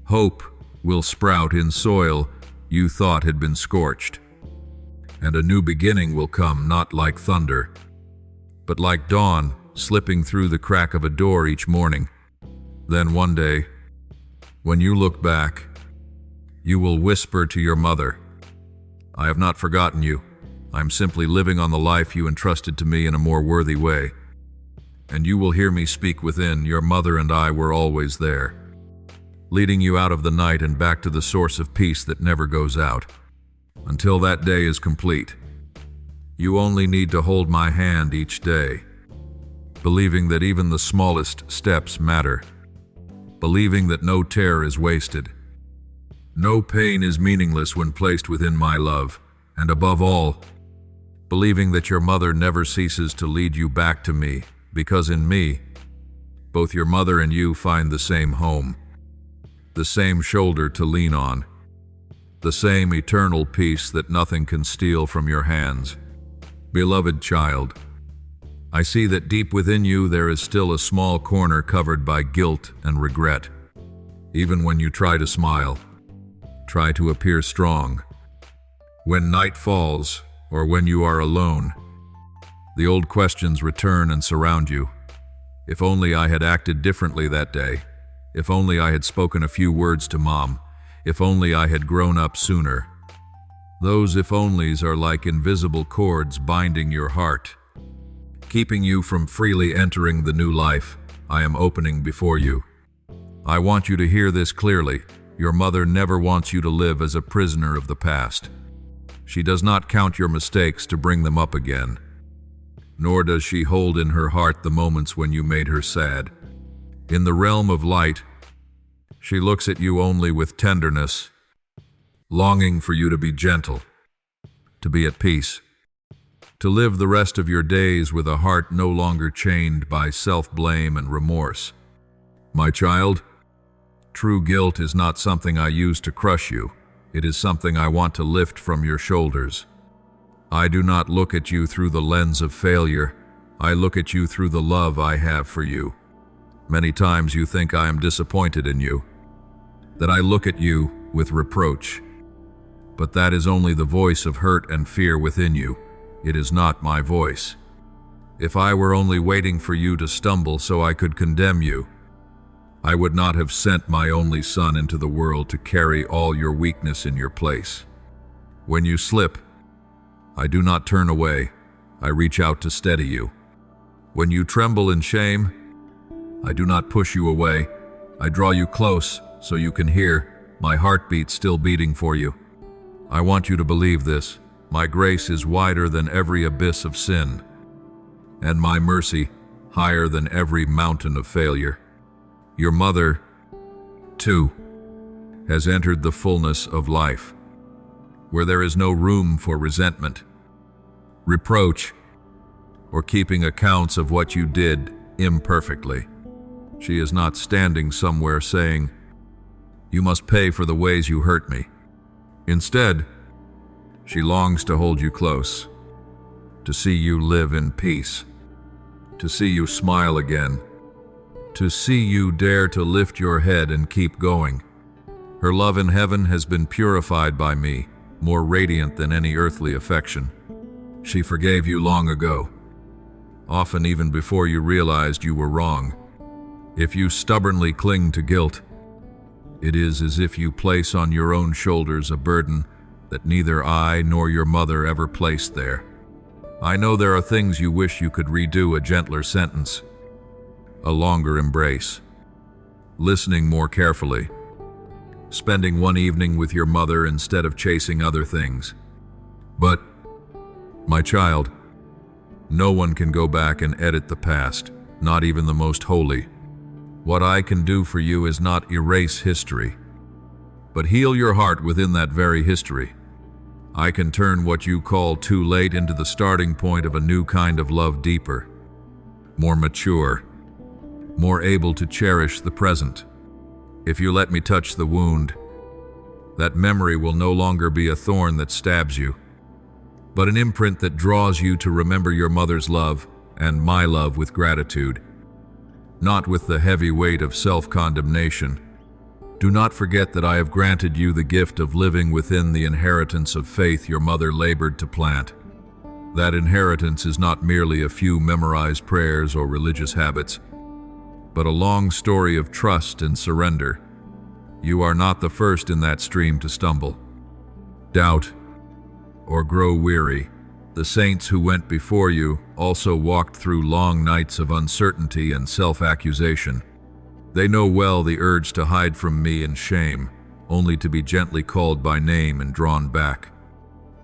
Hope will sprout in soil you thought had been scorched. And a new beginning will come, not like thunder, but like dawn slipping through the crack of a door each morning. Then one day, when you look back, you will whisper to your mother, "I have not forgotten you. I'm simply living on the life you entrusted to me in a more worthy way." And you will hear me speak within, "Your mother and I were always there," leading you out of the night and back to the source of peace that never goes out. Until that day is complete, you only need to hold my hand each day, believing that even the smallest steps matter, believing that no tear is wasted, no pain is meaningless when placed within my love, and above all, believing that your mother never ceases to lead you back to me, because in me, both your mother and you find the same home, the same shoulder to lean on, the same eternal peace that nothing can steal from your hands. Beloved child, I see that deep within you there is still a small corner covered by guilt and regret. Even when you try to smile, try to appear strong. When night falls, or when you are alone, the old questions return and surround you. If only I had acted differently that day. If only I had spoken a few words to Mom. If only I had grown up sooner. Those if onlys are like invisible cords binding your heart, keeping you from freely entering the new life I am opening before you. I want you to hear this clearly. Your mother never wants you to live as a prisoner of the past. She does not count your mistakes to bring them up again, nor does she hold in her heart the moments when you made her sad. In the realm of light, she looks at you only with tenderness, longing for you to be gentle, to be at peace, to live the rest of your days with a heart no longer chained by self-blame and remorse. My child, true guilt is not something I use to crush you. It is something I want to lift from your shoulders. I do not look at you through the lens of failure. I look at you through the love I have for you. Many times you think I am disappointed in you, that I look at you with reproach. But that is only the voice of hurt and fear within you. It is not my voice. If I were only waiting for you to stumble so I could condemn you, I would not have sent my only son into the world to carry all your weakness in your place. When you slip, I do not turn away. I reach out to steady you. When you tremble in shame, I do not push you away. I draw you close so you can hear my heartbeat still beating for you. I want you to believe this. My grace is wider than every abyss of sin, and my mercy higher than every mountain of failure. Your mother, too, has entered the fullness of life, where there is no room for resentment, reproach, or keeping accounts of what you did imperfectly. She is not standing somewhere saying, "You must pay for the ways you hurt me." Instead, she longs to hold you close, to see you live in peace, to see you smile again, to see you dare to lift your head and keep going. Her love in heaven has been purified by me, more radiant than any earthly affection. She forgave you long ago, often even before you realized you were wrong. If you stubbornly cling to guilt, it is as if you place on your own shoulders a burden that neither I nor your mother ever placed there. I know there are things you wish you could redo: a gentler sentence, a longer embrace, listening more carefully, spending one evening with your mother instead of chasing other things. But, my child, no one can go back and edit the past, not even the most holy. What I can do for you is not erase history, but heal your heart within that very history. I can turn what you call too late into the starting point of a new kind of love, deeper, more mature, more able to cherish the present. If you let me touch the wound, that memory will no longer be a thorn that stabs you, but an imprint that draws you to remember your mother's love and my love with gratitude, not with the heavy weight of self-condemnation. Do not forget that I have granted you the gift of living within the inheritance of faith your mother labored to plant. That inheritance is not merely a few memorized prayers or religious habits, but a long story of trust and surrender. You are not the first in that stream to stumble, doubt, or grow weary. The saints who went before you also walked through long nights of uncertainty and self-accusation. They know well the urge to hide from me in shame, only to be gently called by name and drawn back.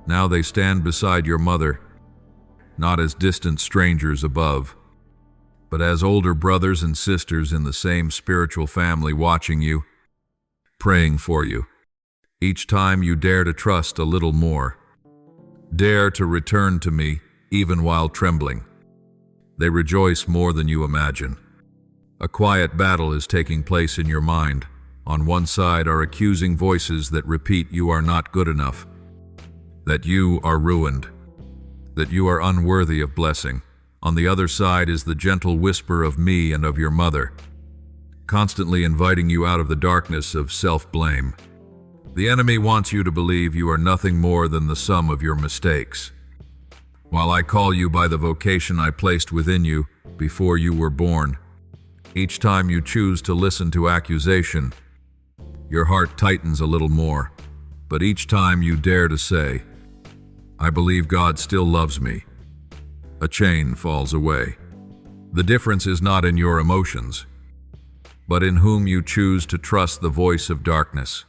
Now they stand beside your mother, not as distant strangers above, but as older brothers and sisters in the same spiritual family, watching you, praying for you. Each time you dare to trust a little more, dare to return to me even while trembling, they rejoice more than you imagine. A quiet battle is taking place in your mind. On one side are accusing voices that repeat you are not good enough, that you are ruined, that you are unworthy of blessing. On the other side is the gentle whisper of me and of your mother, constantly inviting you out of the darkness of self-blame. The enemy wants you to believe you are nothing more than the sum of your mistakes. While I call you by the vocation I placed within you before you were born, each time you choose to listen to accusation, your heart tightens a little more. But each time you dare to say, "I believe God still loves me," a chain falls away. The difference is not in your emotions, but in whom you choose to trust: the voice of darkness,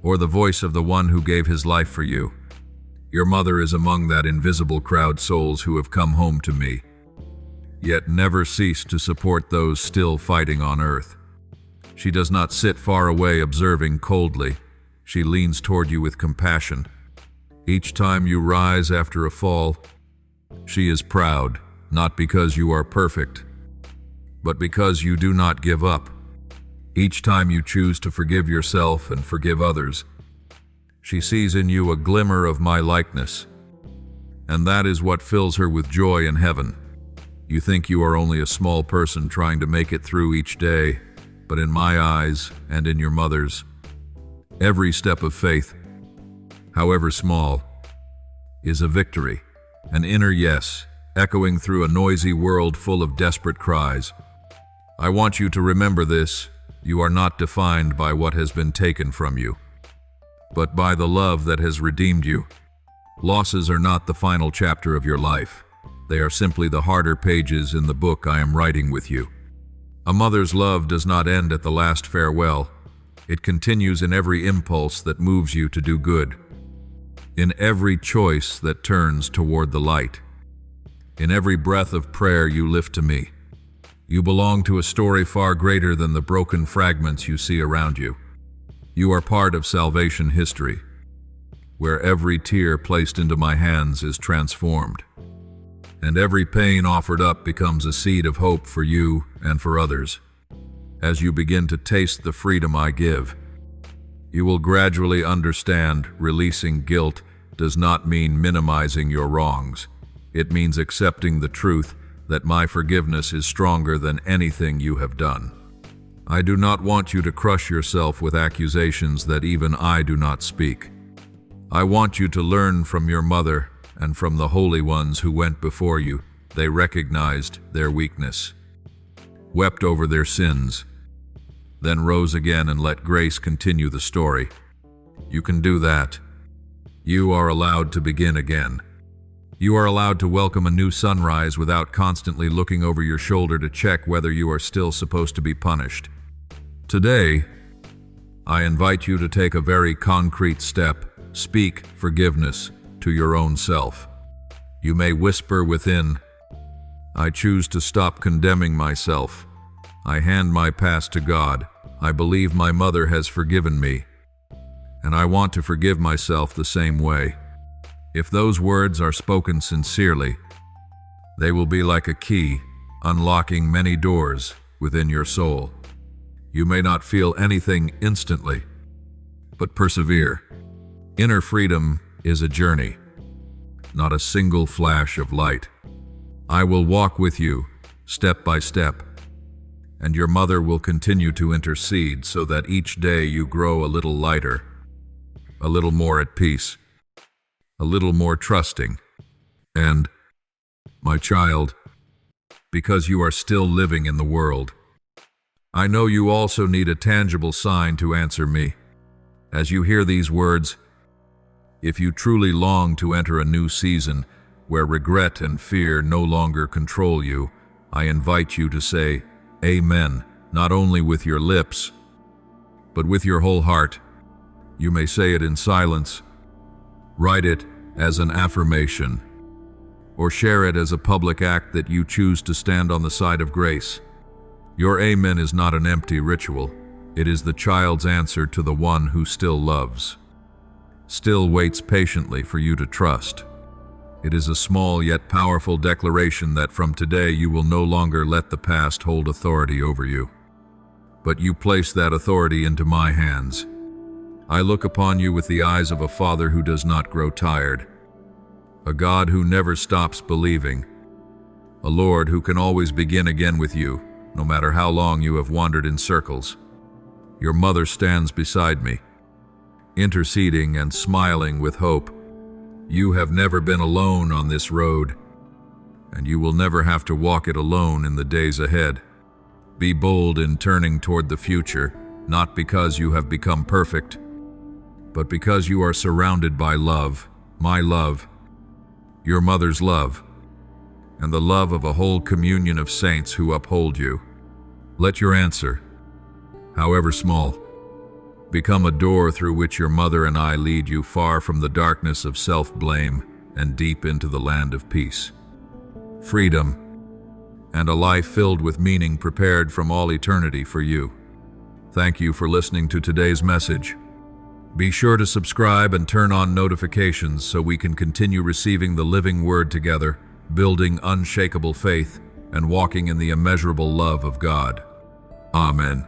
or the voice of the one who gave his life for you. Your mother is among that invisible crowd souls who have come home to me, yet never cease to support those still fighting on earth. She does not sit far away observing coldly. She leans toward you with compassion. Each time you rise after a fall, she is proud, not because you are perfect, but because you do not give up. Each time you choose to forgive yourself and forgive others, she sees in you a glimmer of my likeness, and that is what fills her with joy in heaven. You think you are only a small person trying to make it through each day, but in my eyes and in your mother's, every step of faith, however small, is a victory, an inner yes, echoing through a noisy world full of desperate cries. I want you to remember this: you are not defined by what has been taken from you, but by the love that has redeemed you. Losses are not the final chapter of your life. They are simply the harder pages in the book I am writing with you. A mother's love does not end at the last farewell. It continues in every impulse that moves you to do good, in every choice that turns toward the light, in every breath of prayer you lift to me. You belong to a story far greater than the broken fragments you see around you. You are part of salvation history, where every tear placed into my hands is transformed, and every pain offered up becomes a seed of hope for you and for others. As you begin to taste the freedom I give, you will gradually understand releasing guilt does not mean minimizing your wrongs. It means accepting the truth that my forgiveness is stronger than anything you have done. I do not want you to crush yourself with accusations that even I do not speak. I want you to learn from your mother and from the holy ones who went before you. They recognized their weakness, wept over their sins, then rose again and let grace continue the story. You can do that. You are allowed to begin again. You are allowed to welcome a new sunrise without constantly looking over your shoulder to check whether you are still supposed to be punished. Today, I invite you to take a very concrete step. Speak forgiveness to your own self. You may whisper within, I choose to stop condemning myself. I hand my past to God. I believe my mother has forgiven me, and I want to forgive myself the same way. If those words are spoken sincerely, they will be like a key, unlocking many doors within your soul. You may not feel anything instantly, but persevere. Inner freedom is a journey, not a single flash of light. I will walk with you, step by step, and your mother will continue to intercede so that each day you grow a little lighter, a little more at peace, a little more trusting. And, my child, because you are still living in the world, I know you also need a tangible sign to answer me. As you hear these words, if you truly long to enter a new season where regret and fear no longer control you, I invite you to say, Amen, not only with your lips, but with your whole heart. You may say it in silence, write it as an affirmation, or share it as a public act that you choose to stand on the side of grace. Your amen is not an empty ritual. It is the child's answer to the one who still loves, still waits patiently for you to trust. It is a small yet powerful declaration that from today you will no longer let the past hold authority over you, but you place that authority into my hands. I look upon you with the eyes of a father who does not grow tired, a God who never stops believing, a Lord who can always begin again with you, no matter how long you have wandered in circles. Your mother stands beside me, interceding and smiling with hope. You have never been alone on this road, and you will never have to walk it alone in the days ahead. Be bold in turning toward the future, not because you have become perfect, but because you are surrounded by love, my love, your mother's love, and the love of a whole communion of saints who uphold you. Let your answer, however small, become a door through which your mother and I lead you far from the darkness of self-blame and deep into the land of peace, freedom, and a life filled with meaning prepared from all eternity for you. Thank you for listening to today's message. Be sure to subscribe and turn on notifications so we can continue receiving the living word together, building unshakable faith and walking in the immeasurable love of God. Amen.